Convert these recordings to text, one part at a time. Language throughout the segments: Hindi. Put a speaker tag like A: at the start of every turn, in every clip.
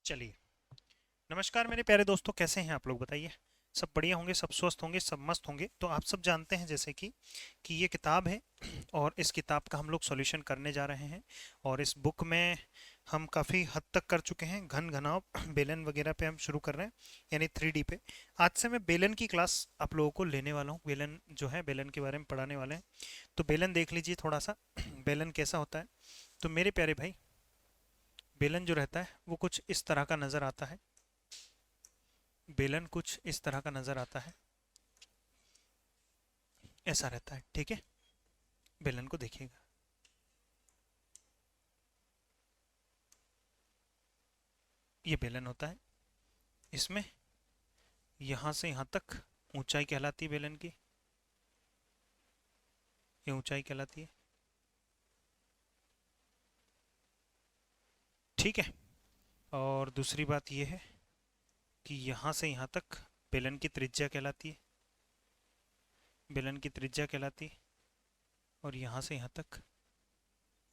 A: चलिए। नमस्कार मेरे प्यारे दोस्तों, कैसे हैं आप लोग? बताइए। सब बढ़िया होंगे, सब स्वस्थ होंगे, सब मस्त होंगे। तो आप सब जानते हैं जैसे कि ये किताब है और इस किताब का हम लोग सॉल्यूशन करने जा रहे हैं। और इस बुक में हम काफ़ी हद तक कर चुके हैं। घन घनाव बेलन वगैरह पे हम शुरू कर रहे हैं, यानी 3D पे। आज से मैं बेलन की क्लास आप लोगों को लेने वाला हूँ। बेलन जो है, बेलन के बारे में पढ़ाने वाले हैं। तो बेलन देख लीजिए थोड़ा सा। बेलन कैसा होता है? तो मेरे प्यारे भाई, बेलन जो रहता है वो कुछ इस तरह का नज़र आता है। बेलन कुछ इस तरह का नजर आता है, ऐसा रहता है। ठीक है, बेलन को देखिएगा। ये बेलन होता है। इसमें यहां से यहां तक ऊंचाई कहलाती है बेलन की। ये ऊंचाई कहलाती है। ठीक है। और दूसरी बात ये है कि यहां से यहां तक बेलन की त्रिज्या कहलाती है। बेलन की त्रिज्या कहलाती है। और यहां से यहां तक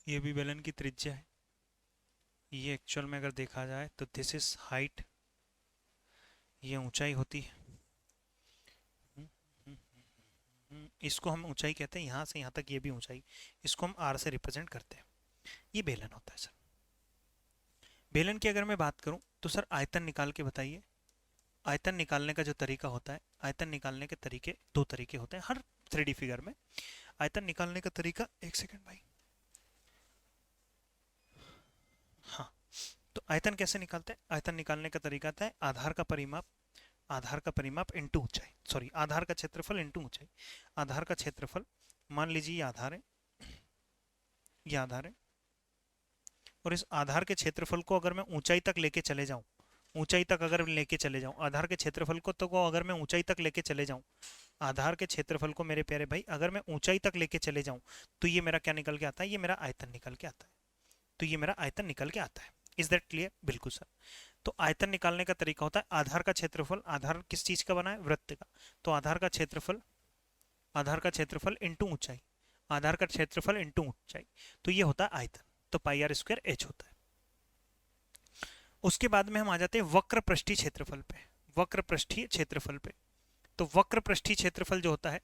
A: ये भी बेलन की त्रिज्या है। ये एक्चुअल में अगर देखा जाए तो दिस इज हाइट। ये ऊंचाई होती है। इसको हम ऊंचाई कहते हैं। यहाँ से यहाँ तक ये भी ऊंचाई। इसको हम आर से रिप्रेजेंट करते हैं। ये बेलन होता है सर। बेलन की अगर मैं बात करूं तो सर आयतन निकाल के बताइए। आयतन निकालने का जो तरीका होता है, आयतन निकालने के तरीके दो तरीके होते हैं हर 3D फिगर में। आयतन निकालने का तरीका, एक सेकंड भाई। हाँ, तो आयतन कैसे निकालते हैं? आयतन निकालने का तरीका आता है आधार का परिमाप। आधार का परिमाप इंटू ऊंचाई, सॉरी, आधार का क्षेत्रफल इंटू ऊंचाई। आधार का क्षेत्रफल, मान लीजिए ये आधार है, ये आधार है। और इस आधार के क्षेत्रफल को अगर मैं ऊंचाई तक लेके चले जाऊं, ऊंचाई तक अगर लेके चले जाऊं, आधार के क्षेत्रफल को तो अगर मैं ऊंचाई तक लेके चले जाऊं, आधार के क्षेत्रफल को मेरे प्यारे भाई अगर मैं ऊंचाई तक लेके चले जाऊं, तो ये मेरा क्या निकल के आता है? ये मेरा आयतन निकल के आता है। तो ये मेरा आयतन निकल के आता है। Is that clear? बिल्कुल सर। तो आयतन निकालने का तरीका होता है आधार का क्षेत्रफल। आधार किस चीज का बना है? वृत्त का। तो आधार का क्षेत्रफल, आधार का क्षेत्रफल इंटू ऊंचाई। आधार का क्षेत्रफल इंटू ऊंचाई, तो ये होता है आयतन। तो पाई आर स्क्वायर एच होता है। उसके बाद में हम आ जाते हैं वक्र पृष्ठीय क्षेत्रफल पे। वक्र पृष्ठीय क्षेत्रफल पे, तो वक्र पृष्ठीय क्षेत्रफल जो होता है,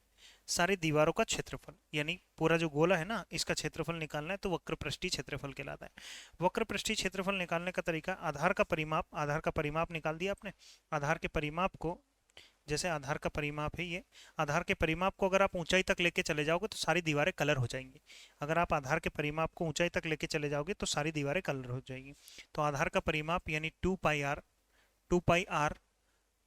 A: सारी दीवारों का क्षेत्रफल, यानी पूरा जो गोला है ना, इसका क्षेत्रफल निकालना है, तो वक्र पृष्ठीय क्षेत्रफल कहलाता है। वक्र पृष्ठीय क्षेत्रफल निकालने का तरीका, आधार का परिमाप। आधार का परिमाप निकाल दिया आपने। आधार के परिमाप को, जैसे आधार का परिमाप है ये, आधार के परिमाप को अगर आप ऊंचाई तक लेके चले जाओगे तो सारी दीवारें कलर हो जाएंगी। अगर आप आधार के परिमाप को ऊंचाई तक लेके चले जाओगे तो सारी दीवारें कलर हो जाएंगी। तो आधार का परिमाप यानी 2 पाई आर, 2 पाई आर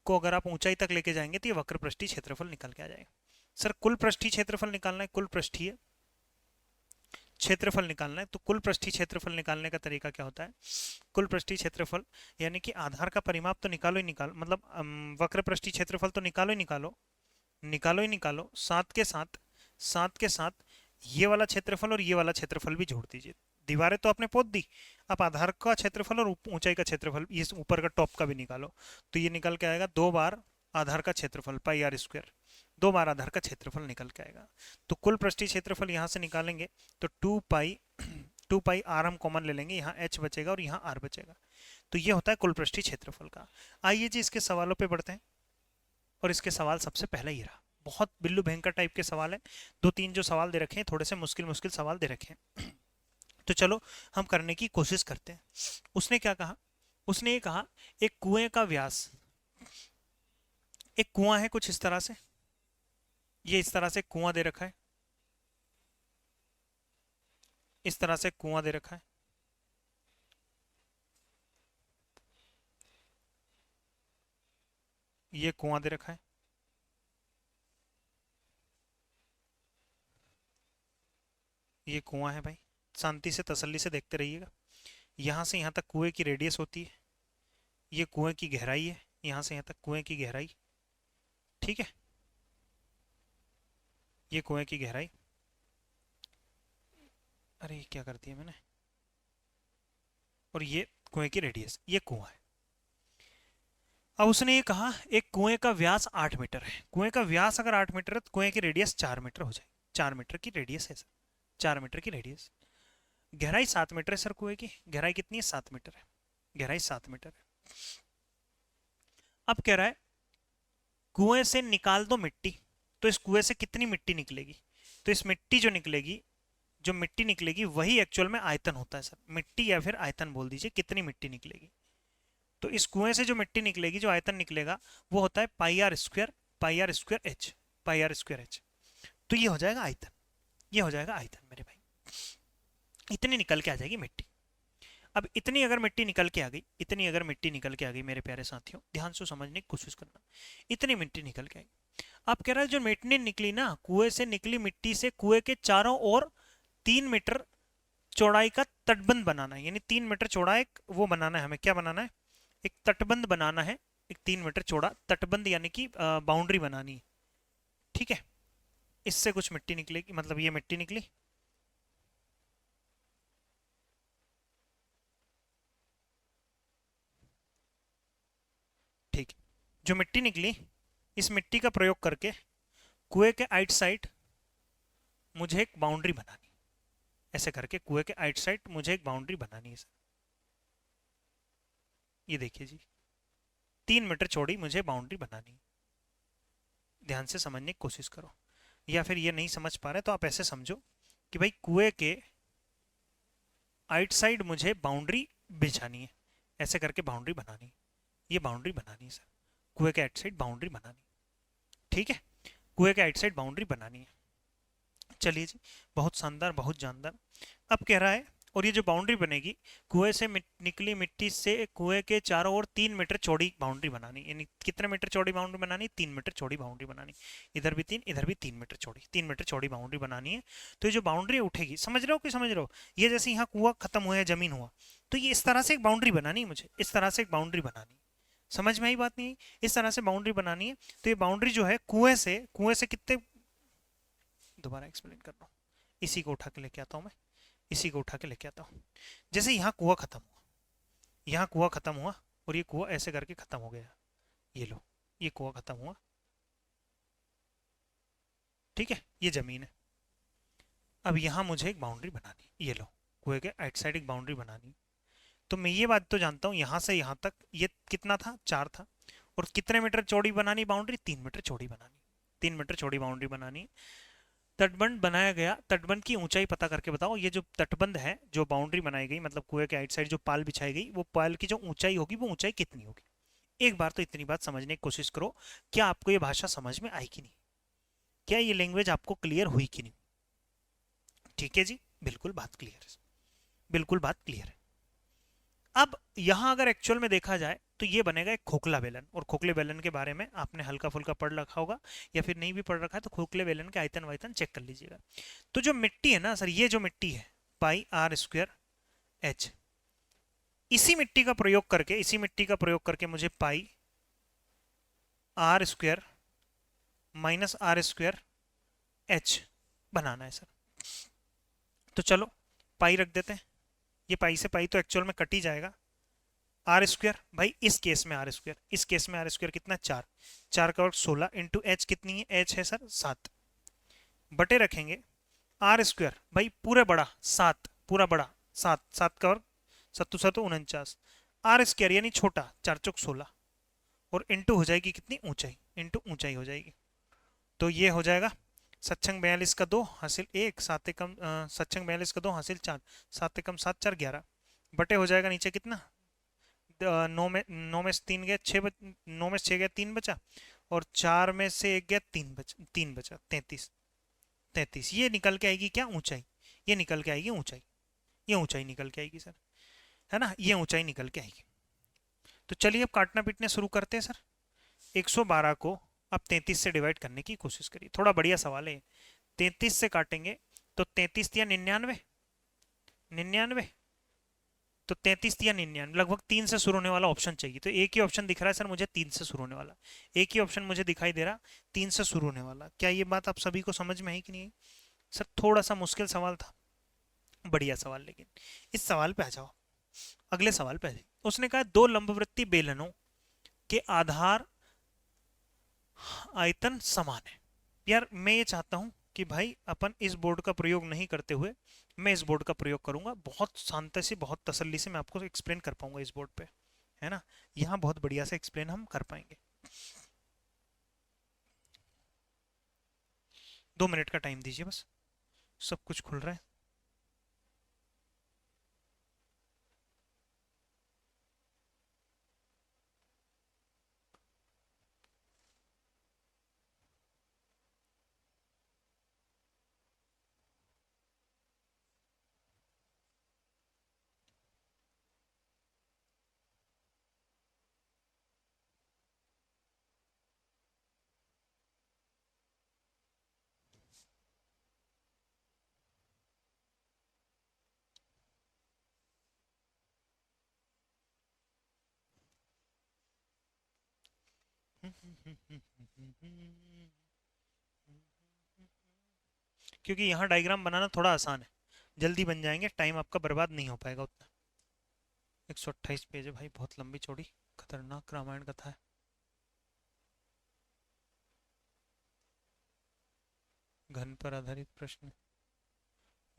A: को अगर आप ऊंचाई तक लेके जाएंगे तो ये वक्र पृष्ठीय क्षेत्रफल निकल के आ जाएगा। सर कुल पृष्ठीय क्षेत्रफल निकालना है, कुल पृष्ठीय क्षेत्रफल निकालना है। तो कुल पृष्ठीय क्षेत्रफल निकालने का तरीका क्या होता है? कुल पृष्ठीय क्षेत्रफल यानी कि आधार का परिमाप तो निकालो ही निकालो, मतलब वक्र पृष्ठीय क्षेत्रफल तो निकालो ही निकालो, निकालो ही निकालो, साथ के साथ, साथ के साथ ये वाला क्षेत्रफल और ये वाला क्षेत्रफल भी जोड़ दीजिए। दीवारें तो आपने पोत दी, आप आधार का क्षेत्रफल और ऊंचाई का क्षेत्रफल, ये ऊपर का टॉप का भी निकालो। तो ये निकल के आएगा 2 बार आधार का क्षेत्रफल पाई आर स्क्वायर, 2 बार आधार का क्षेत्रफल निकल के आएगा। तो कुल पृष्ठीय क्षेत्रफल यहाँ से निकालेंगे तो 2 पाई आर हम कॉमन ले लेंगे, यहाँ एच बचेगा और यहाँ आर बचेगा। तो ये होता है कुल पृष्ठीय क्षेत्रफल का। आइए जी इसके सवालों पे बढ़ते हैं। और इसके सवाल सबसे पहले ही रहा, बहुत बिल्लू भयंकर टाइप के सवाल है। 2-3 जो सवाल दे रखे हैं, थोड़े से मुश्किल मुश्किल सवाल दे रखे हैं। तो चलो हम करने की कोशिश करते हैं। उसने क्या कहा? उसने ये कहा एक कुएं का व्यास, एक कुआं है कुछ इस तरह से, ये इस तरह से कुआं दे रखा है, इस तरह से कुआं दे रखा है। ये कुआं दे रखा है। ये कुआं है भाई, शांति से तसल्ली से देखते रहिएगा। यहां से यहां तक कुएं की रेडियस होती है। ये कुएं की गहराई है, यहां से यहां तक कुएं की गहराई। ठीक है, ये कुएं की गहराई। अरे ये क्या कर दिया मैंने? और ये कुएं की रेडियस, ये कुआं है। अब उसने ये कहा एक कुएं का व्यास 8 मीटर है। कुएं का व्यास अगर 8 मीटर है तो कुएं की रेडियस 4 मीटर हो जाएगी। 4 मीटर की रेडियस है सर, 4 मीटर की रेडियस। गहराई 7 मीटर है सर, कुएं की गहराई कितनी है? 7 मीटर है। गहराई 7 मीटर है। अब कह रहा है कुएं से निकाल दो मिट्टी, तो इस कुएं से कितनी मिट्टी निकलेगी? तो इस मिट्टी जो निकलेगी, जो मिट्टी निकलेगी वही एक्चुअल में आयतन होता है सर। मिट्टी या फिर आयतन बोल दीजिए, कितनी मिट्टी निकलेगी। तो इस कुएं से जो मिट्टी निकलेगी, जो आयतन निकलेगा, वो होता है pi r square, pi r square h, pi r square h. तो ये हो जाएगा आयतन, ये हो जाएगा आयतन मेरे भाई। इतनी निकल के आ जाएगी मिट्टी। अब इतनी अगर मिट्टी निकल के आ गई, इतनी अगर मिट्टी निकल के आ गई मेरे प्यारे साथियों, ध्यान से समझने की कोशिश करना। इतनी मिट्टी निकल के आई। आप कह रहा है जो मिट्टी निकली ना, कुएं से निकली मिट्टी से कुएं के चारों ओर 3 मीटर चौड़ाई का तटबंध बनाना है, यानी 3 मीटर चौड़ा एक वो बनाना है हमें। क्या बनाना है? एक तटबंध बनाना है, एक 3 मीटर चौड़ा तटबंध, यानी कि बाउंड्री बनानी है। ठीक है, इससे कुछ मिट्टी निकलेगी, मतलब ये मिट्टी निकली। ठीक है, जो मिट्टी निकली, इस मिट्टी का प्रयोग करके कुएं के आइट साइड मुझे एक बाउंड्री बनानी है। ऐसे करके कुएं के आइट साइड मुझे एक बाउंड्री बनानी है सर। ये देखिए जी, 3 मीटर चौड़ी मुझे बाउंड्री बनानी है। ध्यान से समझने की कोशिश करो, या फिर ये नहीं समझ पा रहे तो आप ऐसे समझो कि भाई कुएं के आइट साइड मुझे बाउंड्री बिछानी है। ऐसे करके बाउंड्री बनानी है, ये बाउंड्री बनानी है सर। कुएं के आइट साइड बाउंड्री बनानी है। ठीक है, कुएं के आइट साइड बाउंड्री बनानी है। चलिए जी, बहुत शानदार, बहुत जानदार। अब कह रहा है, और ये जो बाउंड्री बनेगी, कुएं से निकली मिट्टी से कुएं के चारों ओर 3 मीटर चौड़ी बाउंड्री बनानी, यानी कितने मीटर चौड़ी बाउंड्री बनानी? 3 मीटर चौड़ी बाउंड्री बनानी। इधर भी 3, इधर भी 3 मीटर चौड़ी, 3 मीटर चौड़ी बाउंड्री बनानी है। तो ये जो बाउंड्री उठेगी, समझ रहे हो कि समझ रहे हो? ये जैसे यहाँ कुआं खत्म हुआ है, जमीन हुआ, तो ये इस तरह से एक बाउंड्री बनानी है मुझे, इस तरह से एक बाउंड्री बनानी है। समझ में आई बात? नहीं? इस तरह से बाउंड्री बनानी है। तो ये बाउंड्री जो है कुएं से कितने, दोबारा एक्सप्लेन कर रहा हूँ, इसी को उठा के लेके आता हूँ मैं, इसी को उठा के लेके आता हूँ। जैसे यहाँ कुआं खत्म हुआ, यहाँ कुआं खत्म हुआ, और ये कुआं ऐसे करके खत्म हो गया। ये लो, ये कुआं खत्म हुआ। ठीक है, ये जमीन है। अब यहाँ मुझे एक बाउंड्री बनानी, ये लो, कुएं के आइट साइड एक बाउंड्री बनानी। तो मैं ये बात तो जानता हूँ, यहाँ से यहाँ तक ये कितना था? 4 था। और कितने मीटर चौड़ी बनानी बाउंड्री? 3 मीटर चौड़ी बनानी, 3 मीटर चौड़ी बाउंड्री बनानी। तटबंध बनाया गया। तटबंध की ऊंचाई पता करके बताओ। ये जो तटबंध है, जो बाउंड्री बनाई गई, मतलब कुएं के आइट साइड जो पाल बिछाई गई, वो पाल की जो ऊंचाई होगी, वो ऊंचाई कितनी होगी? एक बार तो इतनी बात समझने की कोशिश करो, क्या आपको ये भाषा समझ में आई कि नहीं? क्या ये लैंग्वेज आपको क्लियर हुई कि नहीं? ठीक है जी, बिल्कुल बात क्लियर है, बिल्कुल बात क्लियर है। अब यहां अगर एक्चुअल में देखा जाए तो ये बनेगा एक खोखला बेलन, और खोखले बेलन के बारे में आपने हल्का फुल्का पढ़ रखा होगा, या फिर नहीं भी पढ़ रखा है तो खोखले बेलन के आयतन वायतन चेक कर लीजिएगा। तो जो मिट्टी है ना सर, ये जो मिट्टी है, पाई आर स्क्वायर एच, इसी मिट्टी का प्रयोग करके, इसी मिट्टी का प्रयोग करके मुझे pi r square minus r square h बनाना है सर। तो चलो पाई रख देते हैं। ये पाई से पाई तो एक्चुअल में कट ही जाएगा। आर स्क्वायर, भाई इस केस में आर स्क्वायर, इस केस में आर स्क्वायर कितना? 4, 4 का वर्ग 16 इंटू एच कितनी है? एच है सर 7, बटे रखेंगे आर स्क्वायर, भाई पूरा बड़ा 7, पूरा बड़ा 7, 7 का वर्ग 7 7 49, आर स्क्वायर यानी छोटा 4 चौक 16, और इंटू हो जाएगी कितनी? ऊंचाई, इंटू ऊंचाई हो जाएगी। तो ये हो जाएगा सत्संग 42 का 2 हासिल 1, 7 एकम सत्संग 42 का 2 हासिल 4, 7 एकम 7 4 11, बटे हो जाएगा नीचे कितना? 9 में से 3 गया 6, 9 में से 6 गया 3 बचा, और 4 में से 1 गया 3 बचा 33, 33। ये निकल के आएगी क्या? ऊंचाई। ये निकल के आएगी ऊंचाई, ये ऊंचाई निकल के आएगी सर, है ना? ये ऊंचाई निकल के आएगी। तो चलिए अब काटना पीटने शुरू करते हैं सर। 112 को अब 33 से डिवाइड करने की कोशिश करिए, थोड़ा बढ़िया सवाल है। 33 से काटेंगे तो 33 या 99, 99, तो 33 या 99, लगभग 3 से शुरू होने वाला ऑप्शन चाहिए। तो एक ही ऑप्शन दिख रहा है सर मुझे 3 से शुरू होने वाला, एक ही ऑप्शन मुझे दिखाई दे रहा 3 से शुरू होने वाला। क्या ये बात आप सभी को समझ में आई कि नहीं? सर थोड़ा सा मुश्किल सवाल था, बढ़िया सवाल। लेकिन इस सवाल पे आ जाओ, अगले सवाल पे आ जाए। उसने कहा 2 लंबवृत्तीय बेलनों के आधार आयतन समान है। यार मैं ये चाहता हूं कि भाई अपन इस बोर्ड का प्रयोग नहीं करते हुए मैं इस बोर्ड का प्रयोग करूंगा, बहुत शांति से, बहुत तसल्ली से मैं आपको एक्सप्लेन कर पाऊंगा इस बोर्ड पे, है ना। यहाँ बहुत बढ़िया से एक्सप्लेन हम कर पाएंगे। 2 मिनट का टाइम दीजिए बस, सब कुछ खुल रहा है। क्योंकि यहाँ डायग्राम बनाना थोड़ा आसान है, जल्दी बन जाएंगे, टाइम आपका बर्बाद नहीं हो पाएगा उतना। 128 पेज है भाई, बहुत लंबी चौड़ी खतरनाक रामायण कथा है। घन पर आधारित प्रश्न,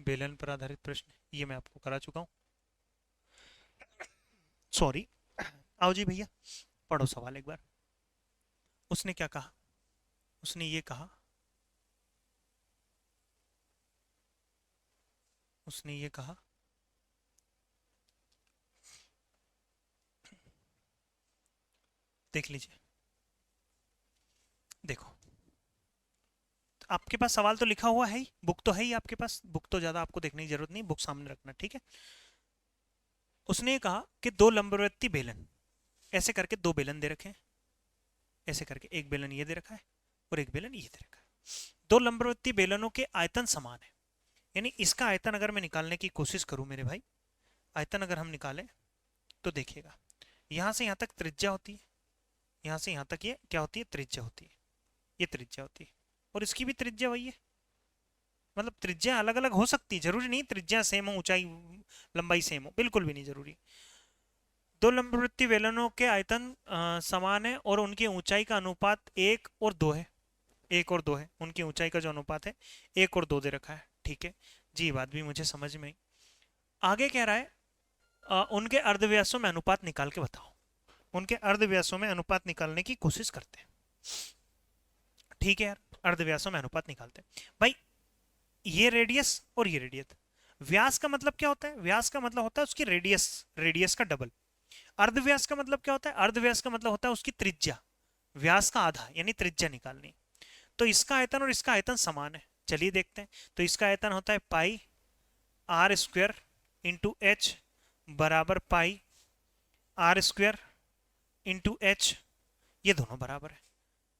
A: बेलन पर आधारित प्रश्न, ये मैं आपको करा चुका हूँ, सॉरी। आओ जी भैया, पढ़ो सवाल एक बार। उसने क्या कहा, उसने ये कहा, उसने ये कहा, देख लीजिए, देखो आपके पास सवाल तो लिखा हुआ है ही, बुक तो है ही आपके पास, बुक तो ज्यादा आपको देखने की जरूरत नहीं, बुक सामने रखना, ठीक है। उसने ये कहा कि दो लंबवर्ती बेलन, ऐसे करके दो बेलन दे रखे हैं, ऐसे करके एक बेलन ये दे रखा है और एक बेलन ये दे रखा है। दो लंबवर्ती बेलनों के आयतन समान है, यानी इसका आयतन अगर मैं निकालने की कोशिश करूं मेरे भाई, आयतन अगर हम निकालें तो देखिएगा, यहां से यहां तक त्रिज्या होती है, यहां से यहां तक ये क्या होती है, त्रिज्या होती है, ये त्रिज्या होती है, और इसकी भी त्रिज्या वही है। मतलब त्रिज्या अलग अलग हो सकती है, जरूरी नहीं त्रिज्या सेम हो, ऊंचाई लंबाई सेम हो, बिल्कुल भी नहीं जरूरी। दो लंबवृत्तीय बेलनों के आयतन समान है और उनकी ऊंचाई का अनुपात 1 और 2 है, 1 और 2 है, उनकी ऊंचाई का जो अनुपात है 1 और 2 दे रखा है, ठीक है जी, ये बात भी मुझे समझ में आई। आगे कह रहा है उनके अर्धव्यासों में अनुपात निकाल के बताओ, उनके अर्धव्यासों में अनुपात निकालने की कोशिश करते हैं, ठीक है यार, अर्धव्यासों में अनुपात निकालते हैं भाई। ये रेडियस और ये रेडियस, व्यास का मतलब क्या होता है, व्यास का मतलब होता है उसकी रेडियस, रेडियस का डबल। अर्धव्यास का मतलब क्या होता है, अर्धव्यास का मतलब होता है उसकी त्रिज्या, व्यास का आधा, यानी त्रिज्या निकालनी। तो इसका आयतन और इसका आयतन समान है, चलिए देखते हैं। तो इसका आयतन होता है pi r square into H बराबर पाई आर स्क्वायर इंटू एच, ये दोनों बराबर है,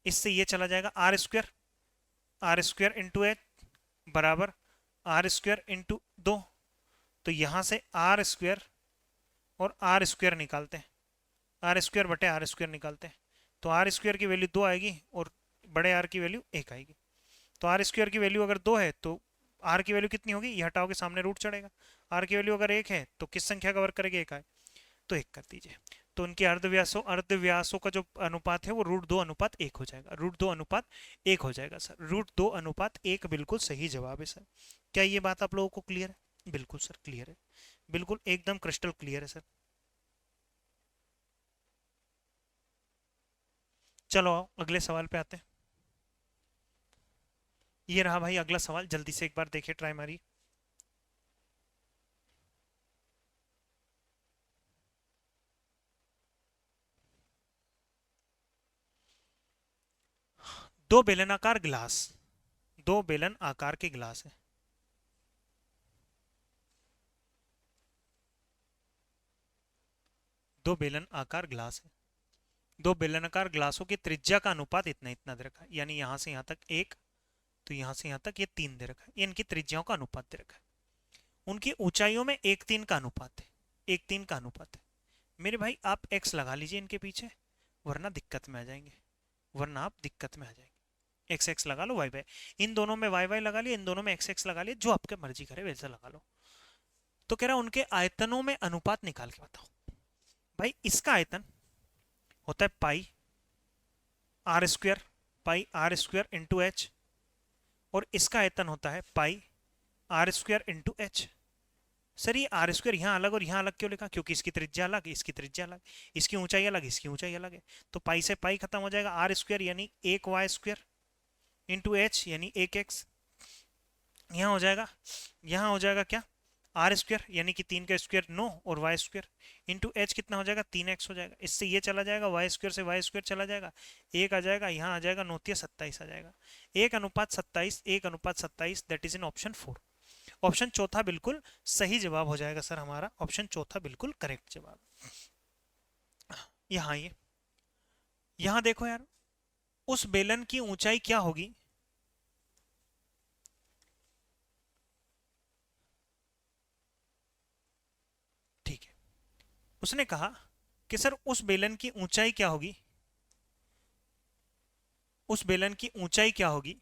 A: इससे ये चला जाएगा आर स्क्वायर इंटू एच बराबर आर स्क्वायर इंटू 2। तो यहां से आर स्क्वायर और आर स्क्वायर निकालते हैं, आर स्क्वायर बटे आर स्क्वायर निकालते हैं, तो आर स्क्वायर की वैल्यू 2 आएगी और बड़े आर की वैल्यू 1 आएगी। तो आर स्क्वायर की वैल्यू अगर 2 है तो आर की वैल्यू कितनी होगी, ये हटाओगे सामने रूट चढ़ेगा, आर की वैल्यू अगर 1 है तो किस संख्या का वर्ग करेगी, 1 आए, तो 1 कर दीजिए। तो उनके अर्धव्यासों का जो अनुपात है वो √2:1 हो जाएगा, √2:1 हो जाएगा सर, √2:1 बिल्कुल सही जवाब है सर। क्या ये बात आप लोगों को क्लियर है, बिल्कुल सर क्लियर है, बिल्कुल एकदम क्रिस्टल क्लियर है सर। चलो आओ अगले सवाल पे आते हैं। ये रहा भाई अगला सवाल, जल्दी से एक बार देखिए, ट्राई मारिए। दो बेलनाकार गिलास, दो बेलन आकार के गिलास है, दो बेलन आकार गिलास है, दो बेलनाकार गिलासों की त्रिज्या का अनुपात इतना इतना दे रखा है, यानी यहां से यहां तक 1, तो यहां से यहां तक ये 3 दे रखा है, ये इनकी त्रिज्याओं का अनुपात दे रखा है। उनकी ऊंचाइयों में 1:3 का अनुपात है, 1:3 का अनुपात है। मेरे भाई आप एक्स लगा लीजिए इनके पीछे, वरना दिक्कत में आ जाएंगे, वरना आप दिक्कत में आ जाएंगे। एक्स एक्स लगा लो, वाई वाई, इन दोनों में वाई वाई लगा लिया, इन दोनों में एक्स एक्स लगा लिया, जो आपके मर्जी करे वैसा लगा लो। तो कह रहा उनके आयतनों में अनुपात निकाल के बताओ। भाई इसका आयतन होता है pi r square into h, और इसका आयतन होता है pi r square into h. Sir ये आर स्क्वायर यहाँ अलग और यहाँ अलग क्यों लिखा? क्योंकि इसकी त्रिज्या अलग, इसकी त्रिज्या अलग, इसकी ऊंचाई अलग, इसकी ऊंचाई अलग है। तो पाई से पाई खत्म हो जाएगा, आर स्क्वायर यानी एक वाई स्क्वायर इंटू एच यानी एक एक्स, यहाँ हो जाएगा, यहाँ हो जाएगा क्या, आर स्क्वायर यानी कि 3 का स्क्वायर 9 और वाई स्क्वायर इंटू एच कितना हो जाएगा 3x हो जाएगा। इससे ये चला जाएगा, वाई स्क्वायर से वाई स्क्वायर चला जाएगा, एक आ जाएगा, यहाँ आ जाएगा 9×27 आ जाएगा, 1:27, 1:27, that is in option 4। Option चौथा बिल्कुल सही जवाब हो जाएगा सर हमारा, ऑप्शन चौथा बिल्कुल करेक्ट जवाब। यहाँ ये, यहाँ देखो यार, उस बेलन की ऊंचाई क्या होगी, ठीक है, उसने कहा कि सर उस बेलन की ऊंचाई क्या होगी, उस बेलन की ऊंचाई क्या होगी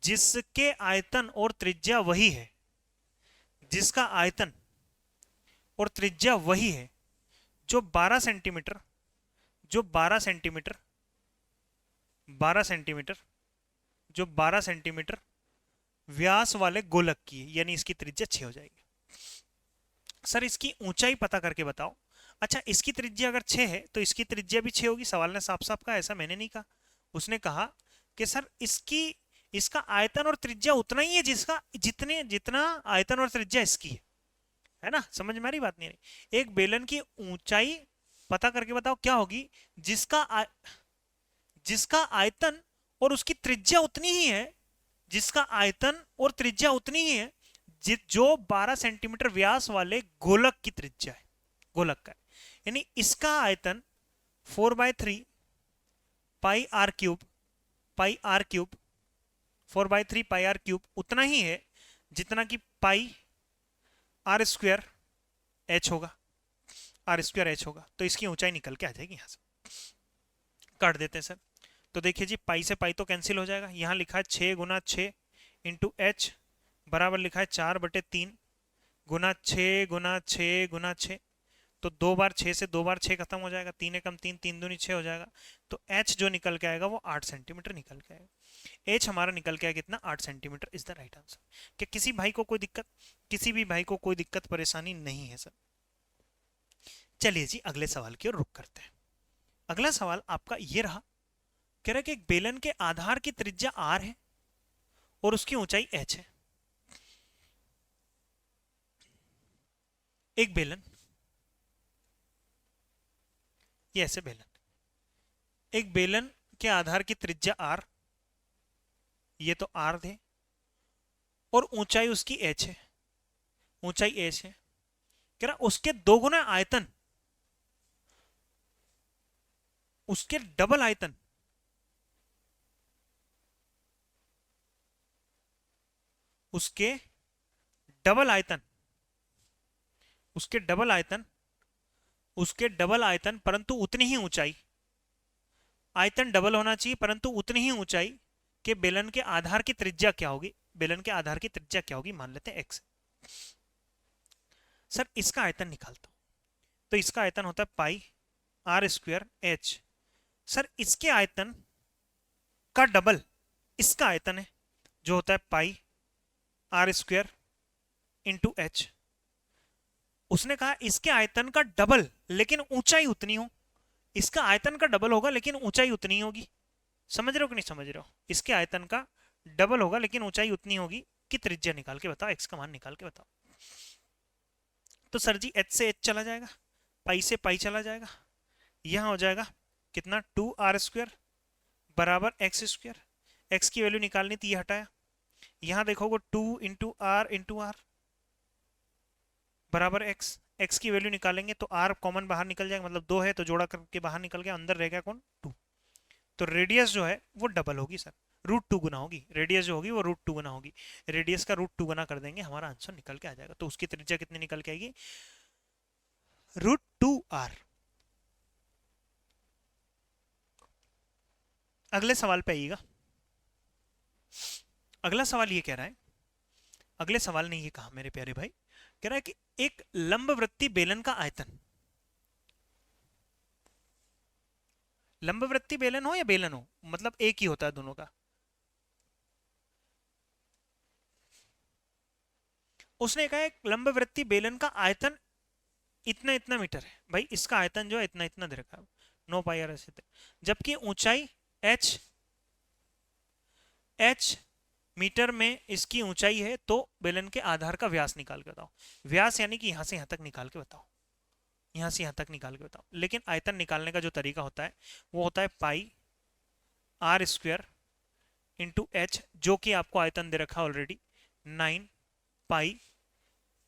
A: जिसके आयतन और त्रिज्या वही है, जिसका आयतन और त्रिज्या वही है जो 12 सेंटीमीटर, जो 12 सेंटीमीटर, 12 सेंटीमीटर, जो 12 सेंटीमीटर व्यास वाले गोलक की है, यानी इसकी त्रिज्या 6 हो जाएगी। सर इसकी ऊंचाई पता करके बताओ। अच्छा इसकी त्रिज्या अगर 6 है तो इसकी त्रिज्या भी 6 होगी, सवाल ने साफ साफ कहा, ऐसा मैंने नहीं कहा। उसने कहा कि सर इसकी, इसका आयतन और त्रिज्या उतना ही है जिसका, जितने जितना आयतन और त्रिज्या इसकी है ना, समझ में आ रही बात नहीं रही। एक बेलन की ऊंचाई पता करके बताओ क्या होगी जिसका आयतन और उसकी त्रिज्या उतनी ही है, जिसका आयतन और त्रिज्या उतनी ही है जो 12 सेंटीमीटर व्यास वाले गोलक की त्रिज्या है, गोलक का है। यानी इसका आयतन 4/3 pi r cube, pi r cube, 4/3 pi r cube उतना ही है जितना कि पाई आर स्क्वायर एच होगा, आर स्क्वायर एच होगा। तो इसकी ऊंचाई निकल के आ जाएगी, यहां से काट देते हैं सर। तो देखिए जी, पाई से पाई तो कैंसिल हो जाएगा, यहाँ लिखा है 6×6 इंटू एच बराबर लिखा है 4/3 गुना 6×6×6, तो 2 बार 6 से 2 बार 6 खत्म हो जाएगा, 3 एकम 3, 3 दूनी 6 हो जाएगा। तो एच जो निकल के आएगा वो 8 सेंटीमीटर निकल के आएगा। एच हमारा निकल के आएगा कितना, 8 centimetre is the right answer. क्या किसी भाई को कोई दिक्कत, किसी भी भाई को कोई दिक्कत परेशानी नहीं है सर? चलिए जी अगले सवाल की ओर रुख करते हैं। अगला सवाल आपका ये रहा, कह रहा है कि एक बेलन के आधार की त्रिज्या r है और उसकी ऊंचाई h है। एक बेलन, ये ऐसे बेलन, एक बेलन के आधार की त्रिज्या r, ये तो r थे, और ऊंचाई उसकी h है, ऊंचाई h है। कह रहा उसके 2 गुना आयतन, उसके डबल आयतन, उसके डबल आयतन, उसके डबल आयतन, उसके डबल आयतन परंतु उतनी ही ऊंचाई, आयतन डबल होना चाहिए परंतु उतनी ही ऊंचाई के बेलन के आधार की त्रिज्या क्या होगी, बेलन के आधार की त्रिज्या क्या होगी, मान लेते हैं x। सर इसका आयतन निकालता हूं, तो इसका आयतन होता है pi r square H. Sir इसके आयतन का डबल इसका आयतन है जो होता है pi r square into H. उसने कहा इसके आयतन का डबल लेकिन ऊंचाई उतनी हो, इसका आयतन का डबल होगा लेकिन ऊंचाई उतनी होगी। समझ रहे हो कि नहीं समझ रहे हो? इसके आयतन का डबल होगा लेकिन ऊंचाई उतनी होगी कि त्रिज्या निकाल के बताओ, एक्स का मान निकाल के बताओ। तो सर जी एच से एच चला जाएगा, पाई से पाई चला जाएगा, यहां हो जाएगा कितना 2r² बराबर एक्स स्क्वायर। एक्स की वैल्यू निकालनी थी, ये हटाया, यहां देखोगे 2 × r बराबर एक्स। एक्स की वैल्यू निकालेंगे तो r कॉमन बाहर निकल जाएगा, मतलब 2 है तो जोड़ा करके बाहर निकल गया, अंदर रह गया कौन 2। तो रेडियस जो है वो डबल होगी सर, √2 गुना होगी, रेडियस जो होगी वो √2 गुना होगी। रेडियस का √2 गुना कर देंगे, हमारा आंसर निकल के आ जाएगा। तो उसकी त्रिज्या कितनी निकल के आएगी, √2r। अगले सवाल पे आइएगा। अगला सवाल ये कह रहा है, अगले सवाल ने ये कहा मेरे प्यारे भाई, कह रहा है कि एक लंबवृत्तीय बेलन का आयतन, लंबवृत्तीय बेलन हो या बेलन हो मतलब एक ही होता है दोनों का, उसने कहा एक लंबवृत्तीय बेलन का आयतन इतना इतना मीटर है, भाई इसका आयतन जो है इतना इतना दे रखा है, 9 पाई आर ऐसे, जबकि ऊंचाई h मीटर में इसकी ऊंचाई है, तो बेलन के आधार का व्यास निकाल के बताओ। व्यास यानी कि यहां से यहां तक निकाल के बताओ, यहां से यहां तक निकाल के बताओ। लेकिन आयतन निकालने का जो तरीका होता है वो होता है pi r square into H, जो कि आपको आयतन दे रखा ऑलरेडी 9 पाई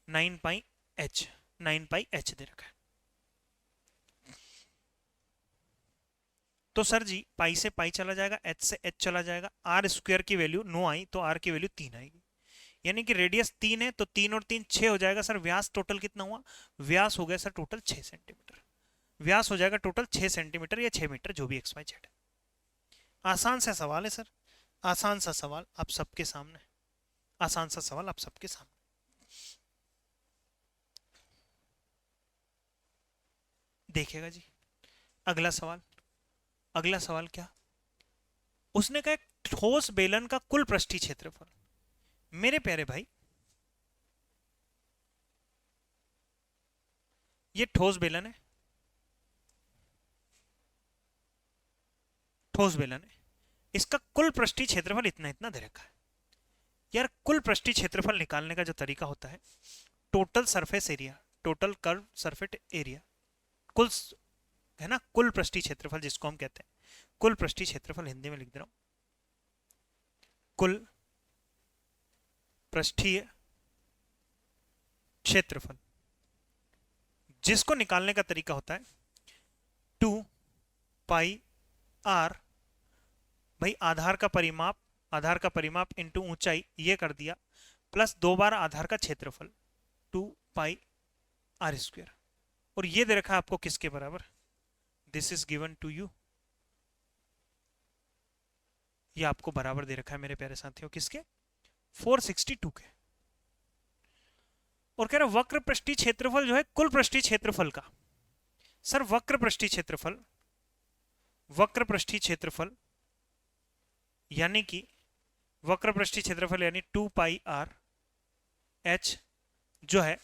A: 9 पाई एच 9 पाई एच दे रखा है। तो सर जी पाई से पाई चला जाएगा, एच से एच चला जाएगा, आर स्क्वायर की वैल्यू 9 आई तो आर की वैल्यू 3 आएगी, यानी कि रेडियस 3 है तो 3 और 3 6 हो जाएगा। सर व्यास टोटल कितना हुआ? व्यास हो गया सर टोटल 6 सेंटीमीटर। व्यास हो जाएगा टोटल 6 सेंटीमीटर या 6 मीटर, जो भी एक्स वाई जेड है। आसान सा सवाल है सर, आसान सा सवाल आप सबके सामने, आसान सा सवाल आप सबके सामने। देखिएगा जी अगला सवाल। अगला सवाल क्या, उसने कहा ठोस बेलन का कुल पृष्ठीय क्षेत्रफल। मेरे प्यारे भाई ये ठोस बेलन है, ठोस बेलन है, इसका कुल पृष्ठीय क्षेत्रफल इतना इतना दे रखा है। यार कुल पृष्ठीय क्षेत्रफल निकालने का जो तरीका होता है, total surface area, total curve surface area, कुल है ना, कुल पृष्ठीय क्षेत्रफल जिसको हम कहते हैं, कुल पृष्ठीय क्षेत्रफल हिंदी में लिख दे रहा हूं, कुल पृष्ठीय क्षेत्रफल, जिसको निकालने का तरीका होता है 2 पाई आर, भाई आधार का परिमाप, आधार का परिमाप इंटू ऊंचाई ये कर दिया, प्लस 2 बार आधार का क्षेत्रफल 2 पाई आर स्क्वायर, और ये दे रखा है आपको किसके बराबर, this is given to you, ये आपको बराबर दे रखा है मेरे प्यारे साथियों किसके, 462 के। और कह रहा वक्र पृष्ठीय क्षेत्रफल जो है कुल पृष्ठीय क्षेत्रफल का। सर वक्र पृष्ठीय क्षेत्रफल, वक्र पृष्ठीय क्षेत्रफल यानी कि वक्र पृष्ठीय क्षेत्रफल यानी 2 पाई आर एच जो है,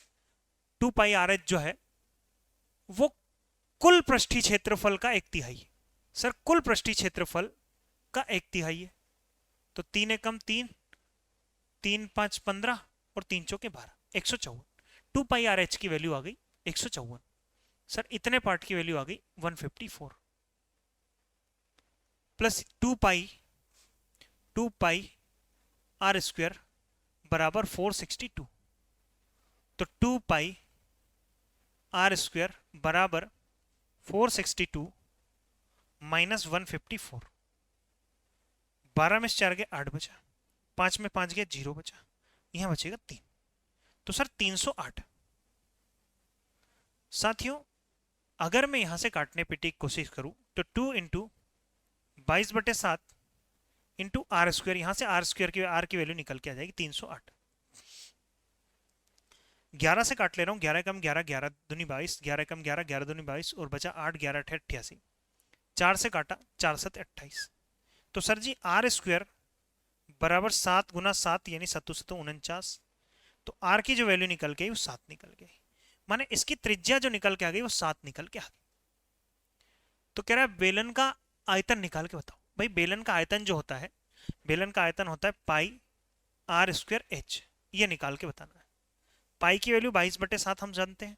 A: 2 पाई आर एच जो है वो कुल पृष्ठीय क्षेत्रफल का 1/3। सर कुल पृष्ठीय क्षेत्रफल का 1/3 है, तो 3 एकम 3, 3 5 15 और 3 चौके 12, 154। 2 पाई आर एच की वैल्यू आ गई 154। सर इतने पार्ट की वैल्यू आ गई 154 प्लस 2 पाई आर स्क्वायर बराबर 462, तो 2 पाई आर स्क्वायर बराबर 462 माइनस 154, 12 में 4 गए 8 बचा, 5 में 5 गया 0 बचा, यहां बचेगा 3, तो सर 308। साथियों अगर मैं यहां से काटने पीटने की कोशिश करूं तो 2 इंटू 22/7 इंटू आर स्क्वायर, यहां से आर स्क्वायर की आर की वैल्यू निकल के आ जाएगी 308। 11 से काट ले रहा हूं, 11 कम 11, 11 दूनी 22, 11 कम 11, 11 दूनी 22 और बचा 8, 11 8 88। 4 से काटा 4 7 28, तो सर जी आर स्क्वायर बराबर 7 गुना 7 यानी 7 7 49, तो आर की जो वैल्यू निकल गई वो 7 निकल गई, माने इसकी त्रिज्या जो निकल के आ गई वो 7 निकल के आ गई। तो कह रहा है बेलन का आयतन निकाल के बताओ। भाई बेलन का आयतन जो होता है, बेलन का आयतन होता है पाई आर स्क्वायर एच, ये निकाल के बताना है। पाई की वैल्यू 22/7 हम जानते हैं,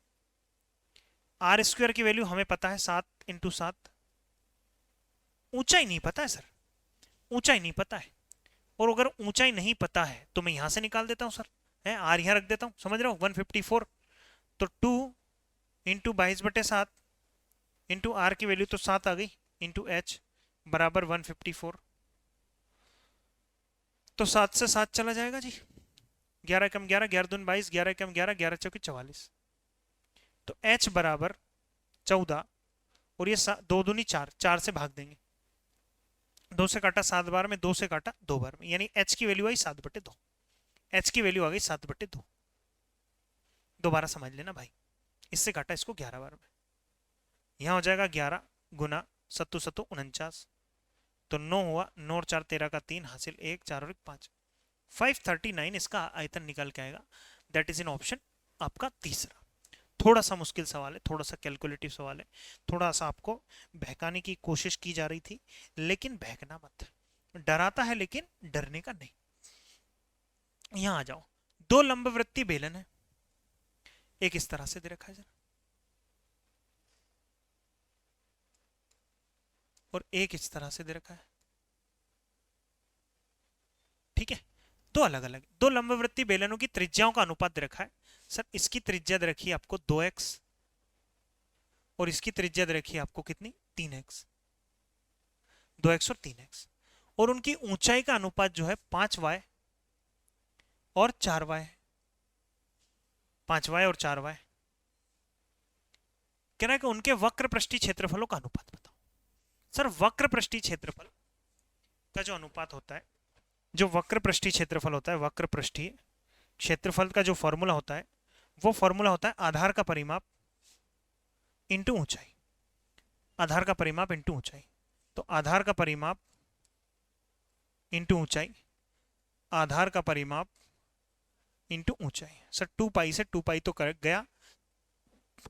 A: आर स्क्वायर की वैल्यू हमें पता है 7 इंटू 7, ऊंचाई नहीं पता है सर, ऊंचाई नहीं पता है, और अगर ऊंचाई नहीं पता है तो मैं यहां से निकाल देता हूं सर, है आर यहां रख देता हूं, समझ रहे हो 154, तो 2 इंटू 22/7 इंटू आर की वैल्यू तो 7 आ गई इंटू एच बराबर 154, तो 7 से 7 चला जाएगा जी, 11 कम 11, 11 दून 22, 11 कम 11, 11 चौके 44, तो h बराबर 14, और ये 2 दूनी 4, 4 से भाग देंगे, 2 से काटा 7 बार में, 2 से काटा 2 बार में, यानी h की वैल्यू आई 7/2, h की वैल्यू आ गई 7/2। दोबारा समझ लेना भाई, इससे काटा इसको 11 बार में, यहां हो जाएगा 11 गुना 7 7 49, तो 9 हुआ, 9 और 4 13 का 3 हासिल 1 4 और 1 5, 539 इसका आयतन निकल के आएगा। दैट इज इन ऑप्शन आपका तीसरा। थोड़ा सा मुश्किल सवाल है, थोड़ा सा कैलकुलेटिव सवाल है, थोड़ा सा आपको बहकाने की कोशिश की जा रही थी, लेकिन बहकना मत। डराता है लेकिन डरने का नहीं। यहां आ जाओ। दो लंबवृत्तीय बेलन है, एक इस तरह से दे रखा है जरा, और एक इस तरह से दे रखा है, ठीक है। दो अलग अलग, दो लंबवृत्तीय बेलनों की त्रिज्याओं का अनुपात दे रखा है। सर इसकी त्रिज्या दे रखी है आपको 2x, और इसकी त्रिज्या दे रखी है आपको कितनी, 3x, 2x और 3x, और उनकी ऊंचाई का अनुपात जो है 5y और 4y, 5y और 4y। कह रहा है कि उनके वक्र पृष्ठीय क्षेत्रफलों का अनुपात बताओ। सर वक्र पृष्ठीय क्षेत्रफल का जो अनुपात होता है, जो वक्र पृष्ठीय क्षेत्रफल होता है, वक्र पृष्ठीय क्षेत्रफल का जो फॉर्मूला होता है, वो फॉर्मूला होता है आधार का परिमाप इंटू ऊंचाई। आधार का परिमाप इंटू ऊंचाई। तो आधार का परिमाप इंटू ऊंचाई, आधार का परिमाप इंटू ऊंचाई। सर 2 पाई से 2 पाई तो कर गया,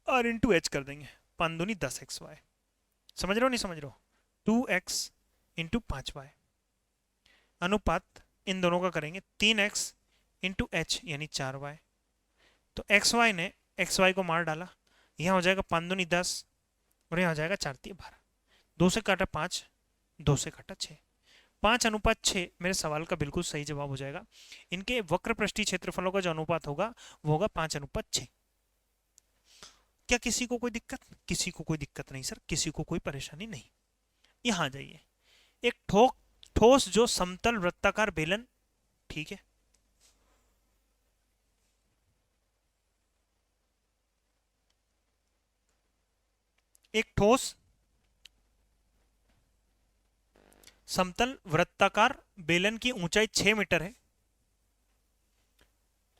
A: और इंटू एच कर देंगे, 5 दूनी 10xy। समझ रहे हो नहीं समझ रहे हो? 2x इंटू 5y अनुपात इन दोनों का करेंगे 3x इंटू एच यानी 4y। तो xy ने xy को मार डाला, यहाँ हो जाएगा 5 दूनी 10, और यहाँ हो जाएगा 4 3 12, 2 से काटा 5, 2 से काटा 6, 5:6 मेरे सवाल का बिल्कुल सही जवाब हो जाएगा। इनके वक्र पृष्ठीय क्षेत्रफलों का जो अनुपात होगा वो होगा 5:6। क्या किसी को कोई दिक्कत? किसी को कोई दिक्कत नहीं सर, किसी को कोई परेशानी नहीं। यहां आ जाइए। एक ठोस जो समतल वृत्ताकार बेलन, ठीक है, एक ठोस समतल वृत्ताकार बेलन की ऊंचाई 6 मीटर है,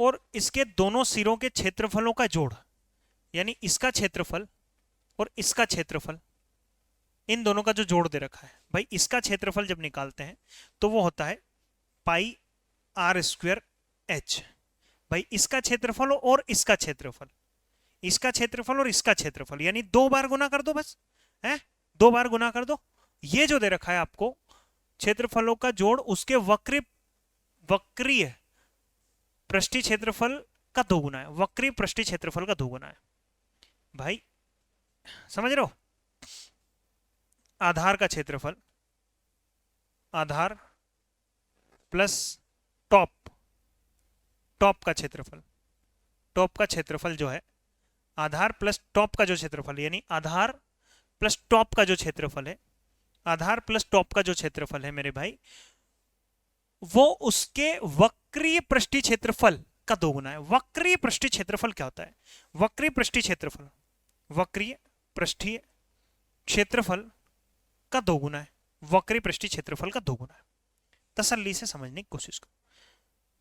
A: और इसके दोनों सिरों के क्षेत्रफलों का जोड़, यानी इसका क्षेत्रफल और इसका क्षेत्रफल, इन दोनों का जो जोड़ दे रखा है भाई, इसका क्षेत्रफल जब निकालते हैं तो वो होता है पाई आर स्क्वायर एच। भाई इसका क्षेत्रफल और इसका क्षेत्रफल, इसका क्षेत्रफल और इसका क्षेत्रफल, यानी 2 बार गुना कर दो बस, है 2 बार गुना कर दो। ये जो दे रखा है आपको क्षेत्रफलों का जोड़, उसके वक्रीय पृष्ठीय क्षेत्रफल का 2 गुना है, वक्रीय पृष्ठीय क्षेत्रफल का 2 गुना है। भाई समझ रहे हो? आधार का क्षेत्रफल, आधार प्लस टॉप, टॉप का क्षेत्रफल, टॉप का क्षेत्रफल जो है, आधार प्लस टॉप का जो क्षेत्रफल, यानी आधार प्लस टॉप का जो क्षेत्रफल है, आधार प्लस टॉप का जो क्षेत्रफल है मेरे भाई, वो उसके वक्रीय पृष्ठीय क्षेत्रफल का 2 गुना है। वक्रीय पृष्ठीय क्षेत्रफल क्या होता है? वक्रीय पृष्ठीय क्षेत्रफल, वक्रीय पृष्ठीय क्षेत्रफल का 2 गुना है, वक्रीय पृष्ठीय क्षेत्रफल का 2 गुना है। तसल्ली से समझने की कोशिश करो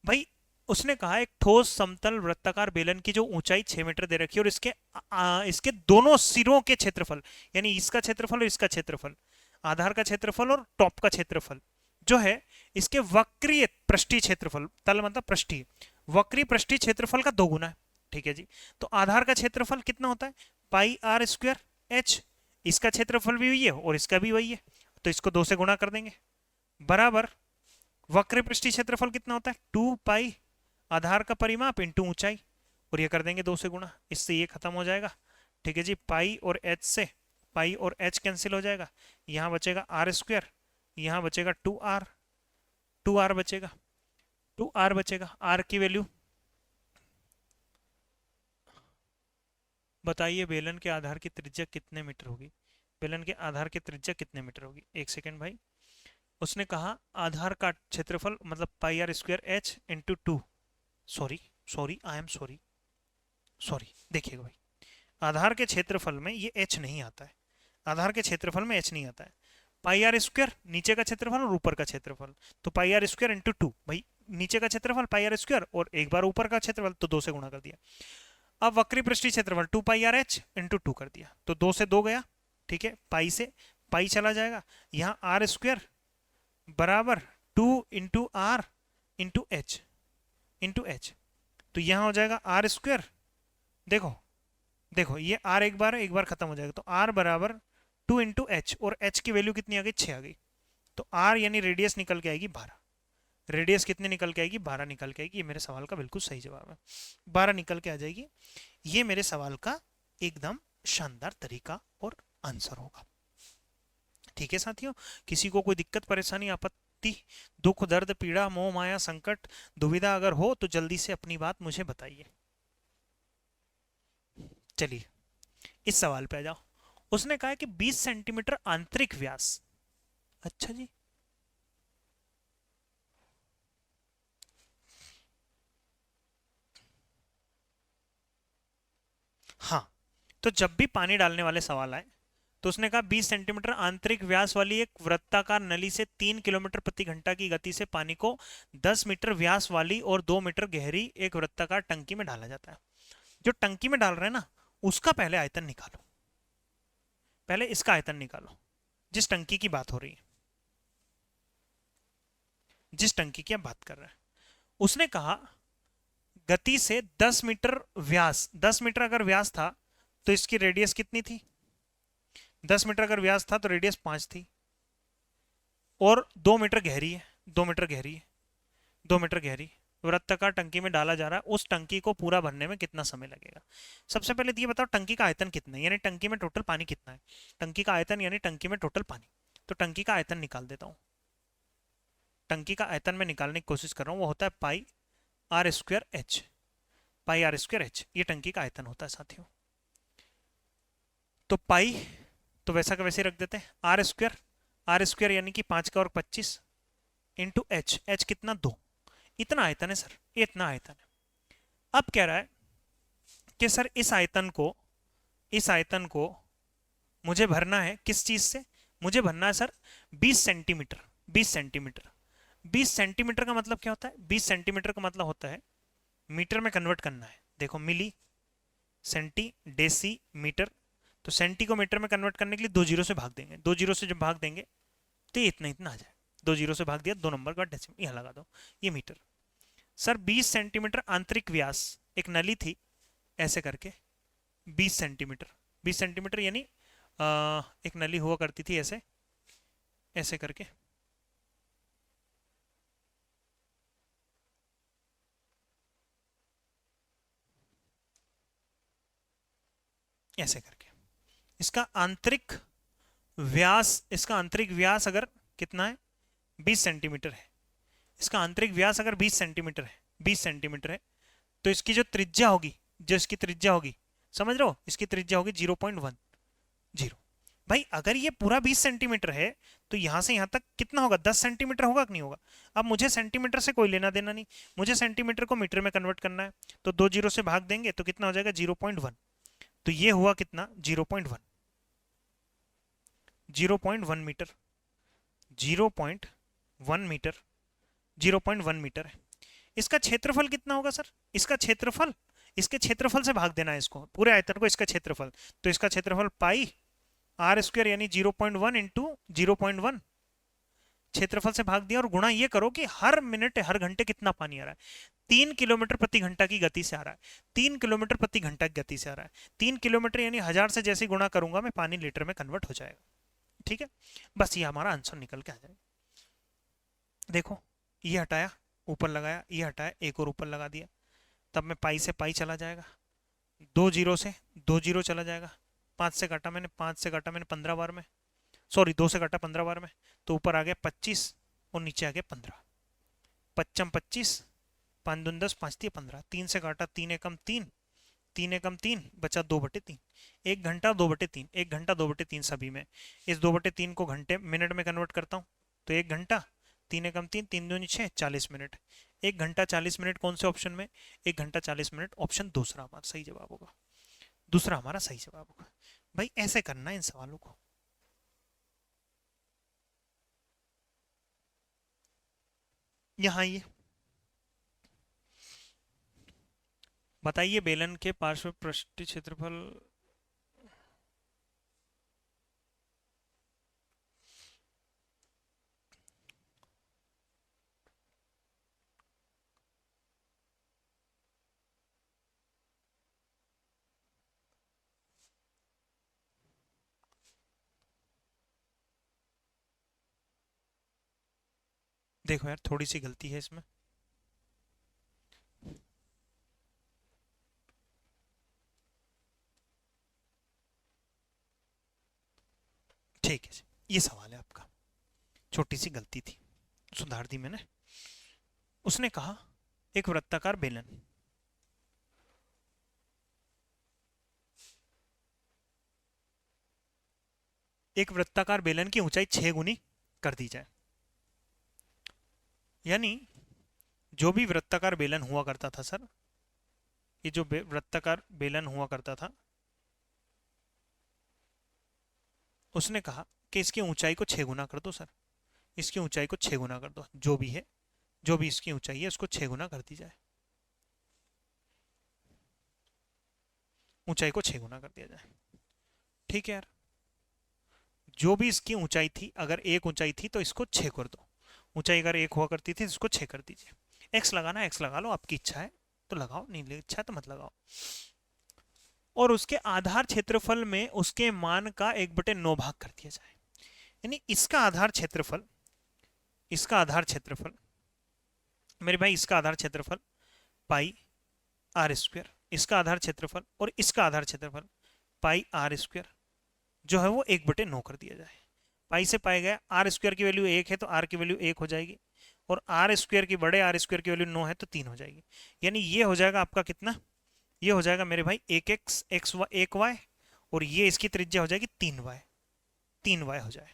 A: भाई। उसने कहा एक ठोस समतल वृत्ताकार बेलन की जो ऊंचाई 6 मीटर दे रखी है, और इसके दोनों सिरों के क्षेत्रफल, यानी इसका क्षेत्रफल और इसका क्षेत्रफल, आधार का क्षेत्रफल और टॉप का क्षेत्रफल जो है, इसके वक्रीय पृष्ठीय क्षेत्रफल, तल मतलब पृष्ठीय, वक्रीय पृष्ठीय क्षेत्रफल का 2 गुना है। ठीक है जी। तो आधार का क्षेत्रफल कितना होता है? Pi r square H. इसका क्षेत्रफल भी वही है और इसका भी वही है, तो इसको 2 से गुणा कर देंगे, बराबर वक्र पृष्ठीय क्षेत्रफल कितना होता है? 2 पाई आधार का परिमाप इंटू ऊंचाई, और ये कर देंगे 2 से गुणा, इससे ये खत्म हो जाएगा। ठीक है जी। पाई और एच से पाई और एच कैंसिल हो जाएगा, यहाँ बचेगा आर स्क्वायर, यहाँ बचेगा 2r, 2r बचेगा, 2r बचेगा। r की वैल्यू बताइए, बेलन के आधार की त्रिज्या कितने मीटर होगी? बेलन के आधार की त्रिज्या कितने मीटर होगी? एक सेकेंड भाई। उसने कहा आधार का क्षेत्रफल मतलब pi r square h into 2, sorry sorry I am sorry sorry, देखिएगा भाई, आधार के क्षेत्रफल में ये एच नहीं आता है, आधार के क्षेत्रफल में एच नहीं आता है। पाई आर स्क्वायर नीचे का क्षेत्रफल और ऊपर का क्षेत्रफल, तो पाई आर स्क्वायर इंटू 2, भाई नीचे का क्षेत्रफल पाई आर स्क्वायर और एक बार ऊपर का क्षेत्रफल, तो 2 से गुणा कर दिया। अब वक्री पृष्ठीय क्षेत्रफल 2 पाई आर एच इंटू 2 कर दिया, तो 2 से 2 गया, ठीक है, पाई से पाई चला जाएगा, यहाँ आर स्क्वायर बराबर 2 इंटू आर इंटू एच, तो यहाँ हो जाएगा आर स्क्वायर, देखो देखो ये आर एक बार खत्म हो जाएगा, तो आर बराबर 2 × h, और h की वैल्यू कितनी आ गई, 6 आ गई। तो आर यानी रेडियस निकल के आएगी 12। रेडियस कितने निकल के आएगी, 12 निकल के आएगी। ये मेरे सवाल का बिल्कुल सही जवाब है, 12 निकल के आ जाएगी। ये मेरे सवाल का एकदम शानदार तरीका और आंसर होगा। ठीक है साथियों, किसी को कोई दिक्कत परेशानी आपत्ति दुख दर्द पीड़ा मोह माया संकट दुविधा अगर हो तो जल्दी से अपनी बात मुझे बताइए। चलिए इस सवाल पे आ जाओ। उसने कहा है कि 20 सेंटीमीटर आंतरिक व्यास। अच्छा जी, हाँ, तो जब भी पानी डालने वाले सवाल आए तो उसने कहा 20 सेंटीमीटर आंतरिक व्यास वाली एक वृत्ताकार नली से 3 किलोमीटर प्रति घंटा की गति से पानी को 10 मीटर व्यास वाली और 2 मीटर गहरी एक वृत्ताकार टंकी में डाला जाता है। जो टंकी में डाल रहे हैं ना, उसका पहले आयतन निकालो, पहले इसका आयतन निकालो, जिस टंकी की बात हो रही है, जिस टंकी की आप बात कर रहे हैं। उसने कहा गति से 10 मीटर व्यास, 10 मीटर अगर व्यास था तो इसकी रेडियस कितनी थी, 10 मीटर अगर व्यास था तो रेडियस 5 थी, और 2 मीटर गहरी है, 2 मीटर गहरी है, 2 मीटर गहरी वृत्ताकार टंकी में डाला जा रहा है। उस टंकी को पूरा भरने में कितना समय लगेगा। सबसे पहले तो ये बताओ टंकी का आयतन कितना है, यानी टंकी में टोटल पानी कितना है। टंकी का आयतन यानी टंकी में टोटल पानी, तो टंकी का आयतन निकाल देता हूं। टंकी का आयतन में निकालने की कोशिश कर रहा हूं, वो होता है pi r square h, pi r square h, ये टंकी का आयतन होता है साथियों। तो पाई तो वैसा का वैसे रख देते हैं, आर स्क्वायर यानी कि 5 का और 25 इंटू एच, एच कितना 2, इतना आयतन है सर, ये इतना आयतन है। अब कह रहा है कि सर इस आयतन को मुझे भरना है किस चीज से, मुझे भरना है सर 20 सेंटीमीटर, 20 सेंटीमीटर। 20 सेंटीमीटर का मतलब क्या होता है, 20 सेंटीमीटर का मतलब होता है मीटर में कन्वर्ट करना है। देखो मिली सेंटी डेसी मीटर, तो सेंटी को मीटर में कन्वर्ट करने के लिए 2 जीरो से भाग देंगे, 2 जीरो से जब भाग देंगे तो ये इतना इतना आ जाए, 2 जीरो से भाग दिया, 2 नंबर का डेसिमल यहाँ लगा दो, ये मीटर। सर 20 सेंटीमीटर आंतरिक व्यास, एक नली थी ऐसे करके 20 सेंटीमीटर, 20 सेंटीमीटर यानी एक नली हुआ करती थी ऐसे ऐसे करके, ऐसे करके। इसका आंतरिक इसका आंतरिक व्यास अगर कितना है 20 सेंटीमीटर है, इसका आंतरिक व्यास अगर 20 सेंटीमीटर है, 20 सेंटीमीटर है, तो इसकी जो त्रिज्या होगी, जो इसकी त्रिज्या होगी, समझ रहे हो, इसकी त्रिज्या होगी 0.10। भाई अगर ये पूरा 20 सेंटीमीटर है तो यहां से यहां तक कितना होगा, 10 सेंटीमीटर होगा कि नहीं होगा। अब मुझे सेंटीमीटर से कोई लेना देना नहीं, मुझे सेंटीमीटर को मीटर में कन्वर्ट करना है, तो 2 जीरो से भाग देंगे तो कितना हो जाएगा 0.1। तो ये हुआ कितना 0.1, 0.1 मीटर, 0.1 मीटर, 0.1 मीटर है। इसका क्षेत्रफल कितना होगा सर, इसका क्षेत्रफल, इसके क्षेत्रफल से भाग देना है इसको, पूरे आयतन को इसका क्षेत्रफल, तो इसका क्षेत्रफल पाई आर स्क्वायर यानी 0.1 इंटू 0.1, क्षेत्रफल से भाग दिया, और गुणा ये करो कि हर मिनट हर घंटे कितना पानी आ रहा है। 3 किलोमीटर प्रति घंटा की गति से आ रहा है, 3 किलोमीटर प्रति घंटा की गति से आ रहा है। 3 किलोमीटर यानी 1000 से जैसे गुणा करूंगा मैं पानी लीटर में कन्वर्ट हो जाएगा। ठीक है, बस ये हमारा आंसर निकल के आ जाएगा। देखो ये हटाया ऊपर लगाया, ये हटाया एक और ऊपर लगा दिया, तब मैं पाई से पाई चला जाएगा, 2 जीरो से 2 जीरो चला जाएगा, 5 से काटा मैंने, 5 से काटा मैंने 15 बार में, सॉरी 2 से काटा 15 बार में, तो ऊपर आ गया 25 और नीचे आ गया 15, 25 25, 5 दून 10, 5 दिए 15, 3 से काटा 3 एकम 3, 3 एकम 3 बचा 2/3, 1 घंटा 2/3, 1 घंटा 2/3 सभी में। इस 2/3 को घंटे मिनट में कन्वर्ट करता हूँ, तो 1 घंटा 3 एकम 3, 3 दूनी 6, 40 मिनट। 1 घंटा 40 मिनट कौन से ऑप्शन में, 1 घंटा 40 मिनट ऑप्शन दूसरा हमारा सही जवाब होगा, दूसरा हमारा सही जवाब होगा। भाई ऐसे करना है इन सवालों को। यहाँ ये बताइए बेलन के पार्श्व पृष्ठ क्षेत्रफल, देखो यार थोड़ी सी गलती है इसमें। ठीक है जी, ये सवाल है आपका, छोटी सी गलती थी, सुधार दी मैंने। उसने कहा एक वृत्ताकार बेलन, एक वृत्ताकार बेलन की ऊंचाई 6 गुनी कर दी जाए। यानी जो भी वृत्ताकार बेलन हुआ करता था सर, ये जो वृत्ताकार बेलन हुआ करता था, उसने कहा कि इसकी ऊंचाई को 6 गुना कर दो सर, इसकी ऊंचाई को 6 गुना कर दो, जो भी है, जो भी इसकी ऊंचाई है उसको 6 गुना कर दी जाए, ऊंचाई को 6 गुना कर दिया जाए। ठीक है यार, जो भी इसकी ऊंचाई थी, अगर एक ऊंचाई थी तो इसको 6 कर दो, ऊंचाई अगर एक हुआ करती थी तो इसको 6 कर दीजिए। एक्स लगाना एक्स लगा लो, आपकी इच्छा है तो लगाओ, नहीं इच्छा है तो मत लगाओ। और उसके आधार क्षेत्रफल में उसके मान का 1/9 भाग कर दिया जाए। यानी इसका आधार क्षेत्रफल, इसका आधार क्षेत्रफल मेरे भाई, इसका आधार क्षेत्रफल पाई आर स्क्वायर, इसका आधार क्षेत्रफल और इसका आधार क्षेत्रफल पाई आर स्क्वायर, जो है वो 1/9 कर दिया जाए। पाई से पाया गया, आर स्क्वायर की वैल्यू 1 है तो आर की वैल्यू 1 हो जाएगी, और आर स्क्वायर की, बड़े आर स्क्वायर की वैल्यू 9 है तो 3 हो जाएगी। यानी ये हो जाएगा आपका कितना, ये हो जाएगा मेरे भाई 1x x y 1y, और ये इसकी त्रिज्या हो जाएगी 3y, 3y हो जाए।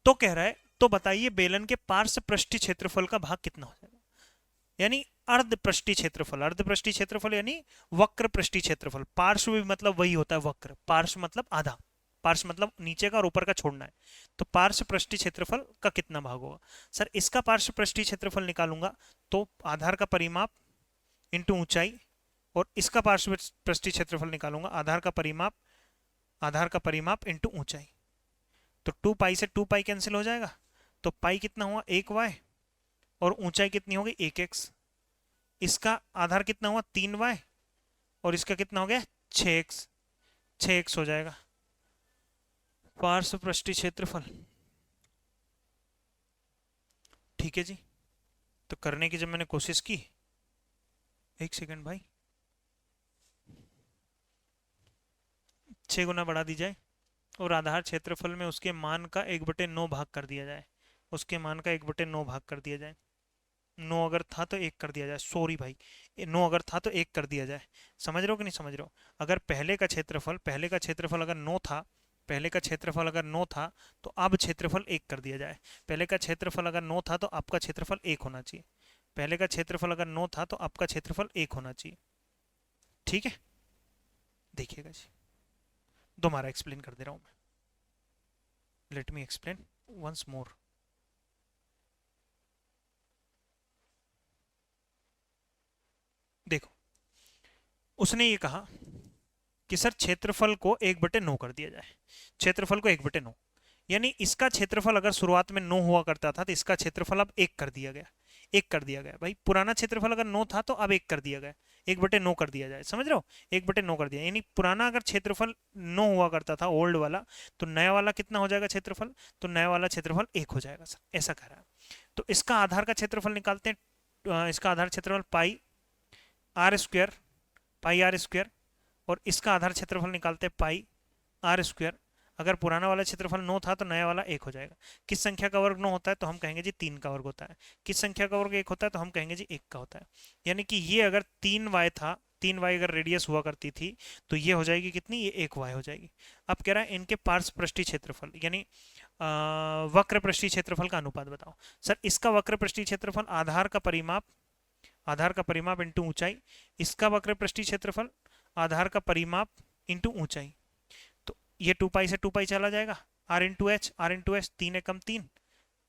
A: तो कह रहा है, तो बताइए बेलन के पार्श्व पृष्ठीय क्षेत्रफल का भाग कितना हो जाएगा। यानी अर्ध पृष्ठीय क्षेत्रफल, अर्ध पृष्ठीय क्षेत्रफल यानी वक्र पृष्ठीय क्षेत्रफल, पार्श्व भी मतलब वही होता है वक्र, पार्श्व मतलब आधा, पार्श्व मतलब नीचे का और ऊपर का छोड़ना है, तो पार्श्व पृष्ठीय क्षेत्रफल का कितना भाग होगा। सर इसका पार्श्व पृष्ठीय क्षेत्रफल निकालूंगा तो आधार का परिमाप इंटू ऊंचाई, और इसका पार्श्व पृष्ठीय क्षेत्रफल निकालूंगा आधार का परिमाप, आधार का परिमाप इंटू ऊंचाई, तो 2 पाई से 2 पाई कैंसिल हो जाएगा, तो पाई कितना हुआ 1y, और ऊंचाई कितनी होगी 1x, इसका आधार कितना हुआ 3y, और इसका कितना हो गया 6x, 6x हो जाएगा पार्श्व पृष्ठीय क्षेत्रफल। ठीक है जी, तो करने की जब मैंने कोशिश की, एक सेकंड भाई, 6 गुना बढ़ा दी जाए और आधार क्षेत्रफल में उसके मान का 1/9 भाग कर दिया जाए, उसके मान का 1/9 भाग कर दिया जाए। 9 अगर था तो 1 कर दिया जाए, सॉरी भाई, 9 अगर था तो 1 कर दिया जाए। समझ रहे हो कि नहीं समझ रहे हो। अगर पहले का क्षेत्रफल, पहले का क्षेत्रफल अगर 9 था, पहले का क्षेत्रफल अगर 9 था तो अब क्षेत्रफल 1 कर दिया जाए। पहले का क्षेत्रफल अगर 9 था तो आपका क्षेत्रफल 1 होना चाहिए, पहले का क्षेत्रफल अगर 9 था तो आपका क्षेत्रफल 1 होना चाहिए। ठीक है, देखिएगा जी, दोबारा एक्सप्लेन कर दे रहा हूं मैं, let me explain once more. देखो, उसने ये कहा कि सर क्षेत्रफल को 1/9 कर दिया जाए, क्षेत्रफल को 1/9, यानी इसका क्षेत्रफल अगर शुरुआत में 9 हुआ करता था तो इसका क्षेत्रफल अब 1 कर दिया गया, 1 कर दिया गया भाई। पुराना क्षेत्रफल अगर 9 था तो अब 1 कर दिया गया, 1/9 कर दिया जाए, समझ रहे हो, 1/9 कर दिया। यानी पुराना अगर क्षेत्रफल 9 हुआ करता था ओल्ड वाला, तो नया वाला कितना हो जाएगा क्षेत्रफल, तो नया वाला क्षेत्रफल 1 हो जाएगा सर, ऐसा कह रहा है। तो इसका आधार का क्षेत्रफल निकालते हैं, इसका आधार क्षेत्रफल pi r square, pi r square, और इसका आधार क्षेत्रफल निकालते हैं पाई आर स्क्वायर। अगर पुराना वाला क्षेत्रफल 9 था तो नया वाला 1 हो जाएगा। किस संख्या का वर्ग 9 होता है तो हम कहेंगे जी 3 का वर्ग होता है। किस संख्या का वर्ग 1 होता है तो हम कहेंगे जी 1 का होता है। यानी कि ये अगर 3y था, 3y अगर रेडियस हुआ करती थी तो ये हो जाएगी कितनी, ये 1y हो जाएगी। अब कह रहा है इनके पार्श्व पृष्ठीय क्षेत्रफल यानी वक्र पृष्ठीय क्षेत्रफल का अनुपात बताओ। सर इसका वक्र पृष्ठीय क्षेत्रफल आधार का परिमाप, आधार का परिमाप इंटू ऊंचाई, इसका वक्र पृष्ठीय क्षेत्रफल आधार का परिमाप इंटू ऊंचाई, तो ये 2 पाई से 2 पाई चला जाएगा, r into h, r into h, 3 एकम 3,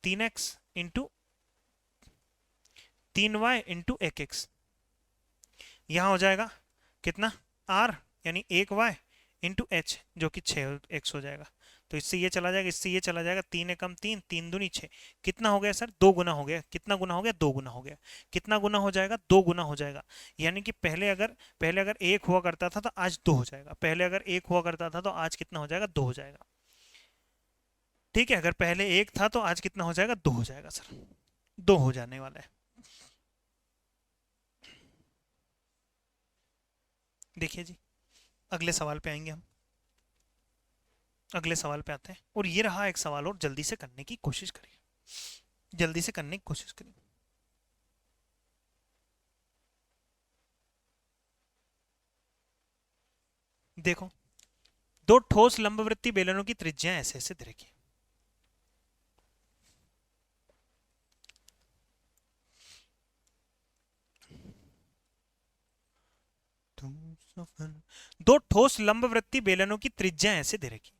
A: 3x into 3y into 1x, यहाँ हो जाएगा कितना r यानी 1y इंटू एच जो कि 6x हो जाएगा। तो इससे ये चला जाएगा, इससे ये चला जाएगा, 3 एकम 3, 3 दूनी 6, कितना हो गया सर 2 गुना हो गया। कितना गुना हो गया, 2 गुना हो गया। कितना गुना हो जाएगा, 2 गुना हो जाएगा। यानी कि पहले अगर 1 हुआ करता था तो आज 2 हो जाएगा, पहले अगर 1 हुआ करता था तो आज कितना हो जाएगा, 2 हो जाएगा। ठीक है, अगर पहले 1 था तो आज कितना हो जाएगा, 2 हो जाएगा सर। 2 हो जाने वाला है। देखिए जी, अगले सवाल पे आएंगे हम। अगले सवाल पे आते हैं, और ये रहा एक सवाल, और जल्दी से करने की कोशिश करिए, जल्दी से करने की कोशिश करिए। देखो, दो ठोस लंबवृत्तीय बेलनों की त्रिज्याएं ऐसे ऐसे दे रखी। दो ठोस लंबवृत्तीय बेलनों की त्रिज्याएं ऐसे दे रखी।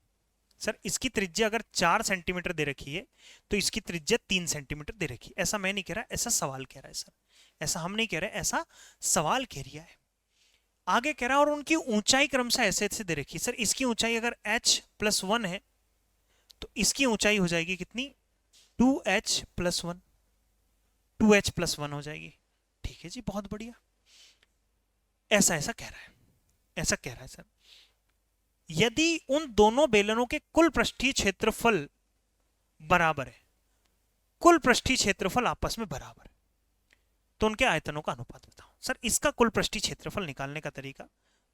A: सर इसकी त्रिज्या अगर 4 सेंटीमीटर दे रखी है तो इसकी त्रिज्या 3 सेंटीमीटर दे रखी है। ऐसा मैं नहीं कह रहा, ऐसा सवाल कह रहा है सर, ऐसा हम नहीं कह रहे, ऐसा सवाल कह रिया है। आगे कह रहा है और उनकी ऊंचाई क्रमशः ऐसे ऐसे दे रखी। सर इसकी ऊंचाई अगर h+1 है तो इसकी ऊंचाई हो जाएगी कितनी, 2h+1, 2h+1 हो जाएगी। ठीक है जी, बहुत बढ़िया। ऐसा ऐसा कह रहा है, ऐसा कह रहा है सर। यदि उन दोनों बेलनों के कुल पृष्ठीय क्षेत्रफल बराबर है, कुल पृष्ठीय क्षेत्रफल आपस में बराबर है, तो उनके आयतनों का अनुपात बताओ। सर इसका कुल पृष्ठीय क्षेत्रफल निकालने का तरीका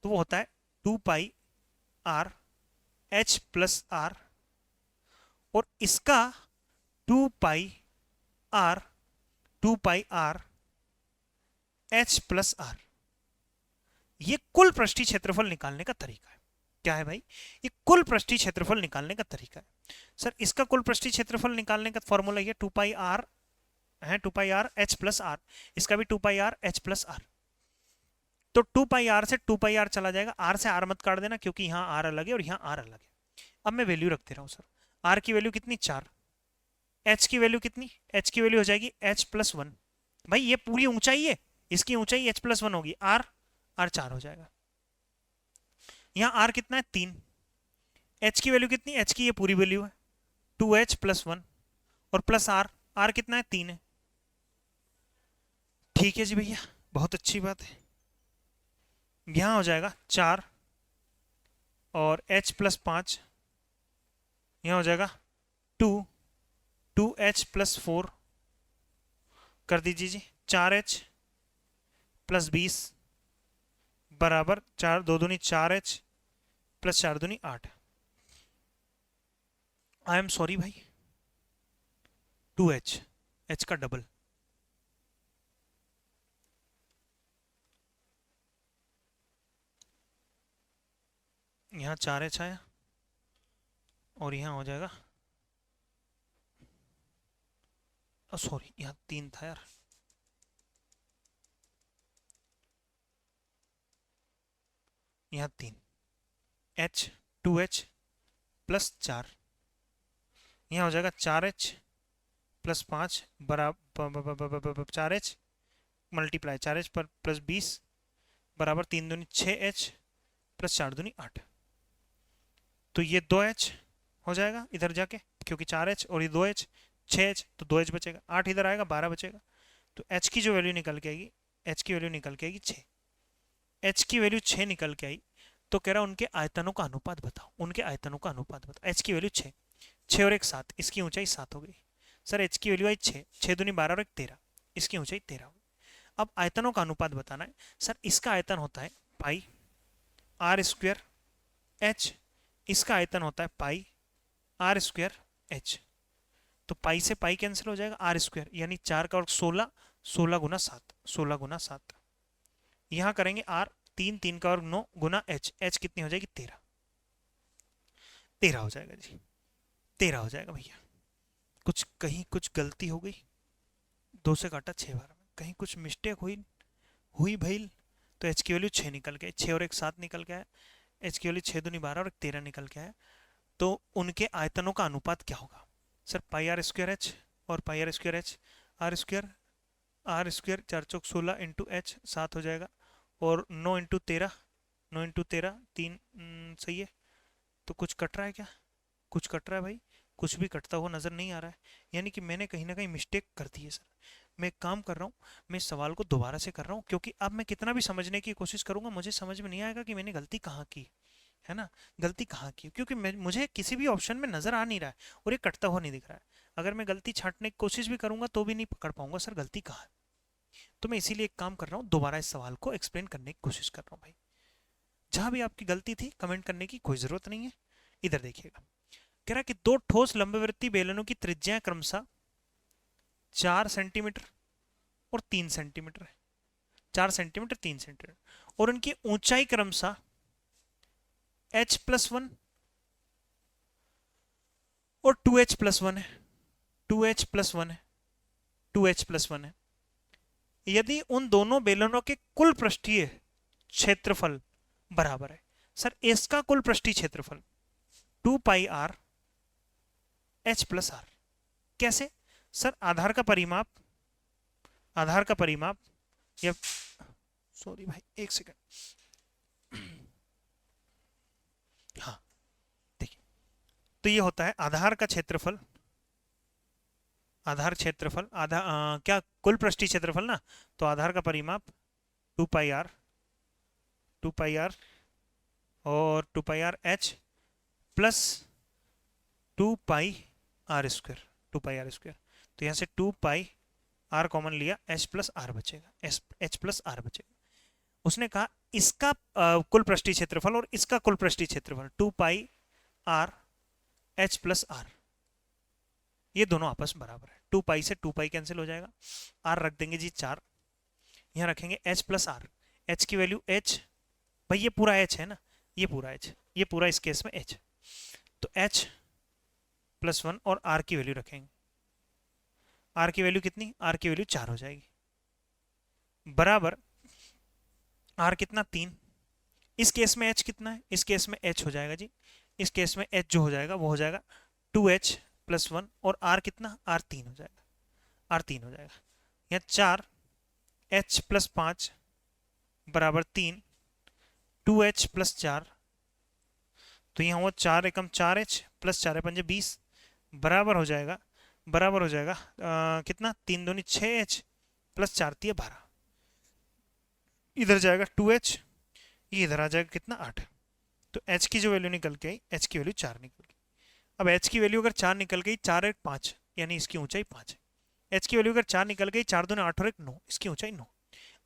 A: तो वो होता है 2πr h+r, और इसका 2πr h+r। ये कुल पृष्ठीय क्षेत्रफल निकालने का तरीका है। क्या है भाई, ये कुल पृष्ठीय क्षेत्रफल निकालने का तरीका है। सर इसका कुल पृष्ठीय क्षेत्रफल निकालने का फॉर्मूला ये 2πr है, 2πr h+r, इसका भी 2πr h+r। तो 2πr से 2πr चला जाएगा, r से r मत काट देना क्योंकि यहाँ r अलग है और यहाँ r अलग है। अब मैं वैल्यू रख दे रहा हूँ सर, r की वैल्यू कितनी, 4, h की वैल्यू कितनी, h की वैल्यू हो जाएगी h+1। भाई ये पूरी ऊंचाई है, इसकी ऊंचाई h+1 होगी, r 4 हो जाएगा। यहाँ r कितना है, 3, h की वैल्यू कितनी, h की ये पूरी वैल्यू है 2h+1, और प्लस r कितना है, 3 है। ठीक है जी भैया, बहुत अच्छी बात है। यहाँ हो जाएगा 4 और h+5, यहाँ हो जाएगा 2h+4 कर दीजिए जी, 4h+20 बराबर 4 2 दूनी 4h प्लस 4 दूनी 8। आई एम सॉरी भाई, 2h, h का डबल। यहाँ 4h आया और यहाँ हो जाएगा, सॉरी यहाँ 3 था यार, यहाँ 3, h 2h प्लस 4, यहाँ हो जाएगा 4h+5 बराबर 4h मल्टीप्लाई 4h पर प्लस 20 बराबर 3 दूनी 6h प्लस 4 दूनी 8। तो ये 2h हो जाएगा इधर जाके, क्योंकि 4h और ये 2h 6h, तो 2h बचेगा, 8 इधर आएगा 12 बचेगा। तो h की जो वैल्यू निकल के आएगी, h की वैल्यू निकल के आएगी 6, h की वैल्यू 6 निकल के आई। तो कह रहा उनके आयतनों का अनुपात बताओ, उनके आयतनों का अनुपात बताओ। h की वैल्यू 6, 6 और 1 7, इसकी ऊंचाई 7 हो गई। सर h की वैल्यू आई 6, 6 दूनी 12 और 1 13, इसकी ऊंचाई 13 हो गई। अब आयतनों का अनुपात बताना है। सर इसका आयतन होता है पाई r² h, इसका आयतन होता है पाई r² h। तो पाई से पाई कैंसिल हो जाएगा, r², यानी 4 का वर्ग 16, 16 गुना 7, 16 गुना 7। यहाँ करेंगे r, 3, 3 का वर्ग 9 गुना h, h कितनी हो जाएगी, 13, 13 हो जाएगा जी, 13 हो जाएगा भैया। कुछ कहीं कुछ गलती हो गई, 2 से काटा 6 बार में, कहीं कुछ मिस्टेक हुई भाई। तो h की वैल्यू 6 निकल गए, 6 और 1 7 निकल गया, h की वैल्यू 6 दूनी 12 और 13 निकल गया है। तो उनके आयतनों का अनुपात क्या होगा। सर पाई r² h और पाई r² h, r² 4 चौक 16 इंटू h 7 हो जाएगा, और 9 इंटू 13, 9 इंटू 13 3, सही है। तो कुछ कट रहा है क्या, कुछ कट रहा है भाई, कुछ भी कटता हुआ नज़र नहीं आ रहा है, यानी कि मैंने कहीं ना कहीं मिस्टेक कर दी है। सर मैं एक काम कर रहा हूँ, मैं इस सवाल को दोबारा से कर रहा हूँ, क्योंकि अब मैं कितना भी समझने की कोशिश करूंगा मुझे समझ में नहीं आएगा कि मैंने गलती कहाँ की है ना। गलती कहाँ की, क्योंकि मुझे किसी भी ऑप्शन में नजर आ नहीं रहा है और ये कटता हुआ नहीं दिख रहा है। अगर मैं गलती छांटने की कोशिश भी करूंगा तो भी नहीं पकड़ पाऊंगा सर गलती कहाँ है। तो मैं इसीलिए एक काम कर रहा हूँ, दोबारा इस सवाल को एक्सप्लेन करने की कोशिश कर रहा हूँ भाई। जहां भी आपकी गलती थी कमेंट करने की कोई जरूरत नहीं है। इधर देखिएगा, कह रहा है कि दो ठोस लंबवर्ती बेलनों की त्रिज्याएं क्रमशः 4 सेंटीमीटर और 3 सेंटीमीटर है। 4 सेंटीमीटर 3 सेंटीमीटर, और उनकी ऊंचाई क्रमशः h+1 और 2h+1 है। 2h+1 है, 2h+1 है। यदि उन दोनों बेलनों के कुल पृष्ठीय क्षेत्रफल बराबर है। सर इसका कुल पृष्ठीय क्षेत्रफल 2πr h+r। कैसे सर, आधार का परिमाप, आधार का परिमाप या सॉरी भाई एक सेकंड, हाँ देखिए, तो ये होता है आधार का क्षेत्रफल, आधार क्षेत्रफल क्या कुल पृष्ठीय क्षेत्रफल ना, तो आधार का परिमाप 2πr, 2πr और 2πr h plus 2πr², 2πr²। तो यहाँ से 2πr कॉमन लिया, h+r बचेगा, h+r बचेगा। उसने कहा इसका कुल पृष्ठीय क्षेत्रफल और इसका कुल पृष्ठीय क्षेत्रफल 2πr h+r, ये दोनों आपस में बराबर है। 2π से 2π कैंसिल हो जाएगा, r रख देंगे जी 4, यहाँ रखेंगे h+r, h की वैल्यू h, भाई ये पूरा h है ना, ये पूरा h, ये पूरा इस केस में h, तो h+1 और r की वैल्यू रखेंगे। r की वैल्यू कितनी, r की वैल्यू 4 हो जाएगी, बराबर r कितना 3, इस केस में h कितना है, इस केस में h हो जाएगा जी, इस केस में h जो हो जाएगा वो हो जाएगा 2h+1 और r कितना, r 3 हो जाएगा, r 3 हो जाएगा। यहाँ 4 h+5 बराबर 3, 2h+4, तो यहाँ हुआ 4 एकम 4h प्लस 4 पंजे 20, बराबर हो जाएगा, बराबर हो जाएगा कितना, 3 दूनी 6h प्लस 4 3 12, इधर जाएगा 2h, ये इधर आ जाएगा कितना 8। तो h की जो वैल्यू निकल के आई, h की वैल्यू 4 निकल गई। अब h की वैल्यू अगर 4 निकल गई, 4 1 5, यानी इसकी ऊंचाई 5 है। h की वैल्यू अगर 4 निकल गई, 4 दूनी 8 और 1 9, इसकी ऊंचाई 9।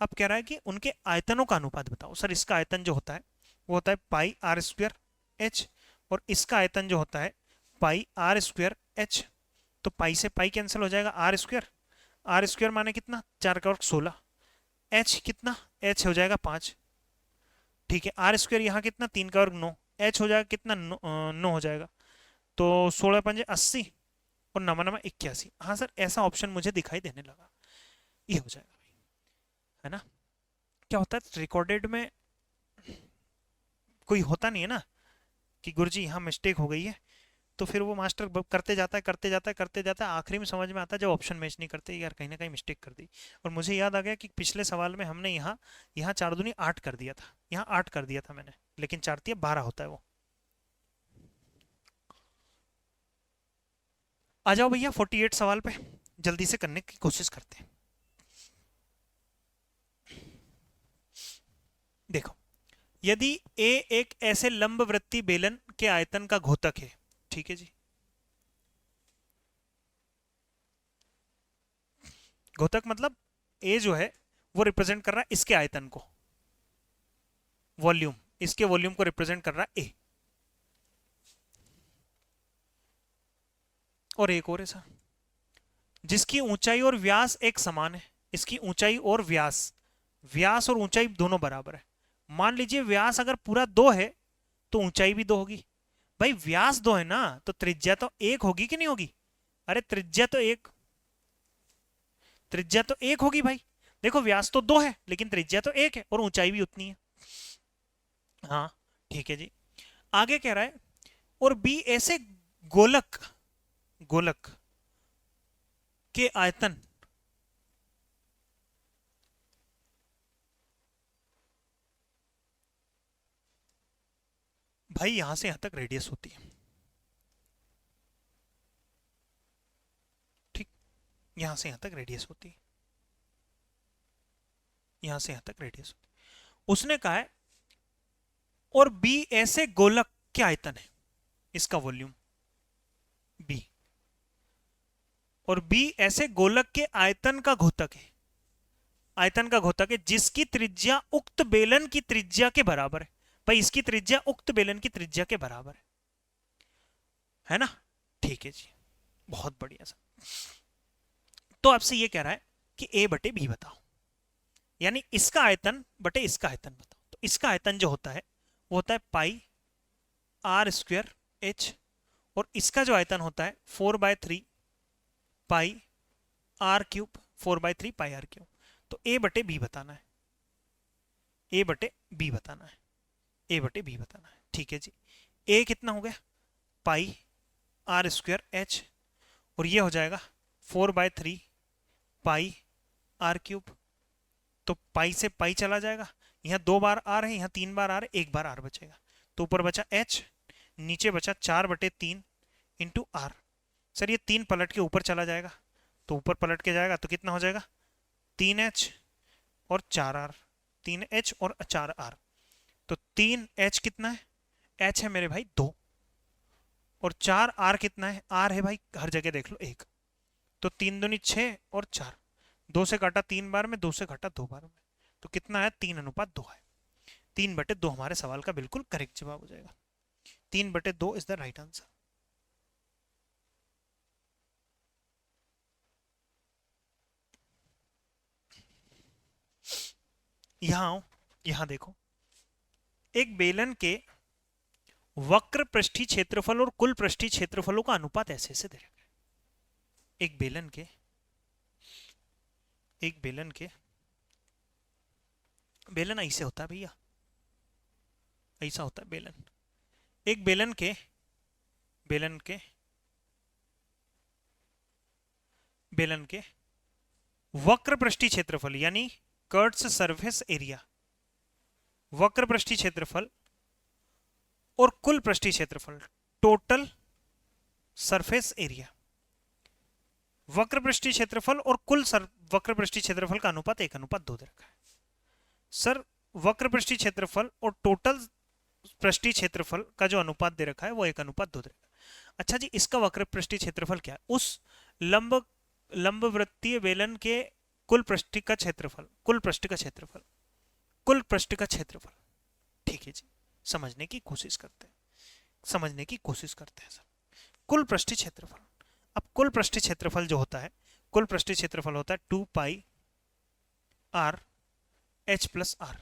A: अब कह रहा है कि उनके आयतनों का अनुपात बताओ। सर इसका आयतन जो होता है वो होता है πr² h, और इसका आयतन जो होता है πr² h। तो पाई से पाई कैंसिल हो जाएगा, r² माने कितना, 4 का वर्ग 16, h कितना, h हो जाएगा 5, ठीक है। r² यहाँ कितना, 3 का वर्ग 9, h हो जाएगा कितना 9 हो जाएगा, तो 16 पंजे 80 और 9 9 81। हाँ सर ऐसा ऑप्शन मुझे दिखाई देने लगा, ये हो जाएगा है ना। क्या होता है रिकॉर्डेड में कोई होता नहीं है ना कि गुरुजी यहाँ मिस्टेक हो गई है, तो फिर वो मास्टर करते जाता है करते जाता है करते जाता है, आखिरी में समझ में आता है जब ऑप्शन मैच नहीं करते, यार कहीं ना कहीं मिस्टेक कर दी। और मुझे याद आ गया कि पिछले सवाल में हमने यहाँ यहाँ 4 दूनी 8 कर दिया था, यहाँ 8 कर दिया था मैंने, लेकिन 4 तिया 12 होता है वो। आ जाओ भैया 48 सवाल पे जल्दी से करने की कोशिश करते हैं। देखो, यदि ए एक ऐसे लंबवृत्तीय बेलन के आयतन का घोतक है, ठीक है जी, घोतक मतलब ए जो है वो रिप्रेजेंट कर रहा है इसके आयतन को, वॉल्यूम, इसके वॉल्यूम को रिप्रेजेंट कर रहा है ए। और एक और ऐसा जिसकी ऊंचाई और व्यास एक समान है, इसकी ऊंचाई और व्यास, व्यास और ऊंचाई दोनों बराबर है। मान लीजिए व्यास अगर पूरा 2 है तो ऊंचाई भी 2 होगी। भाई व्यास 2 है ना, तो त्रिज्या तो 1 होगी कि नहीं होगी, अरे त्रिज्या तो 1, त्रिज्या तो 1 होगी भाई। देखो व्यास तो 2 है लेकिन त्रिज्या तो 1 है और ऊंचाई भी उतनी है। हाँ ठीक है जी। आगे कह रहा है और बी ऐसे गोलक, गोलक के आयतन भाई यहां से यहां तक रेडियस होती है, ठीक, यहां से यहां तक रेडियस होती है, यहां से यहां तक रेडियस होती है। उसने कहा है और बी ऐसे गोलक के आयतन है, इसका वॉल्यूम बी, और बी ऐसे गोलक के आयतन का घोतक है, आयतन का घोतक है जिसकी त्रिज्या उक्त बेलन की त्रिज्या के बराबर है। भाई इसकी त्रिज्या उक्त बेलन की त्रिज्या के बराबर है ना? ठीक है जी, बहुत बढ़िया सर। तो आपसे ये कह रहा है कि ए बटे बी बताओ, यानी इसका आयतन बटे इसका आयतन बताओ। तो इसका आयतन जो होता है वो होता है पाई आर स्क्वायर एच, और इसका जो आयतन होता है 4/3 pi r cube, 4/3 pi r cube. तो ए बटे बी बताना है, ए बटे बी बताना है, ए बटे बी बताना है। ठीक है जी, ए कितना हो गया पाई आर स्क्वायर एच, और ये हो जाएगा 4/3 पाई आर क्यूब। तो पाई से पाई चला जाएगा, यहाँ 2 बार आर है, यहाँ 3 बार आर है, 1 बार आर बचेगा। तो ऊपर बचा एच, नीचे बचा 4/3 इंटू आर। सर ये 3 पलट के ऊपर चला जाएगा, तो ऊपर पलट के जाएगा तो कितना हो जाएगा 3h और 4r, 3h और 4r। तो 3h कितना है, h है मेरे भाई 2, और 4r कितना है, r है भाई हर जगह देख लो 1। तो 3 दूनी 6 और 4, 2 से काटा 3 बार में, 2 से काटा 2 बार में, तो कितना है 3:2 है। 3/2 हमारे सवाल का बिल्कुल करेक्ट जवाब हो जाएगा। 3/2 इज द राइट आंसर। यहां आओ, यहां देखो, एक बेलन के वक्र पृष्ठीय क्षेत्रफल और कुल पृष्ठीय क्षेत्रफलों का अनुपात ऐसे ऐसे दे रखा है। एक बेलन के बेलन ऐसे होता है भैया, ऐसा होता है बेलन। एक बेलन के बेलन के बेलन के वक्र पृष्ठीय क्षेत्रफल यानी कर्व्स सरफेस एरिया, वक्र पृष्ठीय क्षेत्रफल और कुल पृष्ठीय क्षेत्रफल, टोटल सरफेस एरिया, वक्र पृष्ठीय क्षेत्रफल और कुल वक्र पृष्ठीय क्षेत्रफल का अनुपात 1:2 दे रखा है। सर वक्र पृष्ठीय क्षेत्रफल और टोटल पृष्ठीय क्षेत्रफल का जो अनुपात दे रखा है वो 1:2 दे रखा है। अच्छा जी, इसका वक्र पृष्ठीय क्षेत्रफल क्या है? उस लंबवृत्तीय बेलन के कुल पृष्ठ का क्षेत्रफल, कुल पृष्ठ का क्षेत्रफल, कुल पृष्ठ का क्षेत्रफल। ठीक है जी, समझने की कोशिश करते हैं, समझने की कोशिश करते हैं सर। कुल पृष्ठीय क्षेत्रफल, अब कुल पृष्ठीय क्षेत्रफल जो होता है, कुल पृष्ठीय क्षेत्रफल होता है 2 pi R H plus are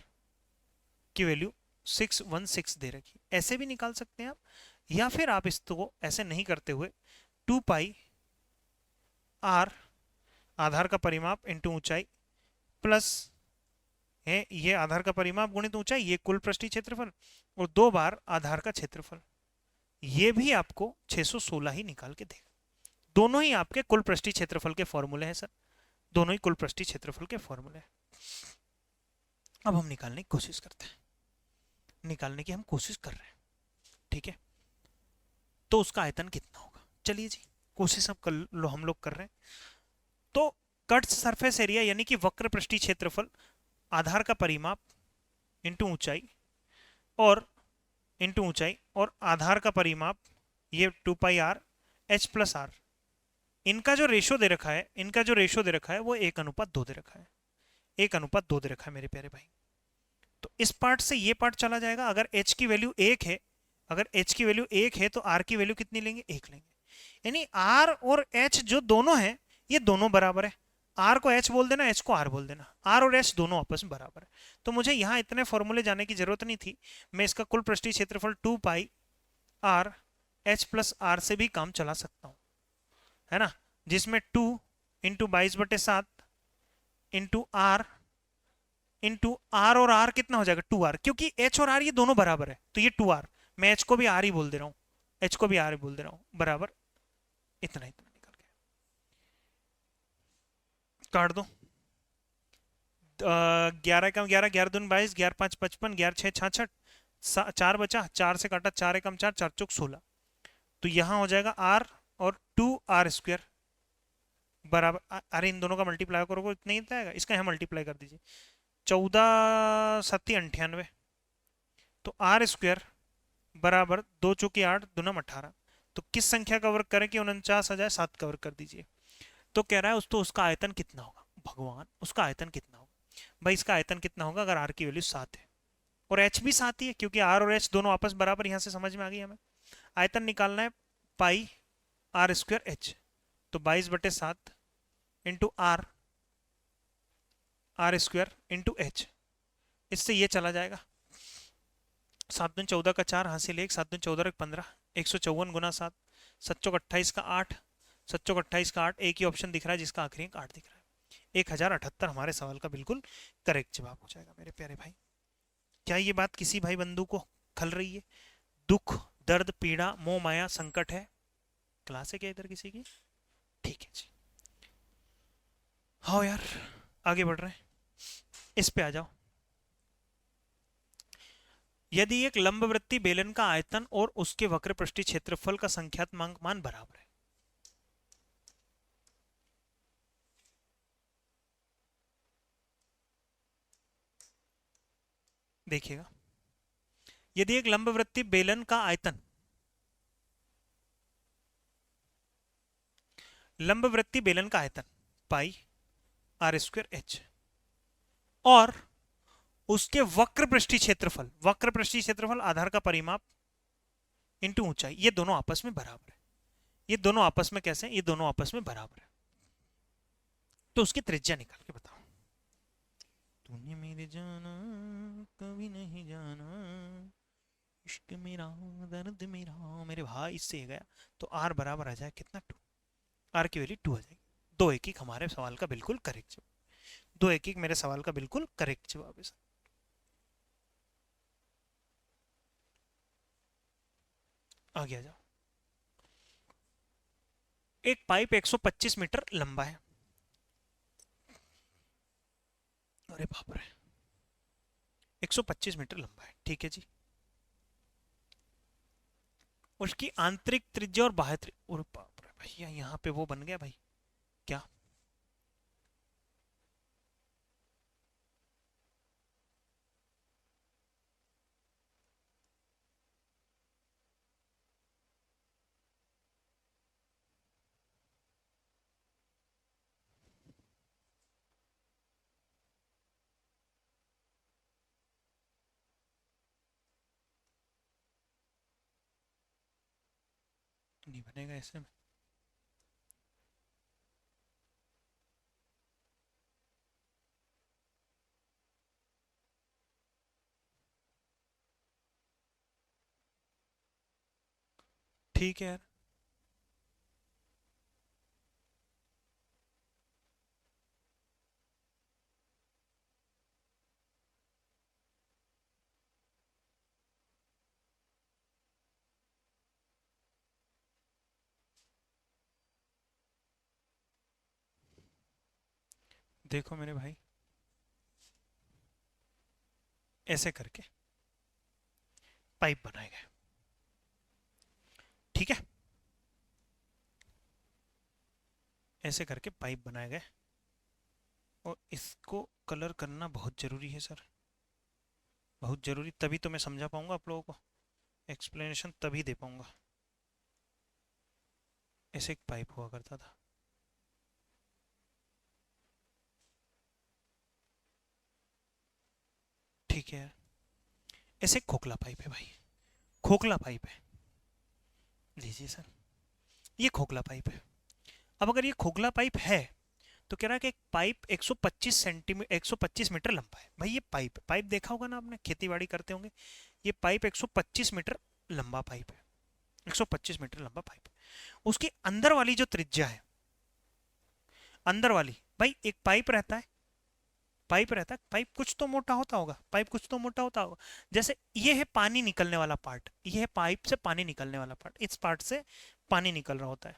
A: की वैल्यू 616 दे रखी। ऐसे भी निकाल सकते हैं आप, या फिर आप इसको ऐसे नहीं करते हुए 2 पाई आर आधार का परिमाप इंटू ऊंचाई प्लस है ये आधार का परिमाप गुणित ऊंचाई, ये कुल पृष्ठीय क्षेत्रफल, और 2 बार आधार का क्षेत्रफल, ये भी आपको 616 ही निकाल के देगा। दोनों ही आपके कुल पृष्ठीय क्षेत्रफल के फॉर्मूले हैं सर, दोनों ही कुल पृष्ठीय क्षेत्रफल के फॉर्मूले हैं। अब हम निकालने की कोशिश करते हैं, निकालने की हम कोशिश कर रहे हैं। ठीक है, तो उसका आयतन कितना होगा, चलिए जी कोशिश अब कर लो, हम लोग कर रहे हैं। तो कट सरफेस एरिया यानी कि वक्र पृष्ठीय क्षेत्रफल, आधार का परिमाप इंटू ऊंचाई और इंटू ऊंचाई और आधार का परिमाप, ये 2 pi R H plus are, इनका जो रेशो दे रखा है, इनका जो रेशो दे रखा है वो 1:2 दे रखा है, 1:2 दे रखा है मेरे प्यारे भाई। तो इस पार्ट से ये पार्ट चला जाएगा। अगर h की वैल्यू 1 है, अगर h की वैल्यू 1 है तो r की वैल्यू कितनी लेंगे, 1 लेंगे। यानी r और h जो दोनों है ये दोनों बराबर है। r को h बोल देना, h को r बोल देना, r और h दोनों आपस में बराबर है। तो मुझे यहाँ इतने फॉर्मूले जाने की जरूरत नहीं थी, मैं इसका कुल पृष्ठीय क्षेत्रफल 2 pi R H plus are से भी काम चला सकता हूँ, है ना, जिसमें 2 इंटू 22/7 इंटू आर और आर कितना हो जाएगा 2r, क्योंकि h और r ये दोनों बराबर है तो ये 2r, मैं h को भी r ही बोल दे रहा हूँ, h को भी r ही बोल दे रहा हूँ, बराबर इतना इतना निकल गया। काट दो, 11 कम 11, 11 दून 22, 11 5 55, 11 6 66, 4 बचा, 4 से काटा 4 एकम 4, 4 चौक 16। तो यहाँ हो जाएगा r और 2r स्क्वायर बराबर, अरे इन दोनों का मल्टीप्लाई करोगे इतना ही आएगा, इसका यहाँ मल्टीप्लाई कर दीजिए, 14 7 98, तो आर स्क्वायर बराबर 2 × 8 दूना 18। तो किस संख्या का वर्ग करें कि 49 आ जाए? 7 का वर्ग कर दीजिए। तो कह रहा है तो उसका आयतन कितना होगा? भगवान, उसका आयतन कितना होगा? भाई इसका आयतन कितना होगा अगर आर की वैल्यू 7 है और एच भी 7 ही है, क्योंकि आर और एच दोनों आपस बराबर, यहां से समझ में आ गई हमें। आयतन निकालना है पाई आर स्क्वायर एच, तो 22/7 into r square into h. इससे ये चला जाएगा, 7×2 का 4, हासिल 1, 7×2 15, 154 × 7, 7×28 का 8, 7×28 का 8, एक ही ऑप्शन दिख रहा है जिसका आखिरी अंक 8 दिख रहा है। 1078 हमारे सवाल का बिल्कुल करेक्ट जवाब हो जाएगा मेरे प्यारे भाई। क्या ये बात किसी भाई बंधु को खल रही है? दुख, दर्द, पीड़ा, मोह माया, संकट है? क्लास है क्या इधर किसी की? ठीक है जी, हाँ यार आगे बढ़ रहे हैं, इस पे आ जाओ। यदि एक लंबवृत्तीय बेलन का आयतन और उसके वक्र पृष्ठीय क्षेत्रफल का संख्यात्मक मान बराबर है। देखिएगा, यदि एक लंबवृत्तीय बेलन का आयतन, लंबवृत्तीय बेलन का आयतन पाई आर स्क्वायर एच और उसके वक्र पृष्ठीय क्षेत्रफल, वक्र पृष्ठीय क्षेत्रफल आधार का परिमाप इंटू ऊंचाई, ये दोनों आपस में बराबर है। ये दोनों आपस में कैसे? ये दोनों आपस में बराबर है। तो उसकी त्रिज्या निकाल के बताओ। तूने मेरे जाना कभी नहीं जाना, इश्क मेरा दर्द मेरा, मेरे भाई इससे गया। तो आर बराबर आ जाए कितना? 2। आर की वैल्यू 2 आ जाएगी। 2 1 1 हमारे सवाल का बिल्कुल करेक्ट जवाब। 2 1 1 मेरे सवाल का बिल्कुल करेक्ट जवाब है। आगे आ जाओ। एक पाइप 125 मीटर लंबा है। अरे बाप रे, 125 मीटर लंबा है, ठीक है जी। उसकी आंतरिक त्रिज्या और बाह्य त्रिज्या, अरे बाप रे भैया यहाँ पे वो बन गया भाई, क्या? नहीं बनेगा ऐसे में। ठीक है यार, देखो मेरे भाई, ऐसे करके पाइप बनाए गए, ठीक है? ऐसे करके पाइप बनाए गए और इसको कलर करना बहुत जरूरी है सर, बहुत जरूरी, तभी तो मैं समझा पाऊंगा आप लोगों को, एक्सप्लेनेशन तभी दे पाऊंगा। ऐसे एक पाइप हुआ करता था, ठीक है? ऐसे खोखला पाइप है भाई, खोखला पाइप है, लीजिए सर, ये खोखला पाइप है। अब अगर ये खोखला पाइप है तो कह रहा है कि एक पाइप 125 सेंटीमीटर 125 मीटर लंबा है। भाई ये पाइप, पाइप देखा होगा ना आपने, खेती बाड़ी करते होंगे। ये पाइप 125 मीटर लंबा पाइप है, 125 मीटर लंबा पाइप है। उसके अंदर वाली जो त्रिज्या है, अंदर वाली, भाई एक पाइप रहता है, पाइप रहता है, पाइप कुछ तो मोटा होता होगा, पाइप कुछ तो मोटा होता होगा। जैसे ये है पानी निकलने वाला पार्ट, ये है पाइप से पानी निकलने वाला पार्ट, इस पार्ट से पानी निकल रहा होता है,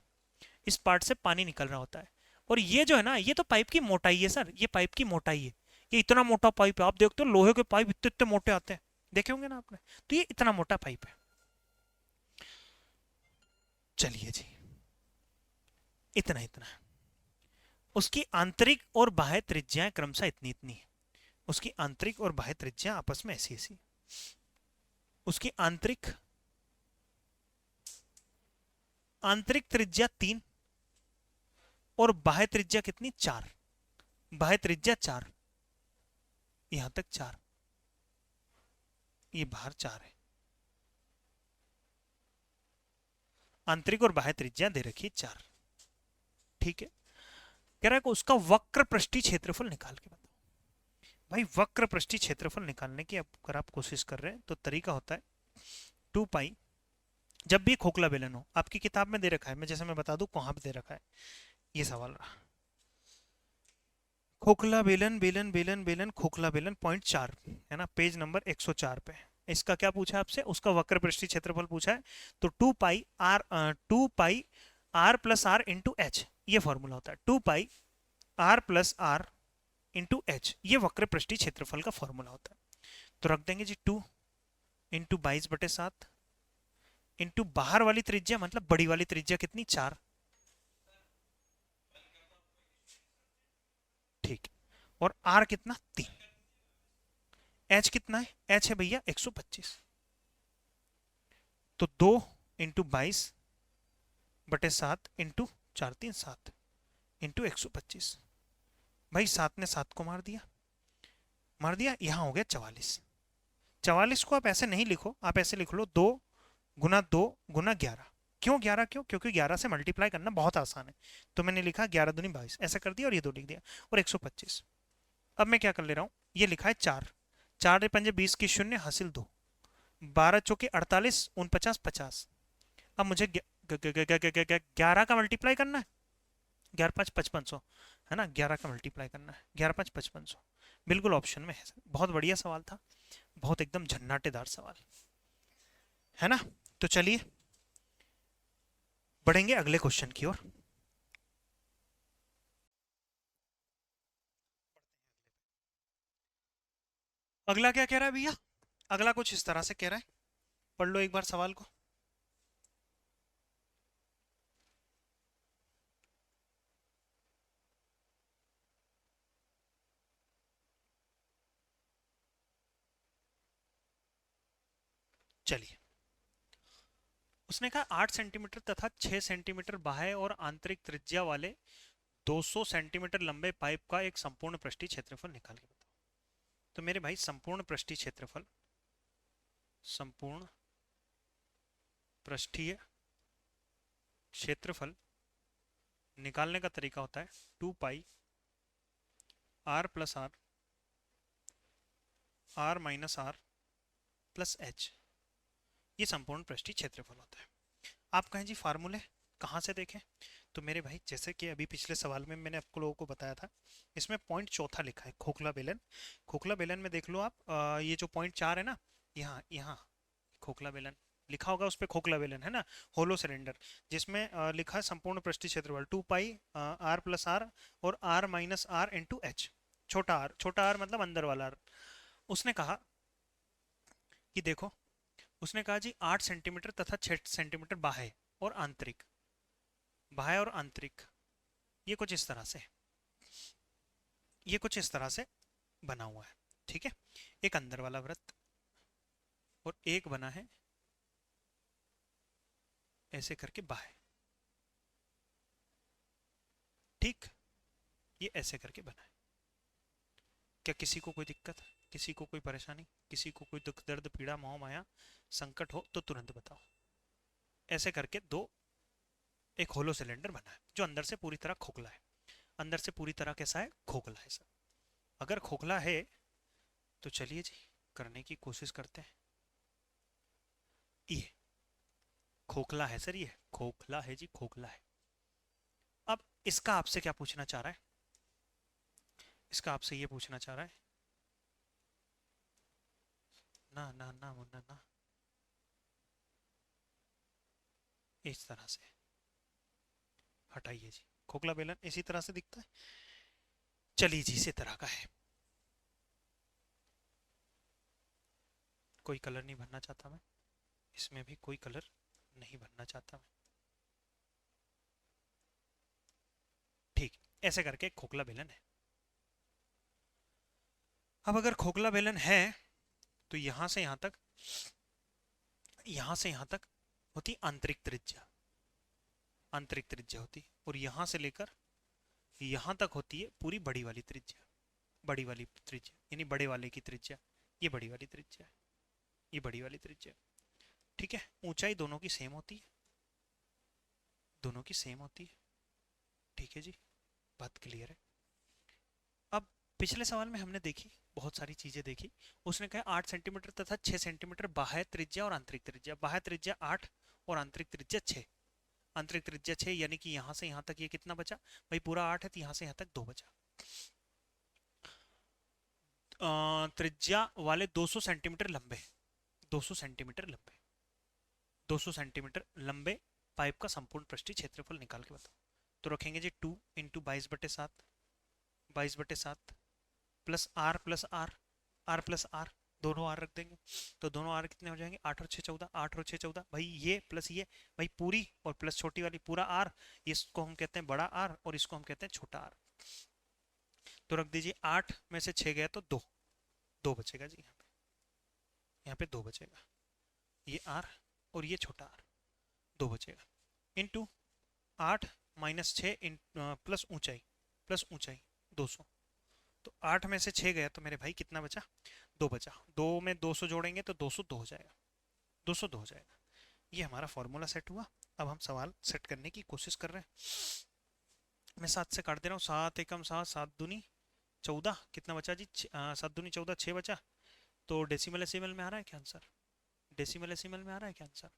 A: इस पार्ट से पानी निकल रहा होता है। और ये जो है ना, ये तो पाइप की मोटाई है सर, ये पाइप की मोटाई है। ये इतना मोटा पाइप है, आप देखते हो लोहे के पाइप इतने इतने मोटे आते हैं, देखे होंगे ना आपने, तो ये इतना मोटा पाइप है। चलिए जी, इतना इतना, उसकी आंतरिक और बाह्य त्रिज्याएं क्रमशः इतनी इतनी है, उसकी आंतरिक और बाह्य त्रिज्या आपस में ऐसी ऐसी। उसकी आंतरिक आंतरिक त्रिज्या 3 और बाह्य त्रिज्या कितनी 4, बाह्य त्रिज्या 4, यहां तक 4, ये बाहर 4 है, आंतरिक और बाह्य त्रिज्या दे रखी 4। ठीक है, कह रहा है कि उसका वक्र पृष्ठीय क्षेत्रफल निकाल के बताओ। भाई वक्र पृष्ठीय क्षेत्रफल निकालने की अगर आप कोशिश कर रहे हैं तो तरीका होता है 2 पाई, जब भी खोखला बेलन हो, आपकी किताब में दे रखा है, मैं जैसे मैं बता दूं कहां पे दे रखा है, ये सवाल रहा, खोखला बेलन बेलन बेलन बेलन खोखला बेलन 0.4 है ना, पेज नंबर 104 पे। इसका क्या पूछा है आपसे, उसका वक्र पृष्ठीय क्षेत्रफल पूछा है, तो 2 pi plus r into h, ये फॉर्मूला होता है 2 pi r plus r into h, ये वक्र पृष्ठीय क्षेत्रफल का फॉर्मूला होता है। तो रख देंगे जी 2 इंटू 22/7 इंटू बाहर वाली त्रिज्या मतलब बड़ी वाली त्रिज्या कितनी 4, ठीक, और आर कितना 3, एच कितना है, एच है भैया 125, तो 2 इंटू 22/7 इंटू 4 3 7 इंटू 125, भाई 7 ने 7 को मार दिया, यहां हो गया 44। 44 को आप ऐसे नहीं लिखो, आप ऐसे लिख लो 2 गुना 11। क्यों 11, क्योंकि 11 से मल्टीप्लाई करना बहुत आसान है, तो मैंने लिखा 11 दूनी 22 ऐसा कर दिया और ये 2 लिख दिया, और 125। अब मैं क्या कर ले रहा हूँ, ये लिखा है 4, 4 पंजे 20 की 0 हासिल 2, 12 चौके 48 49 50। अब मुझे 11 का मल्टीप्लाई करना है, 11 5 5500 है ना, 11 का मल्टीप्लाई करना है, 11 5 5500 बिल्कुल ऑप्शन में है। बहुत बढ़िया सवाल था, बहुत एकदम झन्नाटेदार सवाल है ना। तो चलिए बढ़ेंगे अगले क्वेश्चन की ओर। अगला क्या कह रहा है भैया, अगला कुछ इस तरह से कह रहा है, पढ़ लो एक बार सवाल को। चलिए, उसने कहा 8 सेंटीमीटर तथा 6 सेंटीमीटर बाह्य और आंतरिक त्रिज्या वाले 200 सेंटीमीटर लंबे पाइप का एक संपूर्ण पृष्ठीय क्षेत्रफल निकाल के बताओ। तो मेरे भाई संपूर्ण पृष्ठीय क्षेत्रफल, संपूर्ण पृष्ठीय क्षेत्रफल निकालने का तरीका होता है 2 pi r plus r minus r plus h, ये संपूर्ण पृष्ठीय क्षेत्रफल होता है। आप कहें जी फार्मूले कहाँ से देखें, तो मेरे भाई जैसे कि अभी पिछले सवाल में मैंने आपको लोगों को बताया था, इसमें पॉइंट चौथा लिखा है खोखला बेलन, खोखला बेलन में देख लो आप, ये जो पॉइंट 4 है ना, यहाँ यहाँ खोखला बेलन लिखा होगा, उस पर खोखला बेलन है ना, होलो सिलेंडर, जिसमें लिखा है संपूर्ण पृष्ठीय क्षेत्रफल 2 पाई आर प्लस आर और r minus r into h, छोटा आर मतलब अंदर वाला आर। उसने कहा कि देखो, उसने कहा जी 8 सेंटीमीटर तथा 6 सेंटीमीटर बाह्य और आंतरिक, बाह्य और आंतरिक, ये कुछ इस तरह से, ये कुछ इस तरह से बना हुआ है, ठीक है, एक अंदर वाला वृत्त और एक बना है ऐसे करके बाह्य, ठीक, ये ऐसे करके बना है। क्या किसी को कोई दिक्कत, किसी को कोई परेशानी, किसी को कोई दुख दर्द पीड़ा मोह माया संकट हो तो तुरंत बताओ। ऐसे करके दो, एक होलो सिलेंडर बना है जो अंदर से पूरी तरह खोखला है, अंदर से पूरी तरह कैसा है, खोखला है सर। अगर खोखला है तो चलिए जी करने की कोशिश करते हैं। ये खोखला है सर, ये खोखला है जी, खोखला है। अब इसका आपसे क्या पूछना चाह रहा है, इसका आपसे ये पूछना चाह रहा है, ना ना ना मुन्ना ना, इस तरह से हटाइए जी, खोखला बेलन इसी तरह से दिखता है, चलिए जी इसी तरह का है। कोई कलर नहीं भरना चाहता मैं, इसमें भी कोई कलर नहीं भरना चाहता मैं, ठीक, ऐसे करके खोखला बेलन है। अब अगर खोखला बेलन है तो यहां से यहां तक यहां से यहां तक होती आंतरिक त्रिज्या, आंतरिक त्रिज्या होती, और यहां से लेकर यहां तक होती है पूरी बड़ी वाली त्रिज्या, बड़ी वाली त्रिज्या यानी बड़े वाले की त्रिज्या। ये बड़ी वाली त्रिज्या है, ये बड़ी वाली त्रिज्या। ठीक है, ऊंचाई दोनों की सेम होती है, दोनों की सेम होती है। ठीक है जी, बात क्लियर है। अब पिछले सवाल में हमने देखी बहुत सारी चीजें देखी। उसने कहा 8 सेंटीमीटर तथा 6 सेंटीमीटर बाह्य त्रिज्या और आंतरिक त्रिज्या। बाह्य त्रिज्या 8 और आंतरिक त्रिज्या 6। आंतरिक त्रिज्या 6 यानी कि यहां से यहां तक ये कितना बचा भाई, पूरा 8 है तो यहां से यहां तक 2 बचा। त्रिज्या वाले 200 सेंटीमीटर लंबे, 200 सेंटीमीटर लंबे, 200 सेंटीमीटर लंबे पाइप का संपूर्ण पृष्ठीय क्षेत्रफल निकाल के बताओ। तो रखेंगे जी 2 into 22/7, 22/7 plus r, r plus r, दोनों आर रख देंगे। तो दोनों आर कितने हो जाएंगे, 8 और 6 14, 8 और 6 14 भाई, ये प्लस ये भाई पूरी, और प्लस छोटी वाली पूरा आर। इसको हम कहते हैं बड़ा आर और इसको हम कहते हैं छोटा आर। तो रख दीजिए 8 में से 6 गया तो 2, 2 बचेगा जी यहाँ पे, यहाँ पे 2 बचेगा। ये आर और ये छोटा आर, 2 बचेगा। इंटू 8 माइनस 6 प्लस ऊंचाई, प्लस ऊंचाई 200। तो 8 में से 6 गया तो मेरे भाई कितना बचा, 2 बचा। 2 में 200 जोड़ेंगे तो 202 हो जाएगा, 202 हो जाएगा। ये हमारा फॉर्मूला सेट हुआ। अब हम सवाल सेट करने की कोशिश कर रहे हैं। मैं 7 से काट दे रहा हूँ, 7 एकम 7, 7 दूनी 14, कितना बचा जी, 7 दूनी 14, 6 बचा। तो डेसिमल एसिमल में आ रहा है क्या आंसर, डेसिमल एसिमल में आ रहा है क्या आंसर।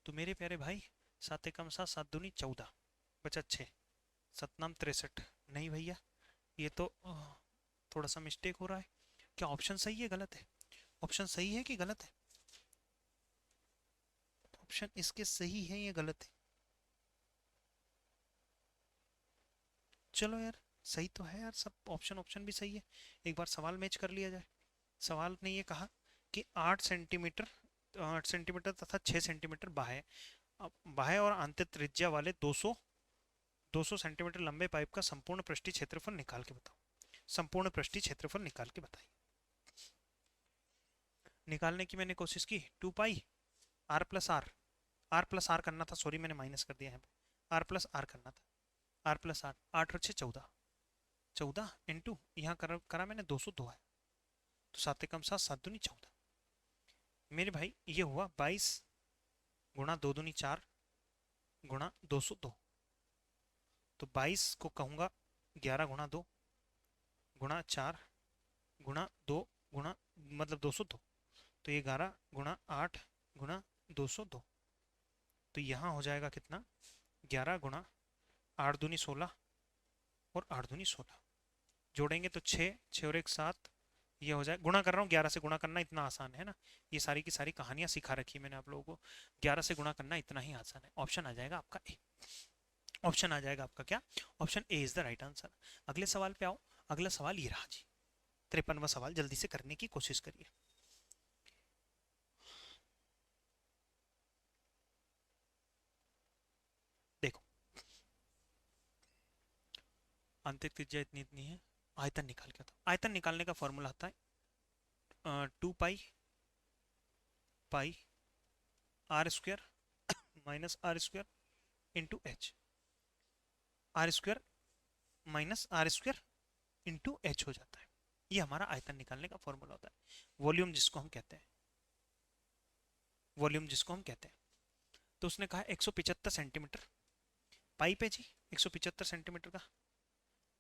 A: तो मेरे प्यारे भाई 7 एकम 7, 7 दूनी 14, बचा 6, सतनाम 63। नहीं भैया, ये तो थोड़ा सा मिस्टेक हो रहा है। क्या ऑप्शन सही है गलत है, ऑप्शन सही है कि गलत है, ऑप्शन इसके सही है या गलत है। चलो यार, सही तो है यार, सब ऑप्शन ऑप्शन भी सही है। एक बार सवाल मैच कर लिया जाए। सवाल ने ये कहा कि 8 सेंटीमीटर, 8 सेंटीमीटर तथा 6 सेंटीमीटर बाह्य, बाह्य और आंतरिक त्रिज्या वाले 200 200 सेंटीमीटर लंबे पाइप का संपूर्ण पृष्ठीय क्षेत्रफल निकाल के बताओ। संपूर्ण पृष्ठीय क्षेत्रफल निकाल के बताइए। निकालने की मैंने कोशिश की, 2 pi r plus r, r plus r करना था, सॉरी मैंने माइनस कर दिया यहाँ पे, आर प्लस आर करना था, आर प्लस आर, 8 और 6 14, 14 इंटू यहाँ करा मैंने 202 है, तो 7 एकम 7, 7 दूनी 14। मेरे भाई ये हुआ 22 गुणा 2 दूनी 4 गुणा 202। तो 22 को कहूँगा 11 गुणा 2 गुणा 4 गुणा 2 गुणा मतलब 202। तो ये 11 गुणा 8 गुणा 202। तो यहाँ हो जाएगा कितना, 11 गुणा 8 दूनी 16 और 8 दूनी 16, जोड़ेंगे तो 6, 6 और 1 7, ये हो जाए, गुणा कर रहा हूँ 11 से, गुणा करना इतना आसान है ना, ये सारी की सारी कहानियां सिखा रखी है मैंने आप लोगों को। 11 से गुणा करना इतना ही आसान है। ऑप्शन आ जाएगा आपका ए, ऑप्शन आ जाएगा आपका क्या, option A is the right answer. अगले सवाल पे आओ। अगला सवाल ये रहा जी, 53वां सवाल, जल्दी से करने की कोशिश करिए। देखो, आंतरिक त्रिज्या इतनी इतनी है, आयतन निकाल के था। आयतन निकालने का फॉर्मूला आता है 2 pi pi r square minus r square into h, r square minus r square into h हो जाता है। ये हमारा आयतन निकालने का फॉर्मूला होता है, वॉल्यूम जिसको हम कहते हैं, वॉल्यूम जिसको हम कहते हैं। तो उसने कहा 175 सेंटीमीटर पाइप है जी, 175 सेंटीमीटर का।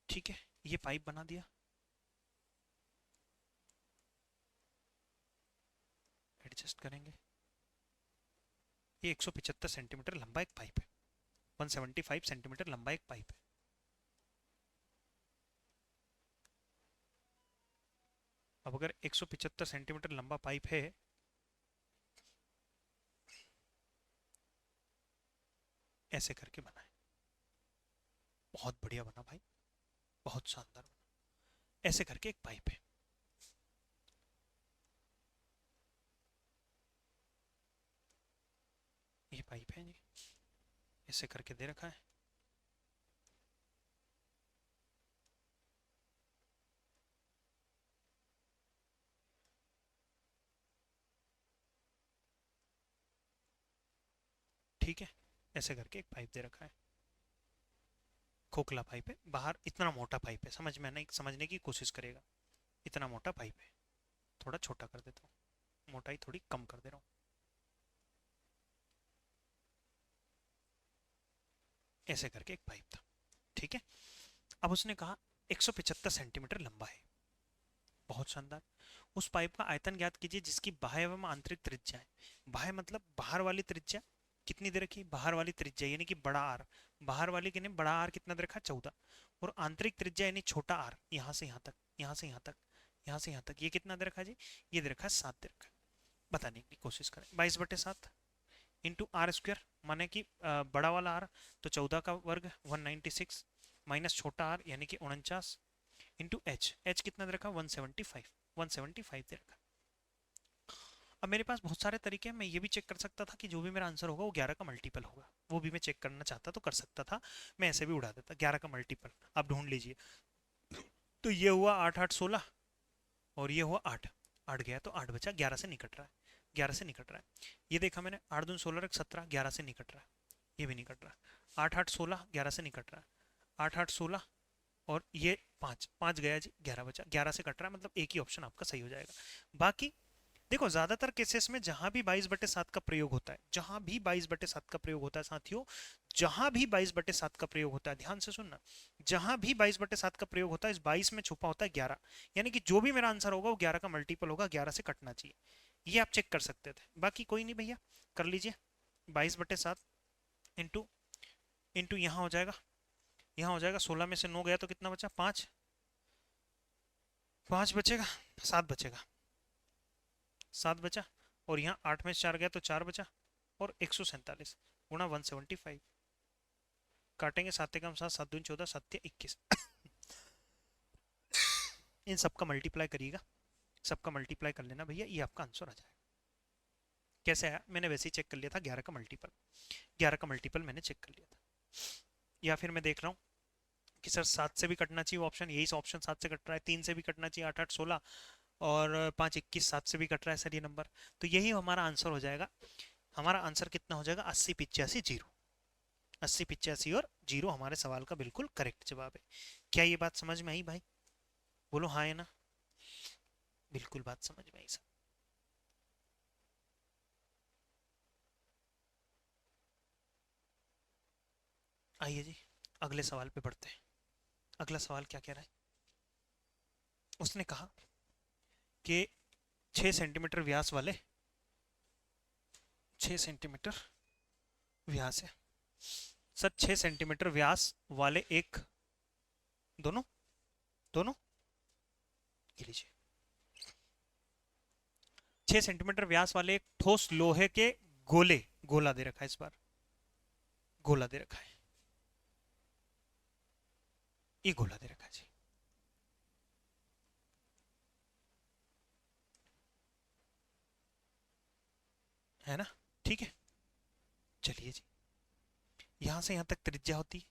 A: ठीक है, ये पाइप बना दिया, एडजस्ट करेंगे। ये 175 सेंटीमीटर लंबा एक पाइप है, 175 सेंटीमीटर लंबा एक पाइप है। अब अगर 175 सेंटीमीटर लंबा पाइप है, ऐसे करके बना है, बहुत बढ़िया बना भाई, बहुत शानदार बना। ऐसे करके एक पाइप है, ये पाइप है जी, ऐसे करके दे रखा है। ऐसे करके एक पाइप दे रखा है, खोखला पाइप है, बाहर इतना मोटा पाइप है, समझ में नहीं, समझने की कोशिश करेगा। इतना मोटा पाइप है, थोड़ा छोटा कर देता हूँ, मोटाई थोड़ी कम कर दे रहा हूँ। ऐसे करके एक पाइप था, ठीक है। अब उसने कहा 175 सेंटीमीटर लंबा है, बहुत शानदार। उस पाइप का आयतन ज्ञात कीजिए जिसकी बाह्य एवं आंतरिक त्रिज्या है। बाह्य मतलब बाहर वाली त्रिज्या कितनी दे रखी है, बाहर वाली त्रिज्या यानी कि बड़ा आर, बाहर वाली कितने बड़ा आर कितना दे रखा है 14, और आंतरिक त्रिज्या यानी छोटा आर, यहाँ से यहाँ तक, यहाँ से यहाँ तक, यहाँ से यहाँ तक, ये कितना दे रखा है जी, ये दे रखा है 7 दे रखा है। बताने की कोशिश करें, 22/7 इंटू आर स्क्वायर, माने कि बड़ा वाला आर तो 14 का वर्ग 196 माइनस छोटा आर यानी कि 49 इंटू एच, एच कितना दे रखा 175, 175 दे रखा। अब मेरे पास बहुत सारे तरीके हैं, मैं ये भी चेक कर सकता था कि जो भी मेरा आंसर होगा वो 11 का मल्टीपल होगा, वो भी मैं चेक करना चाहता तो कर सकता था, मैं ऐसे भी उड़ा देता 11 का मल्टीपल, आप ढूंढ लीजिए। तो ये हुआ 8 8 16 और ये हुआ 8, 8 गया तो 8 बचा, 11 से निकट रहा है, 11 से निकट रहा है। ये देखा मैंने 8 दूनी 16 17, 11 से निकट रहा है, ये भी निकट रहा है। 8 8 16 11 से निकट रहा है, 8 8 16 और ये 5 5 गया जी, 11 बचा, 11 से कट रहा है, मतलब एक ही ऑप्शन आपका सही हो जाएगा। बाकी देखो ज्यादातर केसेस में जहां भी 22/7 का प्रयोग होता है, जहां भी 22/7 का प्रयोग होता है साथियों, जहां भी 22/7 का प्रयोग होता है, ध्यान से सुनना, जहां भी 22/7 का प्रयोग होता है, इस 22 में छुपा होता है 11, यानी कि जो भी मेरा आंसर होगा वो 11 का मल्टीपल होगा, 11 से कटना चाहिए, ये आप चेक कर सकते थे। बाकी कोई नहीं भैया, कर लीजिए 22/7 इंटू इंटू यहाँ हो जाएगा, यहाँ हो जाएगा, 16 में से 9 गया तो कितना बचा 5, 5 बचेगा, 7 बचेगा, 7 बचा, और यहाँ 8 में से 4 गया तो 4 बचा, और 147 गुणा 175, काटेंगे 7 एकम 7, 7 दूनी 14, 7 21, इन सबका मल्टीप्लाई करिएगा, सबका मल्टीप्लाई कर लेना भैया, ये आपका आंसर आ जाएगा। कैसे आया, मैंने वैसे ही चेक कर लिया था, 11 का मल्टीपल, 11 का मल्टीपल मैंने चेक कर लिया था। या फिर मैं देख रहा हूँ कि सर 7 से भी कटना चाहिए ऑप्शन, यही ऑप्शन 7 से कट रहा है, 3 से भी कटना चाहिए, 8 8 16 और 5 21, 7 से भी कट रहा है सर ये नंबर, तो यही हमारा आंसर हो जाएगा। हमारा आंसर कितना हो जाएगा 80 85 जीरो, 80 85 और जीरो हमारे सवाल का बिल्कुल करेक्ट जवाब है। क्या ये बात समझ में आई भाई, बोलो हाँ है ना, बिल्कुल बात समझ में आई सर। आइए जी अगले सवाल पे बढ़ते हैं। अगला सवाल क्या कह रहा है, उसने कहा कि 6 सेंटीमीटर व्यास वाले, 6 सेंटीमीटर व्यास है सर, 6 सेंटीमीटर व्यास वाले एक, दोनों दोनों ये लीजिए, 6 सेंटीमीटर व्यास वाले एक ठोस लोहे के गोले, गोला दे रखा है, इस बार गोला दे रखा है, ये गोला दे रखा है जी, है ना, ठीक है। चलिए जी, यहां से यहां तक त्रिज्या होती है।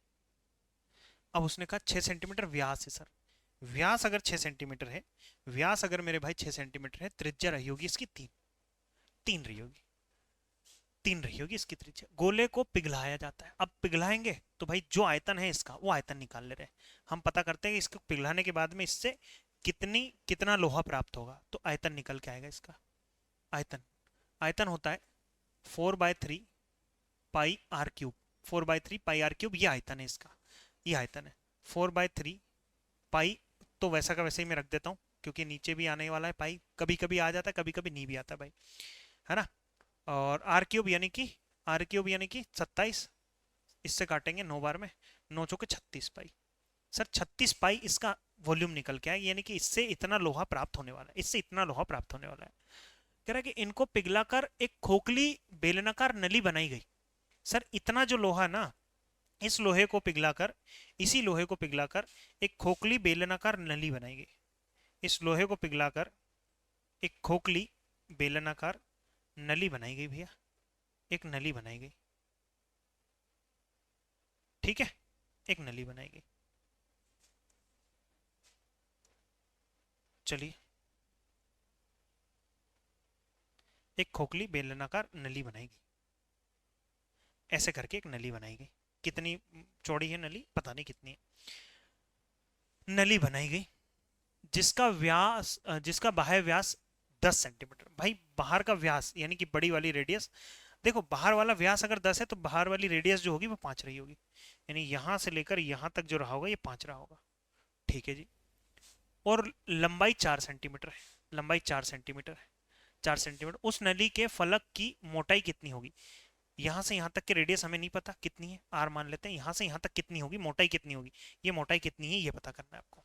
A: अब उसने कहा 6 सेंटीमीटर व्यास है सर, व्यास अगर 6 सेंटीमीटर है, व्यास अगर मेरे भाई 6 सेंटीमीटर है, त्रिज्या रही होगी इसकी 3, 3 रही होगी, 3 रही होगी इसकी त्रिज्या। गोले को पिघलाया जाता है, अब पिघलाएंगे तो भाई जो आयतन है इसका वो आयतन निकाल ले रहे हैं, हम पता करते हैं कि इसको पिघलाने के बाद में इससे कितना लोहा प्राप्त होगा, तो आयतन निकल के आएगा इसका। आयतन, आयतन होता है 4/3 pi r cube, 4/3 pi r cube, ये आयतन है इसका, ये आयतन है 4/3 पाई, तो वैसा का वैसे ही मैं रख देता हूँ क्योंकि नीचे भी आने वाला है पाई, कभी कभी आ जाता है कभी कभी नहीं भी आता भाई, है ना। और आर क्यूब यानी कि 27, इससे काटेंगे 9 बार में, 9 चौके 36 पाई, सर 36 पाई इसका वॉल्यूम निकल के आया, यानी कि इससे इतना लोहा प्राप्त होने वाला है, इससे इतना लोहा प्राप्त होने वाला है। कह रहा है कि इनको पिघलाकर एक खोखली बेलनाकार नली बनाई गई। सर इतना जो लोहा ना, इस लोहे को पिघलाकर, इसी लोहे को पिघलाकर एक खोखली बेलनाकार नली बनाई गई, इस लोहे को पिघलाकर एक खोखली बेलनाकार नली बनाई गई भैया, एक नली बनाई गई, ठीक है, एक नली बनाई गई। चलिए एक खोखली बेलनाकार नली बनाई गई, ऐसे करके एक नली बनाई गई। कितनी चौड़ी है नली, पता नहीं कितनी है। नली बनाई गई जिसका व्यास जिसका बाह्य व्यास 10 सेंटीमीटर। भाई बाहर का व्यास यानी कि बड़ी वाली रेडियस, देखो बाहर वाला व्यास अगर 10 है तो बाहर वाली रेडियस जो होगी वो 5 रही होगी, यानी यहां से लेकर यहां तक जो रहा होगा ये 5 रहा होगा। ठीक है जी। और लंबाई 4 सेंटीमीटर है, लंबाई 4 सेंटीमीटर है, 4 सेंटीमीटर। उस नली के फलक की मोटाई कितनी होगी? यहां से यहां तक की रेडियस हमें नहीं पता कितनी है, आर मान लेते हैं। यहां से यहां तक कितनी होगी, मोटाई कितनी होगी, ये मोटाई कितनी है ये पता करना है आपको।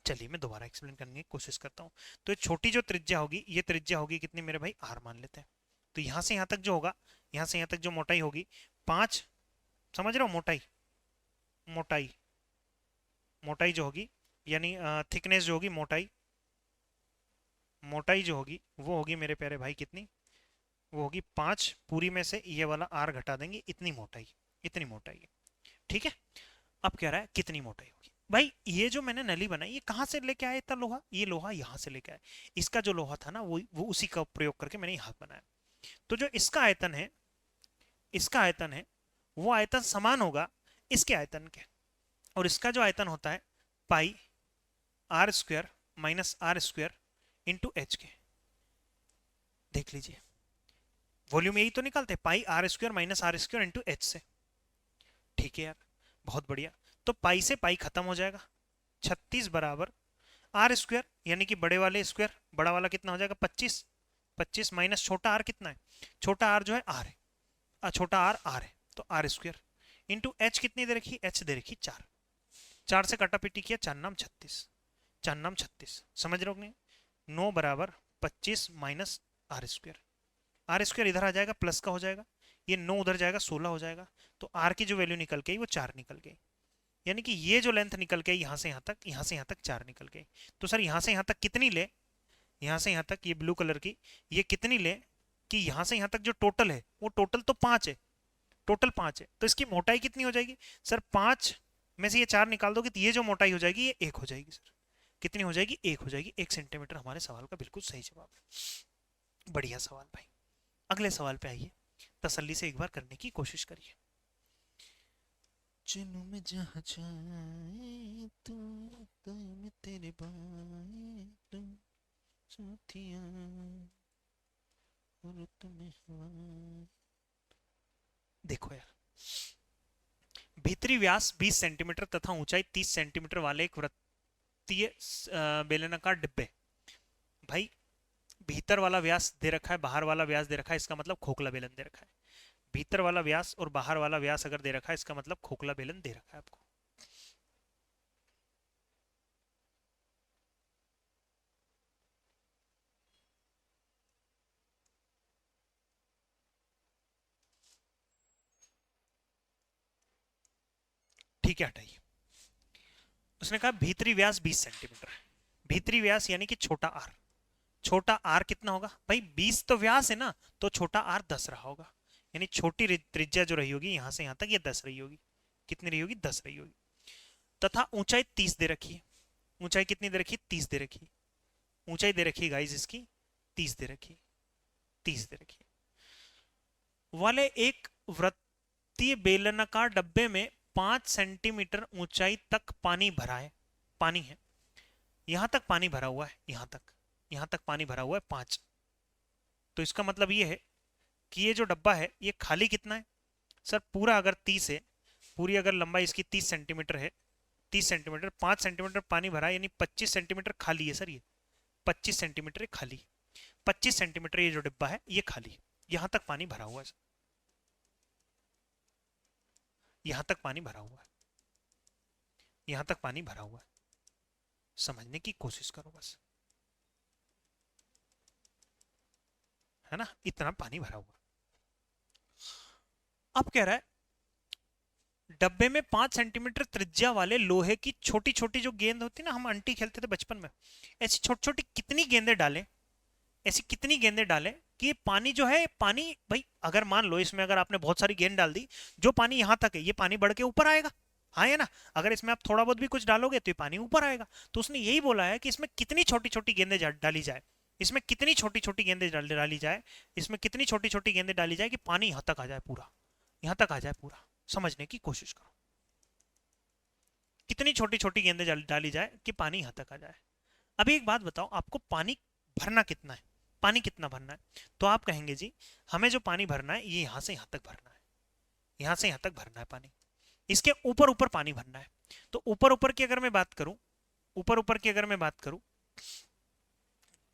A: चलिए मैं दोबारा एक्सप्लेन करने की कोशिश करता हूँ। तो ये छोटी जो त्रिज्या होगी, ये त्रिज्या होगी कितनी मेरे भाई, आर मान लेते हैं। तो यहां से यहां तक जो होगा, यहां से यहां तक जो मोटाई होगी 5, समझ रहे हो, मोटाई, मोटाई, मोटाई जो होगी यानी थिकनेस जो होगी, मोटाई, मोटाई जो होगी वो होगी मेरे प्यारे भाई कितनी, वो होगी 5। पूरी में से ये वाला आर घटा देंगे, इतनी मोटाई, इतनी मोटाई है। ठीक है। अब कह रहा है कितनी मोटाई होगी। भाई ये जो मैंने नली बनाई ये कहाँ से लेके आया इतना लोहा, ये लोहा यहाँ से लेके आया। इसका जो लोहा था ना वो उसी का प्रयोग करके मैंने यहाँ बनाया। तो जो इसका आयतन है, इसका आयतन है वो आयतन समान होगा इसके आयतन के। और इसका जो आयतन होता है pi r square minus r square into h के। देख लीजिए वॉल्यूम यही तो निकालते, pi r square minus r square into h से। ठीक है यार, बहुत बढ़िया। तो पाई से पाई खत्म हो जाएगा, 36 बराबर आर स्क्वायर यानी कि बड़े वाले स्क्वायर, बड़ा वाला कितना हो जाएगा 25, 25 माइनस छोटा आर कितना है, छोटा आर जो है आर है, छोटा आर आर है तो आर स्क्वायर इंटू एच कितनी दे रखी, एच दे रखी 4, 4 से कटा पिटी किया 4 नाम 36, 4 नाम 36, समझ रहे हो नहीं। 9 बराबर 25 minus r square, r square इधर आ जाएगा प्लस का हो जाएगा, ये 9 उधर जाएगा 16 हो जाएगा। तो आर की जो वैल्यू निकल गई वो 4 निकल गई, यानी कि ये जो लेंथ निकल गई यहाँ से यहाँ तक, यहाँ से यहाँ तक 4 निकल गई। तो सर यहाँ से यहाँ तक कितनी ले, यहाँ से यहाँ तक ये ब्लू कलर की ये कितनी ले कि यहाँ से यहाँ तक जो टोटल है वो टोटल तो 5 है, टोटल 5 है। तो इसकी मोटाई कितनी हो जाएगी सर, 5 में से ये 4 निकाल दोगे तो ये जो मोटाई हो जाएगी ये 1 हो जाएगी सर। कितनी हो जाएगी, 1 हो जाएगी। 1 सेंटीमीटर हमारे सवाल का बिल्कुल सही जवाब है। बढ़िया सवाल भाई। अगले सवाल पे आइए, तसल्ली से एक बार करने की कोशिश करिए। चलो मैं जहाँ जाए तो मैं तेरे बाएं तुम साथिया और तुम्हें हवा। देखो यार, भीतरी व्यास 20 सेंटीमीटर तथा ऊंचाई 30 सेंटीमीटर वाले एक वृत्तीय बेलनाकार डिब्बे। भाई भीतर वाला व्यास दे रखा है, बाहर वाला व्यास दे रखा है, इसका मतलब खोखला बेलन दे रखा है। भीतर वाला व्यास और बाहर वाला व्यास अगर दे रखा है इसका मतलब खोखला बेलन दे रखा है आपको। ठीक है, हटाइए। उसने कहा भीतरी व्यास 20 सेंटीमीटर है, भीतरी व्यास यानी कि छोटा आर, छोटा आर कितना होगा भाई, 20 तो व्यास है ना, तो छोटा आर 10 रहा होगा, यानी छोटी त्रिज्या जो रही होगी यहां से यहां तक ये 10 रही होगी। कितनी रही होगी, 10 रही होगी। तथा ऊंचाई 30 दे रखी है, ऊंचाई कितनी दे रखी, 30 दे रखी, ऊंचाई दे रखी गाइस इसकी 30 दे रखी, 30 दे रखी वाले एक वृत्तीय बेलनाकार डब्बे में 5 सेंटीमीटर ऊंचाई तक पानी भरा है, पानी है, यहां तक पानी भरा हुआ है, यहां तक, यहां तक पानी भरा हुआ है 5। तो इसका मतलब ये है कि ये जो डब्बा है ये खाली कितना है सर, पूरा अगर 30 है, पूरी अगर लंबाई इसकी 30 सेंटीमीटर है, 30 सेंटीमीटर, 5 सेंटीमीटर पानी भरा है यानी 25 सेंटीमीटर खाली है सर, ये 25 सेंटीमीटर खाली, 25 सेंटीमीटर ये जो डिब्बा है ये खाली है, यहां तक पानी भरा हुआ है सर, यहां तक पानी भरा हुआ है, यहां तक पानी भरा हुआ है। समझने की कोशिश करो बस, है ना, इतना पानी भरा हुआ। अब कह रहा है डब्बे में 5 सेंटीमीटर त्रिज्या वाले लोहे की छोटी छोटी जो गेंद होती है ना, हम अंटी खेलते थे बचपन में, ऐसी छोटी छोटी कितनी गेंदें डालें, ऐसी कितनी गेंदें डालें कि ये पानी जो है, पानी भाई अगर मान लो इसमें अगर आपने बहुत सारी गेंद डाल दी, जो पानी यहां तक है ये पानी बढ़ के ऊपर आएगा, हाँ है ना, अगर इसमें आप थोड़ा बहुत भी कुछ डालोगे तो ये पानी ऊपर आएगा। तो उसने यही बोला है कि इसमें कितनी छोटी छोटी गेंदें डाली जाए, इसमें कितनी छोटी छोटी गेंदें डाली जाए, इसमें कितनी छोटी छोटी गेंदें डाली जाए कि पानी यहां तक आ जाए पूरा, यहां तक आ जाए पूरा, समझने की कोशिश करो। कितनी छोटी छोटी गेंदें डाली जाए कि पानी यहां तक आ जाए। अभी एक बात बताओ, आपको पानी भरना कितना है, पानी कितना भरना है? तो आप कहेंगे जी हमें जो पानी भरना है ये यहां से यहां तक भरना है, यहां से यहां तक भरना है पानी, इसके ऊपर ऊपर पानी भरना है। तो ऊपर ऊपर की अगर मैं बात करूं, ऊपर ऊपर की अगर मैं बात करूं,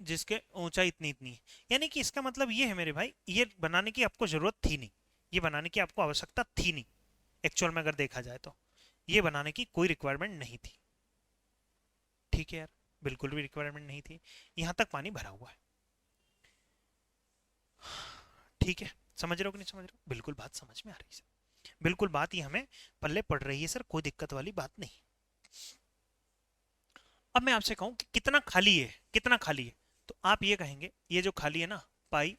A: जिसके ऊंचाई इतनी इतनी है, यानी कि इसका मतलब ये है मेरे भाई, ये बनाने की आपको जरूरत थी नहीं, ये बनाने की आपको आवश्यकता थी नहीं। एक्चुअल में अगर देखा जाए तो ये बनाने की कोई रिक्वायरमेंट नहीं थी। ठीक है यार, बिल्कुल भी रिक्वायरमेंट नहीं थी, यहां तक पानी भरा हुआ है। ठीक है, समझ रहे हो कि नहीं समझ रहे हो? बिल्कुल बात समझ में आ रही है, बिल्कुल बात ये हमें पल्ले पड़ रही है सर, कोई दिक्कत वाली बात नहीं। अब मैं आपसे कहूं कि कितना खाली है, कितना खाली है, तो आप ये कहेंगे ये जो खाली है ना, पाई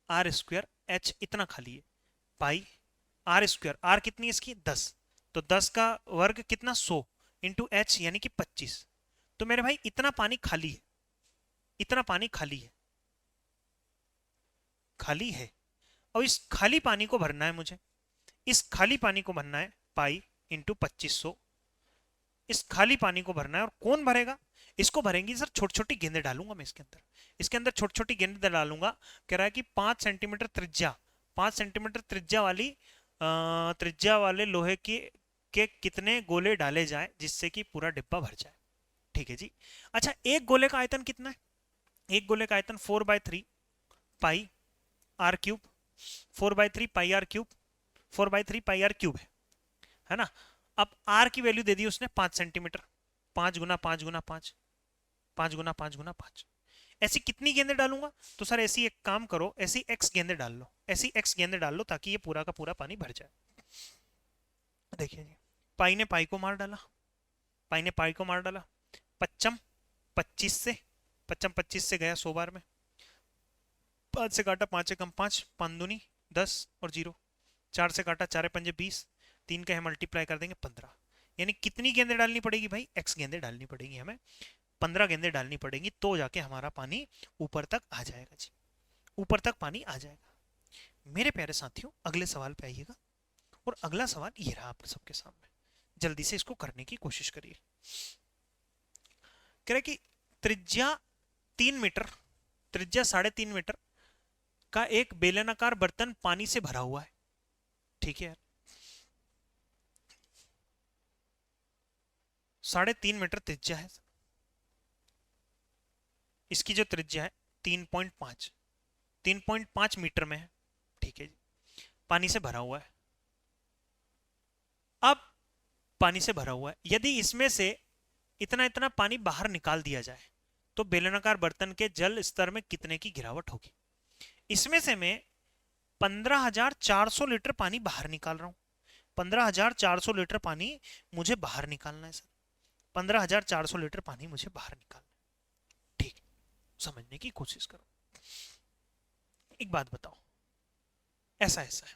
A: आर स्क्वायर एच, इतना खाली है। पाई आर स्क्वायर, आर कितनी है इसकी 10, तो 10 का वर्ग कितना 100 इंटू एच यानी कि 25। तो मेरे भाई इतना पानी खाली है, इतना पानी खाली है, खाली है। और इस खाली पानी को भरना है मुझे, इस खाली पानी को भरना है पाई इंटू 2500, इस खाली पानी को भरना है। और कौन भरेगा इसको? भरेंगी सर छोटी छोटी गेंदें डालूंगा मैं इसके अंदर, इसके अंदर छोटी छोटी गेंदें डालूंगा। कह रहा है कि 5 सेंटीमीटर त्रिज्या, 5 सेंटीमीटर त्रिज्या वाली त्रिज्या वाले लोहे के कितने गोले डाले जाए जिससे कि पूरा डिब्बा भर जाए। ठीक है जी। अच्छा, एक गोले का आयतन कितना है? एक गोले का आयतन 4/3 pi r cube, 4/3 pi r cube, 4/3 pi r cube है ना। अब आर की वैल्यू दे दी उसने 5 सेंटीमीटर, 5 गुना 5 गुना 5, 5 गुना 5 गुना 5। ऐसी कितनी गेंदें डालूंगा? तो सर ऐसी एक काम करो, ऐसी एक्स गेंदें डाल लो, ऐसी एक्स गेंदें डाल लो ताकि ये पूरा का पूरा पानी भर जाए। देखिए जी, पाई ने पाई को मार डाला, पाई ने पाई को मार डाला। पच्चम 25 से, पच्चम 25 से गया 100 बार में, 5 से काटा 5 एकम 5, 5 दूनी 10 और 0, 4 से काटा 4 पंजे 20, 3 का है मल्टीप्लाई कर देंगे 15। यानी कितनी गेंदें डालनी पड़ेगी भाई? एक्स गेंदें डालनी पड़ेगी हमें, 15 गेंदें डालनी पड़ेगी, तो जाके हमारा पानी ऊपर तक आ जाएगा जी, ऊपर तक पानी आ जाएगा। मेरे प्यारे साथियों, अगले सवाल पे आइएगा। और अगला सवाल ये रहा आप सबके सामने, जल्दी से इसको करने की कोशिश करिए। कह रहे कि त्रिज्या 3 मीटर, त्रिज्या 3.5 मीटर का एक बेलनाकार बर्तन पानी से भरा हुआ है। ठीक है, 3.5 मीटर त्रिज्या है, इसकी जो त्रिज्या है 3.5, 3.5 मीटर में है। ठीक है जी, पानी से भरा हुआ है। अब पानी से भरा हुआ है, यदि इसमें से इतना इतना पानी बाहर निकाल दिया जाए तो बेलनाकार बर्तन के जल स्तर में कितने की गिरावट होगी? इसमें से मैं 15,400 लीटर पानी बाहर निकाल रहा हूं, 15,400 लीटर पानी मुझे बाहर निकालना है सर, 15,400 लीटर पानी मुझे बाहर निकालना है। ठीक, समझने की कोशिश करो। एक बात बताओ, ऐसा ऐसा है,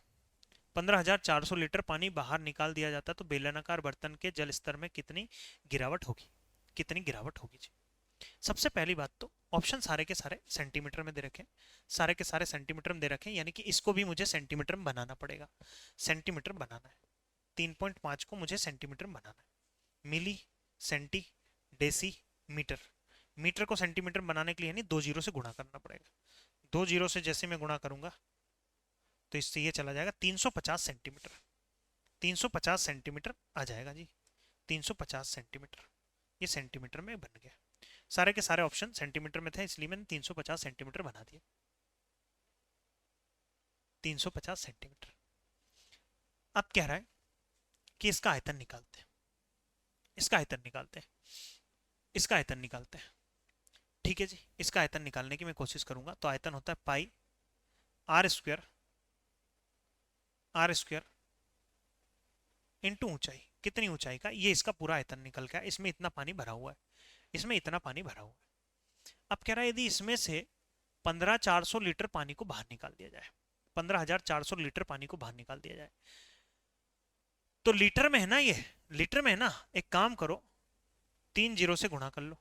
A: 15,400 लीटर पानी बाहर निकाल दिया जाता तो बेलनाकार बर्तन के जल स्तर में कितनी गिरावट होगी, कितनी गिरावट होगी जी? सबसे पहली बात तो ऑप्शन सारे के सारे सेंटीमीटर में दे रखे, सारे के सारे सेंटीमीटर में दे रखे, यानी कि इसको भी मुझे सेंटीमीटर में बनाना पड़ेगा, सेंटीमीटर बनाना है। 3.5 को मुझे सेंटीमीटर में बनाना है। मिली, सेंटी, डेसी, मीटर, मीटर को सेंटीमीटर बनाने के लिए यानी 2 जीरो से गुणा करना पड़ेगा। 2 जीरो से जैसे मैं गुणा करूंगा तो इससे ये चला जाएगा 350 सेंटीमीटर, 350 सेंटीमीटर आ जाएगा जी, 350 सेंटीमीटर। ये सेंटीमीटर में बन गया, सारे के सारे ऑप्शन सेंटीमीटर में थे इसलिए मैंने 350 सेंटीमीटर बना दिया, 350 सेंटीमीटर। अब कह रहा है कि इसका आयतन निकालते हैं, इसका आयतन निकालते हैं, इसका आयतन निकालते हैं। ठीक है जी, इसका आयतन निकालने की मैं कोशिश करूंगा। तो आयतन होता है pi r square, r square into ऊंचाई, कितनी ऊंचाई का, ये इसका पूरा आयतन निकल गया। इसमें इतना पानी भरा हुआ है, इसमें इतना पानी भरा हुआ है। अब कह रहा है यदि इसमें से 15,400 लीटर पानी को बाहर निकाल दिया जाए, 15,400 लीटर पानी को बाहर निकाल दिया जाए, तो लीटर में है ना, ये लीटर में है ना, एक काम करो 3 जीरो से गुणा कर लो,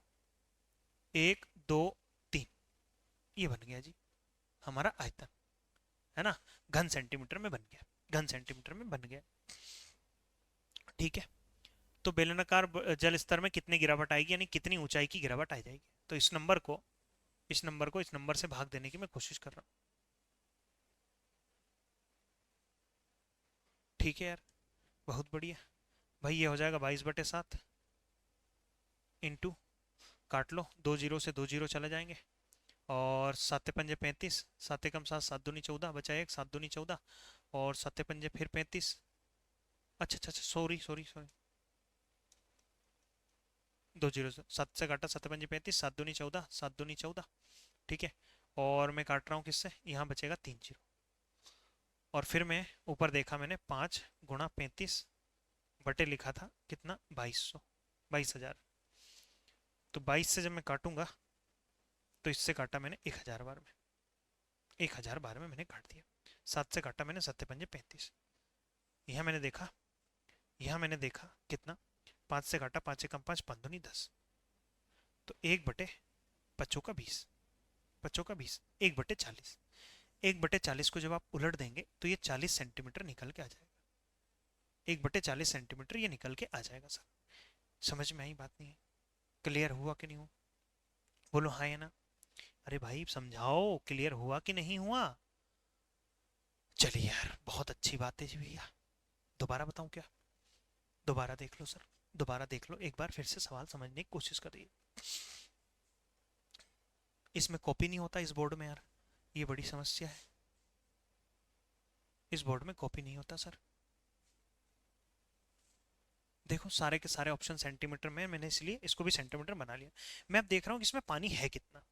A: 1 2 3, ये बन गया जी हमारा आयतन, है ना, घन सेंटीमीटर में बन गया। घन सेंटीमीटर में बन गया। ठीक है, तो बेलनाकार जल स्तर में कितनी गिरावट आएगी, यानी कितनी ऊंचाई की गिरावट आ जाएगी। तो इस नंबर से भाग देने की मैं कोशिश कर रहा हूँ। ठीक है यार, बहुत बढ़िया भाई। ये हो जाएगा 22/7 इंटू, काट लो, 2 जीरो से 2 जीरो चले जाएंगे, और 7×5 = 35, 7 × 7 = 7 दूनी 14, बचा एक, 7 दूनी 14, और 7 पंजे फिर 35। अच्छा अच्छा अच्छा, सॉरी सॉरी सॉरी, 2 जीरो से 7 से काटा, 7 पंजे 35, 7 दूनी 14, 7 दूनी 14। ठीक है, और मैं काट रहा हूँ किससे, यहाँ बचेगा 3 जीरो, और फिर मैं ऊपर देखा मैंने 5×35 लिखा था कितना, 2200, 22,000। तो 22 से जब मैं काटूंगा तो इससे काटा मैंने 1,000 बार में, 1,000 बार में मैंने काट दिया। 7 से काटा मैंने, 7 पंजे 35, यहाँ मैंने देखा कितना, 5 से काटा, 5 × 5 = 5 दूनी 10, तो 1/25, 25 1/40, 1/40 को जब आप उलट देंगे तो ये 40 सेंटीमीटर निकल के आ जाएगा, 1/40 सेंटीमीटर ये निकल के आ जाएगा सर। समझ में आई बात नहीं है, क्लियर हुआ कि नहीं हुआ, बोलो हाँ या ना। अरे भाई समझाओ, क्लियर हुआ कि नहीं हुआ। चलिए यार, बहुत अच्छी बात है जी भैया। दोबारा बताऊं क्या, दोबारा देख लो सर, दोबारा देख लो एक बार, फिर से सवाल समझने की कोशिश करिए। इसमें कॉपी नहीं होता इस बोर्ड में यार, ये बड़ी समस्या है, इस बोर्ड में कॉपी नहीं होता सर। देखो सारे के सारे ऑप्शन सेंटीमीटर में, मैंने इसलिए इसको भी सेंटीमीटर बना लिया। मैं अब देख रहा हूँ कि इसमें पानी है कितना,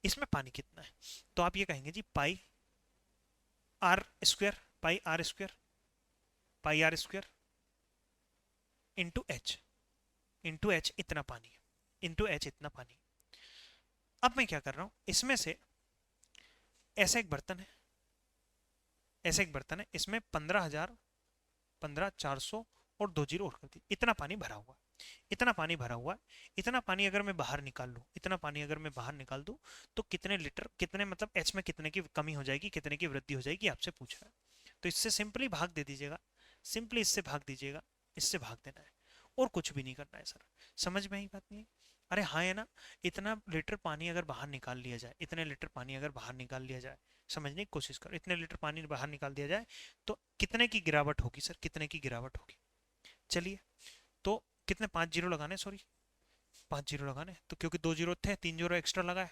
A: इसमें पानी कितना है। तो आप ये कहेंगे जी πr², πr² इंटू एच इतना पानी है, इंटू एच इतना पानी। अब मैं क्या कर रहा हूं, इसमें से ऐसा एक बर्तन है, ऐसा एक बर्तन है, इसमें 15,000, 15,400 और 2 जीरो और कर दी, इतना पानी भरा हुआ, इतना पानी भरा हुआ। इतना पानी अगर मैं बाहर निकाल लूँ, इतना पानी अगर मैं बाहर निकाल दूँ, तो कितने लीटर, कितने मतलब एच में कितने की कमी हो जाएगी, कितने की वृद्धि हो जाएगी, आपसे पूछ रहा है। तो इससे सिंपली भाग दे दीजिएगा, सिंपली इससे भाग दीजिएगा, इससे भाग देना है, और कुछ भी नहीं करना है सर। समझ में आई बात नहीं है। अरे हाँ है ना, इतना लीटर पानी अगर बाहर निकाल लिया जाए, इतने लीटर पानी अगर बाहर निकाल लिया जाए, समझने की कोशिश करो, इतने लीटर पानी बाहर निकाल दिया जाए तो कितने की गिरावट होगी सर, कितने की गिरावट होगी। चलिए, तो कितने, 5 जीरो लगाने, सॉरी 5 जीरो लगाने, तो क्योंकि 2 जीरो थे, 3 जीरो एक्स्ट्रा लगाए,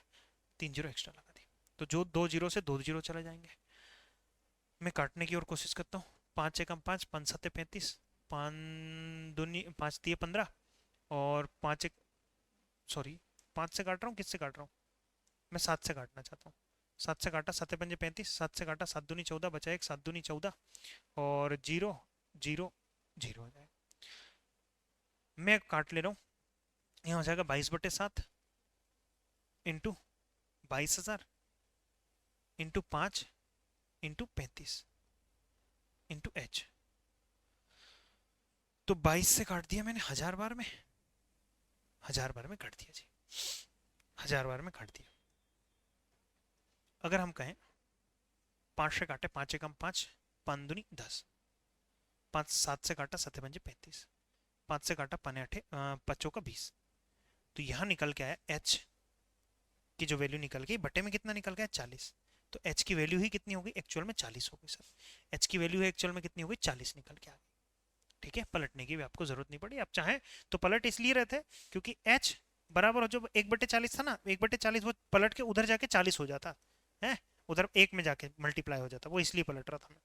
A: 3 जीरो एक्स्ट्रा लगा दिए, तो जो 2 जीरो से 2 जीरो चले जाएंगे। मैं काटने की और कोशिश करता हूँ, 5 × 5 = 5×7 = 35, 5×2 = 5×3 = 15, और 5 सॉरी 5 से काट रहा हूँ, किससे काट रहा हूँ, मैं 7 से काटना चाहता हूँ। 7 से काटा, 7 पंजे 35, 7 से काटा, 7 दूनी 14, बचा एक, 7 दूनी 14, और जीरो जीरो जीरो हो जाएगा। मैं काट ले रहा हूँ, यहाँ हो जाएगा 22/7 into 22,000 into 5 into 35 into H. तो 22 से काट दिया मैंने 1,000 बार में, 1,000 बार में काट दिया जी, 1,000 बार में काट दिया। अगर हम कहें 5 से काटे, 5 × 5 = 5×2 = 10, 5 7 से काटा, 7 पंजे 35, 5 से काटा, 5 8 = 20, तो यहाँ निकल के आया एच की जो वैल्यू निकल गई, बटे में कितना निकल गया, 40। तो एच की वैल्यू ही कितनी होगी, एक्चुअल में 40 होगी सर। एच की वैल्यू है एक्चुअल में कितनी होगी, 40 निकल के आ गई। ठीक है, पलटने की भी आपको जरूरत नहीं पड़ी, आप चाहें तो पलट इसलिए रहे थे क्योंकि एच बराबर हो, जो 1/40 था ना, 1/40 वो पलट के उधर जाके 40 हो जाता है, उधर एक में जाके मल्टीप्लाई हो जाता, वो इसलिए पलट रहा था मैं।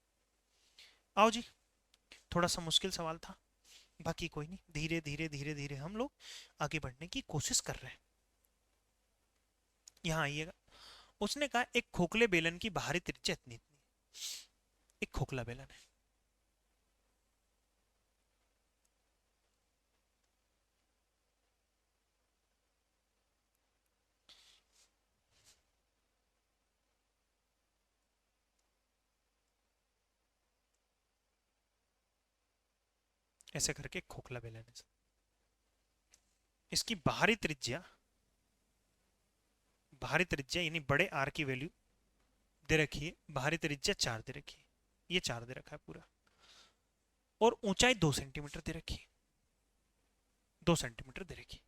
A: आओ जी, थोड़ा सा मुश्किल सवाल था, बाकी कोई नहीं, धीरे धीरे धीरे धीरे हम लोग आगे बढ़ने की कोशिश कर रहे हैं। यहाँ आइएगा, उसने कहा एक खोखले बेलन की बाहरी त्रिज्या इतनी इतनी, एक खोखला बेलन है, ऐसे करके एक खोखला बेलन है, इसकी बाहरी त्रिज्या यानी बड़े आर की वैल्यू दे रखी है, बाहरी त्रिज्या 4 दे रखी है, ये 4 दे रखा है पूरा, और ऊंचाई 2 सेंटीमीटर दे रखी है, 2 सेंटीमीटर दे रखी है,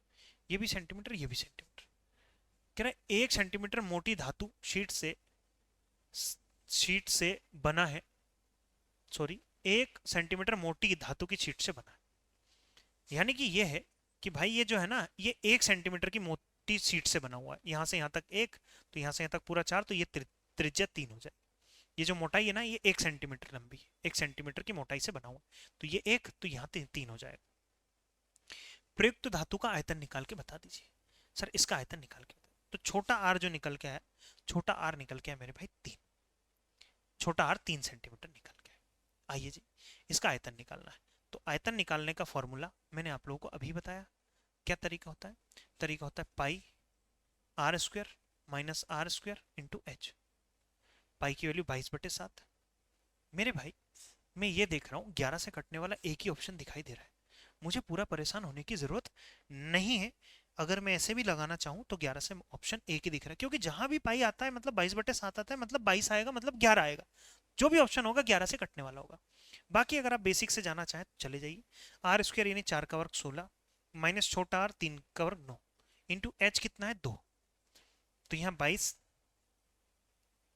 A: ये भी सेंटीमीटर ये भी सेंटीमीटर। कह रहा है 1 सेंटीमीटर मोटी धातु शीट से बना है, सॉरी 1 सेंटीमीटर मोटी धातु की शीट से बना है। यानी कि ये है कि भाई ये जो है ना, ये 1 सेंटीमीटर की मोटी शीट से बना हुआ है, यहां से यहां तक 1, तो यहां से यहां तक पूरा 4, तो ये त्रिज्या 3 हो जाए। ये जो मोटाई है ना, ये 1 सेंटीमीटर लंबी है, 1 सेंटीमीटर की मोटाई से बना हुआ है, तो ये 1, तो यहाँ 3 हो जाएगा। प्रयुक्त धातु का आयतन निकाल के बता दीजिए। सर इसका आयतन निकाल के बता, तो छोटा आर जो निकल के है, छोटा आर निकल के है मेरे भाई 3, छोटा आर 3 सेंटीमीटर निकल के है। आइए जी, इसका आयतन निकालना है। तो आयतन निकालने का फॉर्मूला मैंने आप लोगों को अभी बताया। क्या तरीका होता है? तरीका होता है pi r square minus r square into h. Pi की वैल्यू 22/7। मेरे भाई मैं ये देख रहा हूँ 11 से कटने वाला एक ही ऑप्शन दिखाई दे रहा है, मुझे पूरा परेशान होने की जरूरत नहीं है। अगर मैं ऐसे भी लगाना चाहूँ तो 11 से ऑप्शन एक ही दिख रहा है, क्योंकि जहां भी पाई आता है मतलब 22/7 आता है, मतलब 22 आएगा, मतलब 11 आएगा। जो भी ऑप्शन होगा 11 से कटने वाला होगा। बाकी अगर आप बेसिक से जाना चाहें तो चले जाइए। आर स्क्वायर यानी 4 का वर्ग 16 माइनस छोटा आर 3 का वर्ग 9 इंटू एच कितना है 2, तो यहाँ 22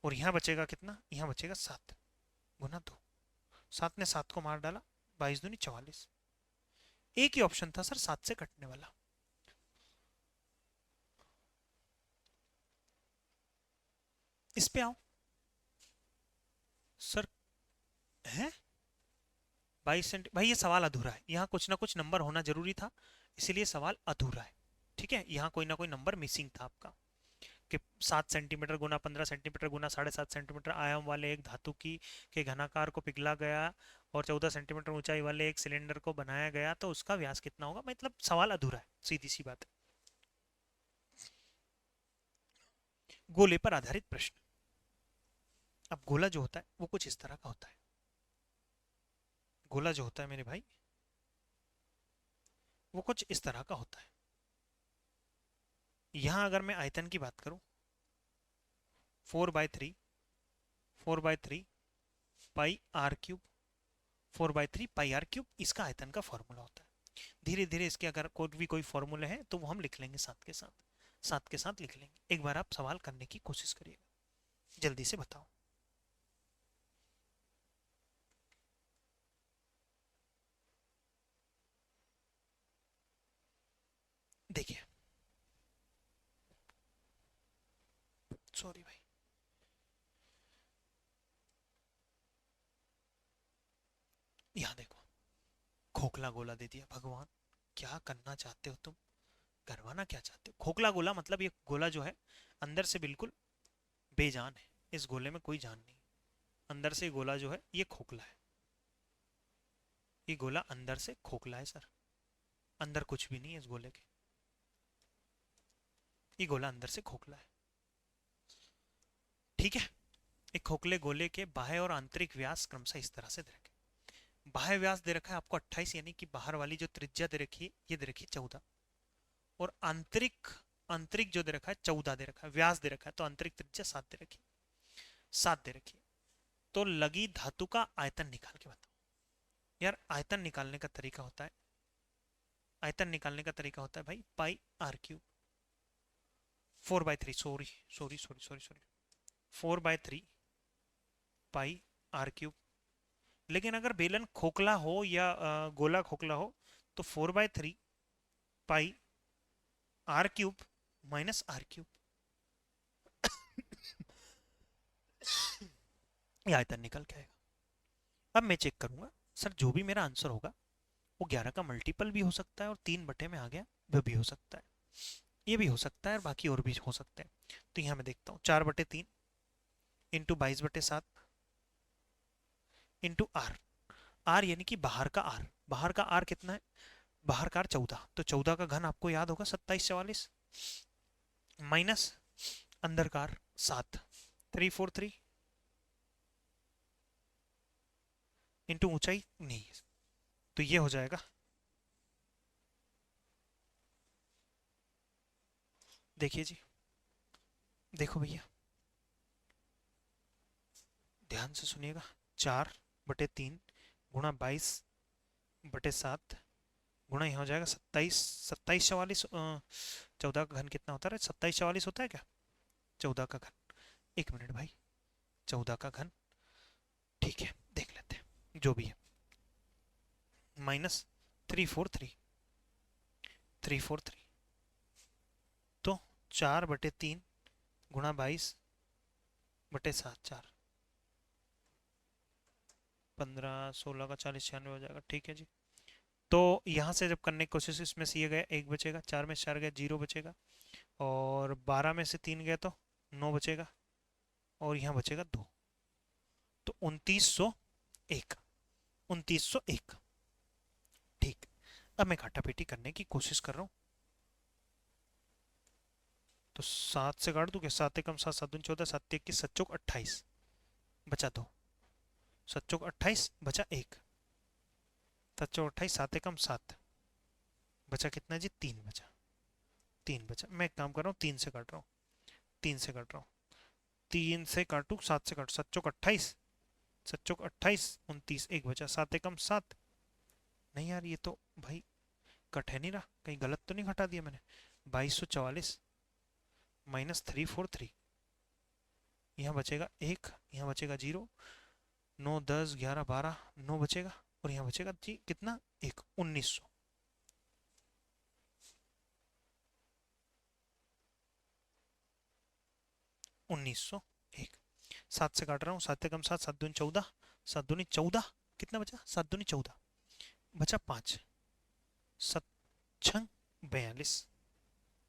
A: और यहाँ बचेगा कितना, यहाँ बचेगा 7 गुना 2, 7 ने 7 को मार डाला, 22 दूनी 44। एक ही ऑप्शन था सर 7 से कटने वाला। इस पे आओ सर। है 22 सेंटी, भाई ये सवाल अधूरा है, यहाँ कुछ ना कुछ नंबर होना जरूरी था, इसीलिए सवाल अधूरा है। ठीक है, यहाँ कोई ना कोई नंबर मिसिंग था आपका, कि 7 सेंटीमीटर गुना 15 सेंटीमीटर गुना 7.5 सेंटीमीटर आयाम वाले एक धातु की के घनाकार को पिघला गया और 14 सेंटीमीटर ऊंचाई वाले एक सिलेंडर को बनाया गया, तो उसका व्यास कितना होगा। मतलब सवाल अधूरा है, सीधी सी बात है। गोले पर आधारित प्रश्न। अब गोला जो होता है वो कुछ इस तरह का होता है। गोला जो होता है मेरे भाई वो कुछ इस तरह का होता है। यहां अगर मैं आयतन की बात करूं, 4/3 4/3 pi r cube, 4/3 pi r cube, इसका आयतन का फॉर्मूला होता है। धीरे धीरे इसके अगर कोई फॉर्मूले हैं तो वो हम लिख लेंगे साथ के साथ, साथ के साथ लिख लेंगे। एक बार आप सवाल करने की कोशिश करिएगा, जल्दी से बताओ। देखिए, सॉरी भाई, यहाँ देखो, खोखला गोला दे दिया। भगवान क्या करना चाहते हो तुम, करवाना क्या चाहते हो? खोखला गोला मतलब ये गोला जो है अंदर से बिल्कुल बेजान है, इस गोले में कोई जान नहीं। अंदर से गोला जो है ये खोखला है, ये गोला अंदर से खोखला है सर, अंदर कुछ भी नहीं है इस गोले के, ये गोला अंदर से खोखला है। ठीक है, एक खोखले गोले के बाह्य और आंतरिक व्यास क्रमशः इस तरह से दे रखे। बाह्य व्यास दे रखा है आपको 28, यानी कि बाहर वाली जो त्रिज्या दे रखी है ये दे रखी है 14, और आंतरिक आंतरिक जो दे रखा है 14 दे रखा है, व्यास दे रखा है, तो आंतरिक त्रिज्या 7 दे रखी है, 7 दे रखी है। तो लगी धातु का आयतन निकाल के बताओ। यार आयतन निकालने का तरीका होता है, आयतन निकालने का तरीका होता है भाई pi r cube, 4/3 sorry sorry sorry sorry sorry 4/3 pi r cube. लेकिन अगर बेलन खोखला हो या गोला खोखला हो तो 4/3 pi r cube minus r cube, ये आयतन निकल के आएगा। अब मैं चेक करूंगा सर, जो भी मेरा आंसर होगा वो 11 का मल्टीपल भी हो सकता है और 3 बटे में आ गया वो भी हो सकता है, ये भी हो सकता है और बाकी और भी हो सकते हैं। तो यहाँ मैं देखता हूँ 4/3 इंटू 22/7 इंटू आर, आर यानी कि बाहर का आर, बाहर का आर कितना है, बाहर का आर 14, तो 14 का घन आपको याद होगा 2744, माइनस अंदर का आर 7 343 इंटू ऊंचाई नहीं, तो ये हो जाएगा, देखिए जी, देखो भैया ध्यान से सुनिएगा, 4/3 गुणा 22 बटे 7 गुणा यहाँ हो जाएगा 27, 27 44, 14 का घन कितना होता है? 27 44 होता है क्या? 14 का घन, 1 मिनट भाई, 14 का घन, ठीक है देख लेते हैं जो भी है, -343 तो 4/3 गुणा 22/7, 4, 15, 16 का 40, 96 हो जाएगा, ठीक है जी। तो यहाँ से जब करने की कोशिश, इसमें से ये गया 1 बचेगा, 4 में से 4 गया 0 बचेगा, और 12 में से 3 गया तो 9 बचेगा, और यहाँ बचेगा 2, तो 2901, 2901, ठीक। अब मैं काटापीटी करने की कोशिश कर रहा हूँ, तो 7 से काट दूं क्या? 7 एकम 7, 7 दूनी 14, 7 21, 7 चौक 28, बचा 2, 7 चौक 28 बचा 1, 7 चौक 28, 7 एकम 7, बचा कितना जी? 3 बचा, 3 बचा। मैं एक काम कर रहा हूँ, 3 से काट रहा हूँ, 3 से काट रहा हूँ, 3 से काटू, 7 से काटू, 7 चौक 28, 7 चौक 28, 29, 1 बचा, 7 एकम 7, नहीं यार ये तो भाई कट है नहीं रहा, कहीं गलत तो नहीं घटा दिया मैंने? 2244 -343, यहाँ बचेगा 1, यहाँ बचेगा 0, 9 10 11 12, 9 बचेगा, और यहाँ बचेगा जी कितना? 1, 1900, 1901। 7 से काट रहा हूँ, 7 एकम 7, 7 दूनी 14, 7 दूनी 14, कितना बचा? 7 दूनी 14, बचा 5, 7 छंग 42,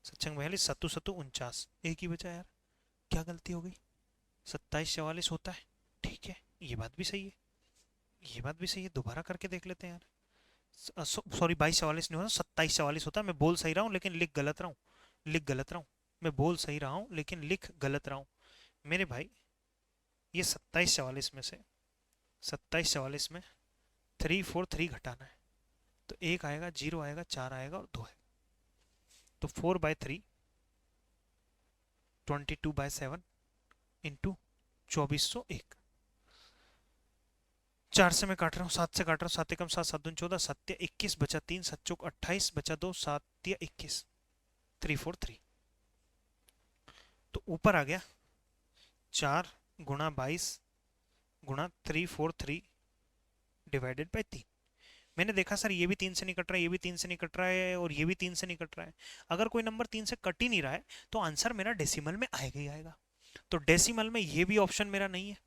A: 7 छंग 42, 7 7 49, एक ही बचा यार, क्या गलती हो गई? 27 44 होता है, ठीक है, ये बात भी सही है, ये बात भी सही है, दोबारा करके देख लेते हैं यार। सॉरी 22 44 नहीं होता, 27 44 होता है, मैं बोल सही रहा हूँ लेकिन लिख गलत रहा हूँ, लिख गलत रहा हूँ, मैं बोल सही रहा हूँ लेकिन लिख गलत रहा हूँ मेरे भाई। ये 27 44 में से, 27 44 में 343 घटाना है, तो 1 आएगा, 0 आएगा, 4 आएगा और 2 आएगा, तो 4/3 22/7 इंटू 2401, 4 से मैं काट रहा हूँ, 7 से काट रहा हूँ, 7 एकम 7, 7 दूनी 14, 7 या 21, बचा 3, 7 चौक 28, बचा 2, 7 या 21, 343, तो ऊपर आ गया 4 गुणा 22 गुणा 343 डिवाइडेड बाई 3। मैंने देखा सर ये भी 3 से नहीं कट रहा है, ये भी 3 से नहीं कट रहा है, और ये भी 3 से नहीं कट रहा है, अगर कोई नंबर 3 से कट ही नहीं रहा है तो आंसर मेरा डेसिमल में आएगा ही आएगा। तो डेसिमल में ये भी ऑप्शन मेरा नहीं है,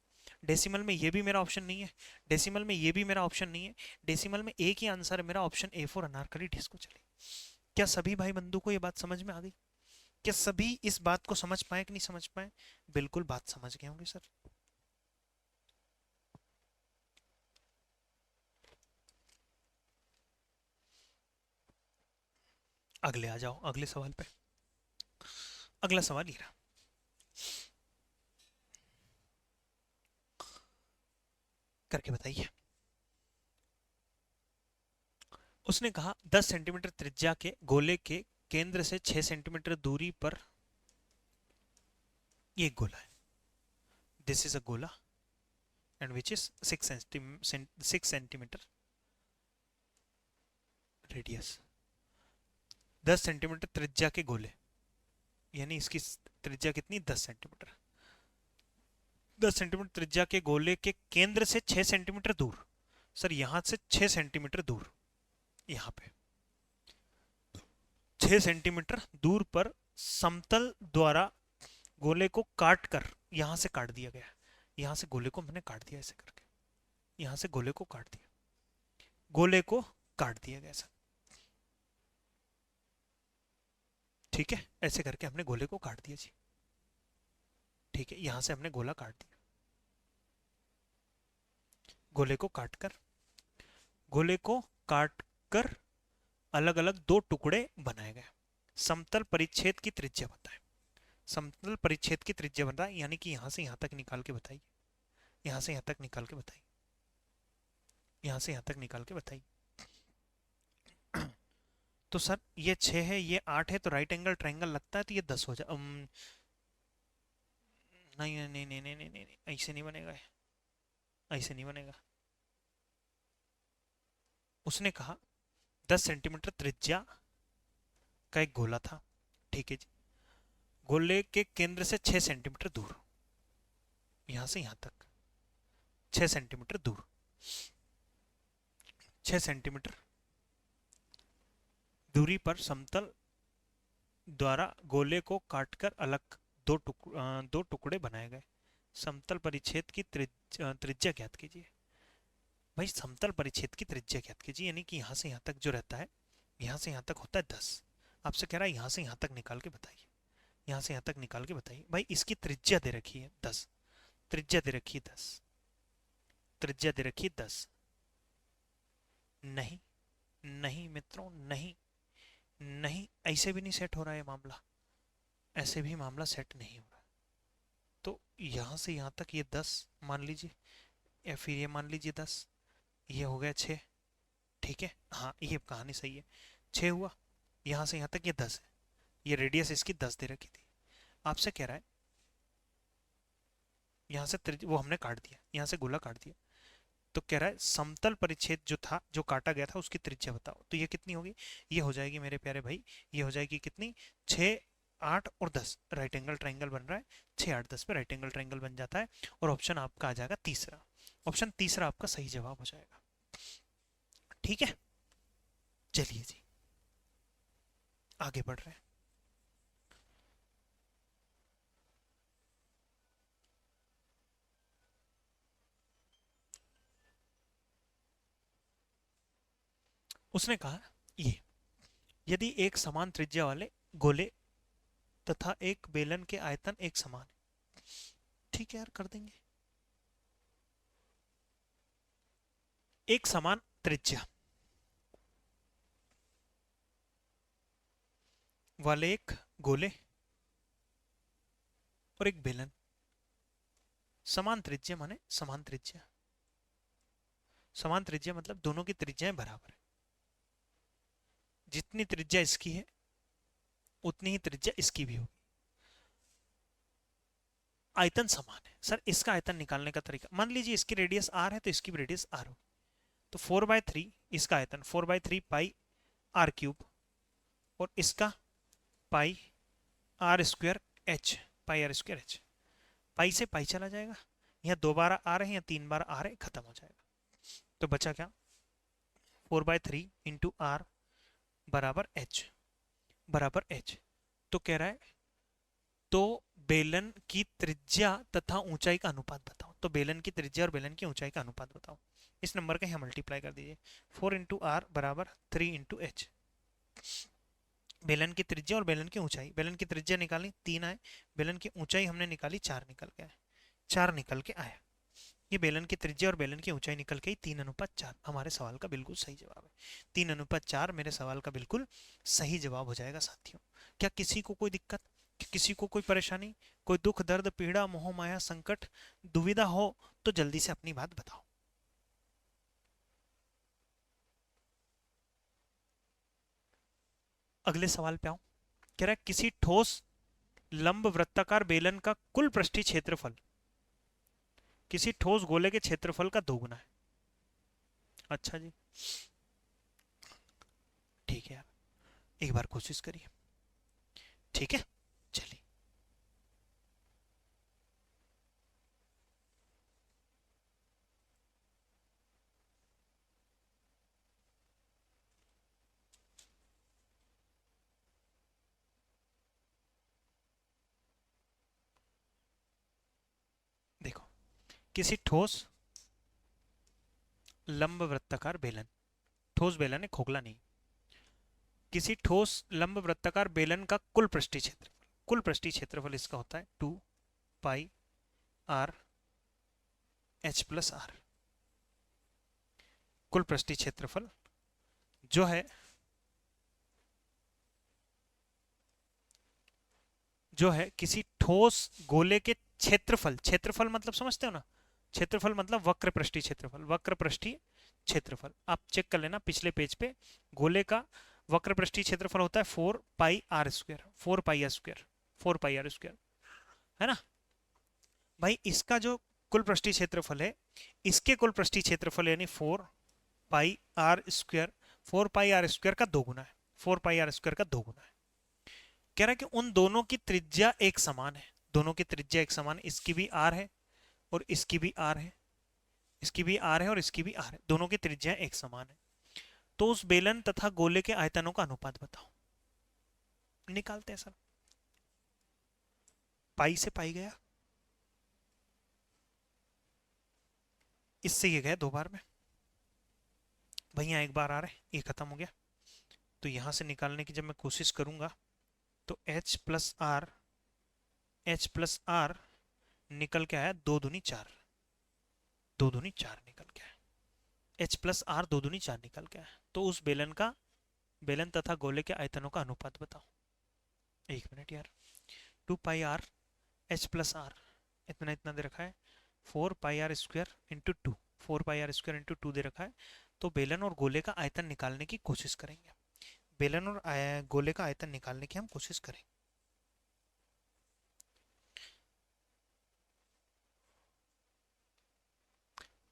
A: डेसिमल में ये भी मेरा ऑप्शन नहीं है, डेसिमल में ये भी मेरा ऑप्शन नहीं है, डेसिमल में एक ही आंसर है मेरा, option A for Anarkali disco चले। क्या सभी भाई बंधु को ये बात समझ में आ गई? क्या सभी इस बात को समझ पाए कि नहीं समझ पाए? बिल्कुल बात समझ गए होंगे सर। अगले आ जाओ, अगले सवाल पे। अगला सवाल ये रहा, करके बताइए। उसने कहा 10 सेंटीमीटर त्रिज्या के गोले के केंद्र से 6 सेंटीमीटर दूरी पर ये एक गोला है, दिस इज अ गोला and which is 6 centimetre radius. 10 centimetre त्रिज्या के गोले, यानी इसकी त्रिज्या कितनी? 10 सेंटीमीटर। 10 सेंटीमीटर त्रिज्या के गोले के केंद्र से 6 सेंटीमीटर दूर, सर यहां से 6 सेंटीमीटर दूर, यहां पे 6 सेंटीमीटर दूर पर समतल द्वारा गोले को काट कर, यहां से काट दिया गया, यहां से गोले को मैंने काट दिया ऐसे करके, यहां से गोले को काट दिया, गोले को काट दिया गया सर, ठीक है, ऐसे करके हमने गोले को काट दिया जी, ठीक है, यहां से हमने गोला काट दिया, गोले को काटकर, गोले को काटकर अलग अलग दो टुकड़े बनाए गए। समतल परिच्छेद की त्रिज्या बताएं, समतल परिच्छेद की त्रिज्या बताएं, यानी कि यहां से यहां तक निकाल के बताइए, यहां से यहां तक निकाल के बताइए, यहां से यहां तक निकाल के बताइए। तो सर ये 6 है, ये 8 है, तो राइट एंगल ट्रायंगल लगता है, तो ये 10 हो जाए। नहीं नहीं नहीं नहीं नहीं नहीं नहीं, ऐसे नहीं बनेगा, ऐसे नहीं बनेगा, उसने कहा 10 सेंटीमीटर त्रिज्या का एक गोला था, ठीक है जी, गोले के केंद्र से 6 सेंटीमीटर दूर, यहां से यहां तक 6 सेंटीमीटर दूर, 6 सेंटीमीटर दूरी पर समतल द्वारा गोले को काटकर अलग दो टुकड़े बनाए गए। समतल परिच्छेद की त्रिज्या ज्ञात कीजिए। भाई समतल परिच्छेद की त्रिज्या ज्ञात कीजिए, यानी कि यहां से यहां तक जो रहता है, यहां से यहां तक होता है 10। आपसे कह रहा है यहां से यहां तक निकाल के बताइए, यहां से यहां तक निकाल के बताइए। भाई इसकी त्रिज्या दे रखी है 10, त्रिज्या दे रखी है 10, त्रिज्या दे रखी है 10। नहीं नहीं मित्रों, नहीं नहीं, ऐसे भी नहीं सेट हो रहा है मामला, ऐसे भी मामला सेट नहीं हो रहा। तो यहां से यहां तक ये 10 मान लीजिए, या फिर ये मान लीजिए 10, ये हो गया 6, ठीक है, हाँ ये कहानी सही है, 6 हुआ। यहां से यहां तक ये 10 है, ये रेडियस इसकी 10 दे रखी थी। आपसे कह रहा है यहां से वो हमने काट दिया, यहां से गोला काट दिया, तो कह रहा है समतल परिच्छेद जो था, जो काटा गया था, उसकी त्रिज्या बताओ। तो ये कितनी होगी, ये हो जाएगी मेरे प्यारे भाई, ये हो जाएगी कितनी, 6, 8 और 10, राइट एंगल ट्राइंगल बन रहा है, 6, 8, 10 पे राइट एंगल ट्राइंगल बन जाता है। और ऑप्शन आपका आ जाएगा तीसरा, ऑप्शन तीसरा आपका सही जवाब हो जाएगा। ठीक है, चलिए जी आगे बढ़ रहे हैं। उसने कहा ये, यदि एक समान त्रिज्या वाले गोले तथा एक बेलन के आयतन एक समान है, ठीक है यार कर देंगे। एक समान त्रिज्या वाले एक गोले और एक बेलन, समान त्रिज्या माने समान त्रिज्या, समान त्रिज्या मतलब दोनों की त्रिज्याएं बराबर है, जितनी त्रिज्या इसकी है उतनी ही त्रिज्या इसकी भी होगी, आयतन समान है। सर इसका आयतन निकालने का तरीका, मान लीजिए इसकी रेडियस आर है तो इसकी भी रेडियस आर होगी, तो 4/3 इसका आयतन 4/3 पाई आर क्यूब, और इसका pi r square h, pi r square h, pi से पाई चला जाएगा, यहाँ 2 बार आ रहे हैं या 3 बार आ रहे, खत्म हो जाएगा। तो बचा क्या, 4/3 इंटू आर बराबर एच, बराबर एच। तो कह रहा है तो बेलन की त्रिज्या तथा ऊंचाई का अनुपात बताओ। तो बेलन की त्रिज्या और बेलन की ऊंचाई का अनुपात बताओ। इस नंबर का यहाँ मल्टीप्लाई कर दीजिए, 4 इंटू आर बराबर 3 इंटू एच। बेलन की त्रिज्या और बेलन की ऊंचाई, बेलन की त्रिज्या निकाली 3 आए, बेलन की ऊंचाई हमने निकाली 4 निकल के आए, 4 निकल के आया। ये बेलन की त्रिज्या और बेलन की ऊंचाई निकल के 3:4 हमारे सवाल का बिल्कुल सही जवाब है। 3:4 मेरे सवाल का बिल्कुल सही जवाब हो जाएगा साथियों। क्या किसी को कोई दिक्कत, किसी को कोई परेशानी, कोई दुख दर्द पीड़ा मोह माया संकट दुविधा हो तो जल्दी से अपनी बात बताओ। अगले सवाल पे आओ। कह रहा है किसी ठोस लंब वृत्ताकार बेलन का कुल पृष्ठीय क्षेत्रफल किसी ठोस गोले के क्षेत्रफल का दोगुना है। अच्छा जी, ठीक है यार, एक बार कोशिश करिए, ठीक है चलिए। देखो, किसी ठोस लंब वृत्ताकार बेलन, ठोस बेलन है खोखला नहीं, किसी ठोस लंब वृत्ताकार बेलन का कुल पृष्ठीय क्षेत्रफल, कुल पृष्ठीय क्षेत्रफल इसका होता है 2 pi R H plus are. कुल पृष्ठीय क्षेत्रफल जो है, जो है किसी ठोस गोले के क्षेत्रफल, क्षेत्रफल मतलब समझते हो ना, क्षेत्रफल मतलब वक्र पृष्ठीय क्षेत्रफल, वक्र पृष्ठीय क्षेत्रफल। आप चेक कर लेना पिछले पेज पे, गोले का वक्र पृष्ठीय क्षेत्रफल होता है 4 pi r square, 4 pi r square, 4 pi r square, है ना भाई। इसका जो कुल पृष्ठीय क्षेत्रफल है, इसके कुल पृष्ठीय क्षेत्रफल यानी 4 पाई आर स्क्वायर, 4 पाई r² का 2 गुना है, 4 पाई r² का 2 गुना है। कह रहा है कि उन दोनों की त्रिज्या एक समान है, दोनों की त्रिज्या एक समान है, इसकी भी आर है और इसकी भी आर है, इसकी भी आर है और इसकी भी आर है, दोनों की त्रिज्या एक समान है। तो उस बेलन तथा गोले के आयतनों का अनुपात बताओ। निकालते हैं सर। पाई से पाई गया, इससे ये गया 2 बार में, भैया 1 बार आ रहा है, ये खत्म हो गया। तो यहां से निकालने की जब मैं कोशिश करूंगा तो h+r निकल के आया 2 दूनी 4, 2 दूनी 4 निकल के आया, h+r 2 दूनी 4 निकल के आया। तो उस बेलन तथा गोले के आयतनों का अनुपात बताओ। 1 मिनट यार, 2 पाई r h+r इतना इतना दे रखा है, 4 पाई r² इंटू 2, 4 पाई r² इंटू 2 दे रखा है। तो बेलन और गोले का आयतन निकालने की कोशिश करेंगे, बेलन और गोले का आयतन निकालने की हम कोशिश करें।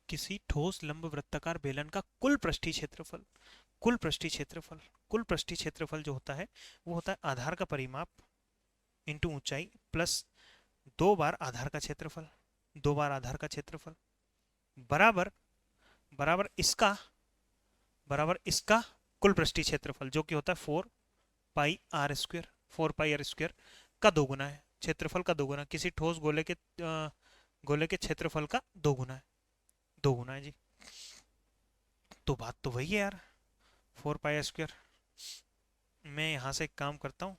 A: किसी ठोस लंब वृत्ताकार बेलन का कुल पृष्ठीय क्षेत्रफल, कुल पृष्ठीय क्षेत्रफल, कुल पृष्ठीय क्षेत्रफल जो होता है वो होता है आधार का परिमाप इंटू ऊंचाई प्लस 2 बार आधार का क्षेत्रफल, 2 बार आधार का क्षेत्रफल बराबर बराबर इसका कुल पृष्ठीय क्षेत्रफल जो कि होता है 4 पाई r², 4 पाई r² का 2 गुना है, क्षेत्रफल का 2 गुना, किसी ठोस गोले के क्षेत्रफल का 2 गुना है, 2 गुना है जी। तो बात तो वही है यार, 4 पाई r²। मैं यहां से एक काम करता हूं,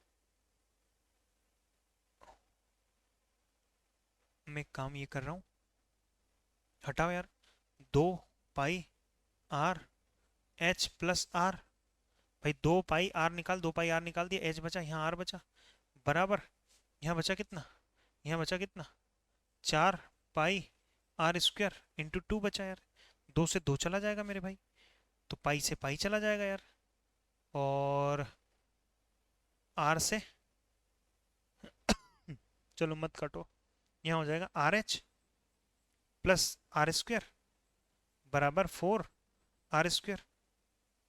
A: मैं एक काम ये कर रहा हूं, हटाओ यार, 2 पाई r h+r, भाई 2 पाई r निकाल, 2 पाई r निकाल दिया, h बचा, यहाँ r बचा, बराबर यहाँ बचा कितना, यहाँ बचा कितना, 4 पाई r² इंटू 2 बचा यार, 2 से 2 चला जाएगा मेरे भाई, तो पाई से पाई चला जाएगा यार, और r से चलो मत काटो, यहाँ हो जाएगा RH प्लस r² बराबर 4 r²,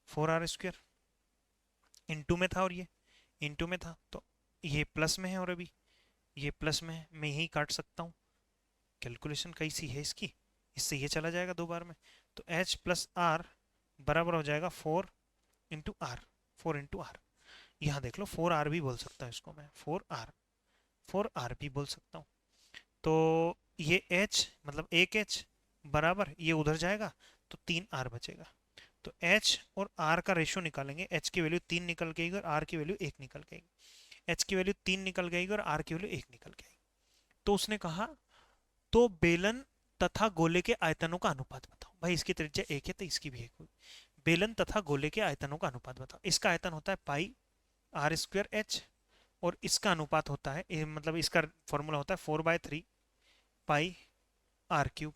A: 4 r² इंटू में था और ये इंटू में था, तो ये प्लस में है और अभी ये प्लस में है, मैं यही काट सकता हूँ, कैलकुलेशन कैसी है इसकी, इससे ये चला जाएगा 2 बार में। तो h+r बराबर हो जाएगा 4 × r, 4 × r, यहाँ देख लो 4r भी बोल सकता हूँ इसको मैं, 4r भी बोल सकता हूँ। तो ये h मतलब 1h बराबर ये उधर जाएगा तो 3r बचेगा। तो h और r का रेशियो निकालेंगे, h की वैल्यू 3 निकल गई और r की वैल्यू 1 निकल गई, h की वैल्यू 3 निकल गई और r की वैल्यू 1 निकल गई। तो उसने कहा तो बेलन तथा गोले के आयतनों का अनुपात बताओ। भाई इसकी त्रिज्या 1 है तो इसकी भी 1 होगी, बेलन तथा गोले के आयतनों का अनुपात बताओ। इसका आयतन होता है पाई r²h और इसका अनुपात होता है मतलब इसका फॉर्मूला होता है 4/3 पाई r³।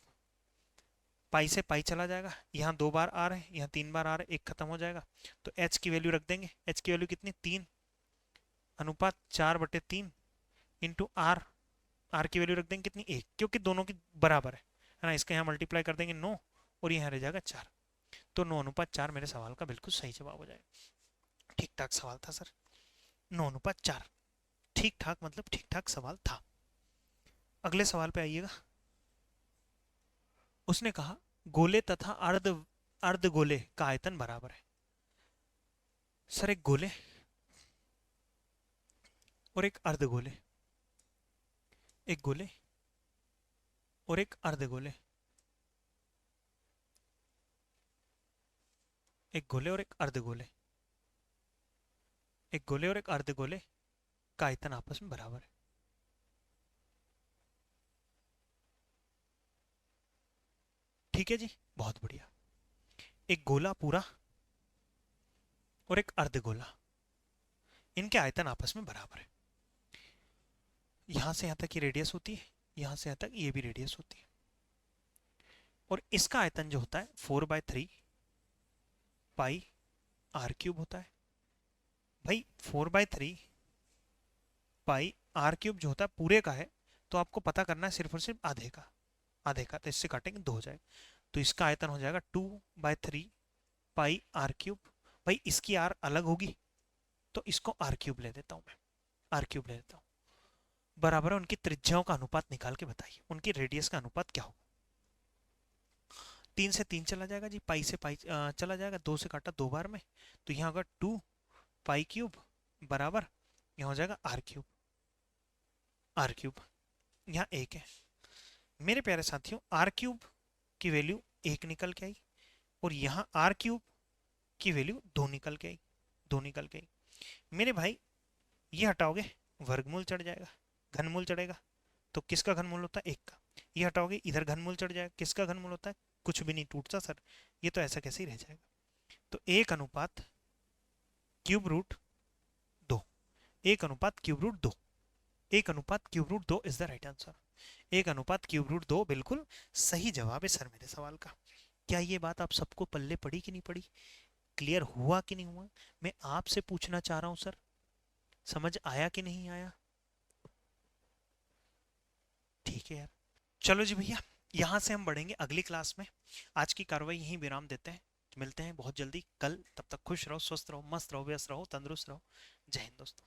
A: पाई से पाई चला जाएगा, यहाँ 2 बार r है, यहाँ 3 बार r है, एक खत्म हो जाएगा। तो h की वैल्यू रख देंगे, h की वैल्यू कितनी 3 अनुपात 4/3 इंटू r की वैल्यू रख देंगे कितनी 1, क्योंकि दोनों की बराबर है ना, इसका यहाँ मल्टीप्लाई कर देंगे 9 और यहाँ रह जाएगा 4, तो 9/4 मेरे सवाल का बिल्कुल सही जवाब हो जाएगा। ठीक ठाक सवाल था सर, 9/4 ठीक ठाक मतलब ठीक ठाक सवाल था। अगले सवाल पे आइएगा। उसने कहा गोले तथा अर्धगोले का आयतन बराबर है। सर एक गोले और एक अर्धगोले, एक गोले और एक अर्धगोले, एक गोले और एक अर्धगोले, एक गोले और एक अर्धगोले का आयतन आपस में बराबर है। ठीक है जी, बहुत बढ़िया। एक गोला पूरा और एक अर्धगोला, इनके आयतन आपस में बराबर है। यहां से यहां तक की रेडियस होती है, यहां से यहां तक ये भी रेडियस होती है, और इसका आयतन जो होता है 4/3 पाई r³ होता है। भाई 4/3 पाई r³ जो होता है पूरे का है, तो आपको पता करना है सिर्फ और सिर्फ आधे का, आधे का, तो इससे काटेंगे 2 हो जाएगा, तो इसका आयतन हो जाएगा 2/3 पाई आर क्यूब। भाई इसकी आर अलग होगी तो इसको आर क्यूब ले देता हूं मैं, आर क्यूब ले देता हूं, बराबर है उनकी त्रिज्याओं का अनुपात निकाल के बताइए उनकी रेडियस का अनुपात क्या होगा। 3 से 3 चला जाएगा जी, पाई से पाई चला जाएगा, 2 से काटा 2 बार में, तो यहाँ होगा 2 पाई क्यूब बराबर यहाँ हो जाएगा आर क्यूब, आर क्यूब यहाँ एक है। मेरे प्यारे साथियों आर क्यूब की वैल्यू 1 निकल के आई और यहाँ आर क्यूब की वैल्यू 2 निकल के आई, 2 निकल के आई। मेरे भाई ये हटाओगे वर्गमूल चढ़ जाएगा, घनमूल चढ़ेगा, तो किसका घनमूल होता है 1 का। ये हटाओगे इधर घनमूल चढ़ जाएगा, किसका घनमूल होता है, कुछ भी नहीं टूटता सर, ये तो ऐसा कैसे ही रह जाएगा। तो 1 अनुपात क्यूब रूट 2, 1 अनुपात क्यूब रूट 2, 1 अनुपात cube root 2 is the right answer. 1 अनुपात क्यूब रूट 2 बिल्कुल सही जवाब है सर मेरे सवाल का। क्या ये बात आप सबको पल्ले पड़ी कि नहीं पड़ी, क्लियर हुआ कि नहीं हुआ, मैं आपसे पूछना चाह रहा हूं सर, समझ आया कि नहीं आया। ठीक है यार, चलो जी भैया, यहाँ से हम बढ़ेंगे अगली क्लास में। आज की कार्रवाई यहीं विराम देते हैं, मिलते हैं बहुत जल्दी कल, तब तक खुश रहो, स्वस्थ रहो, मस्त रहो, व्यस्त रहो, तंदुरुस्त रहो। जय हिंद दोस्तों।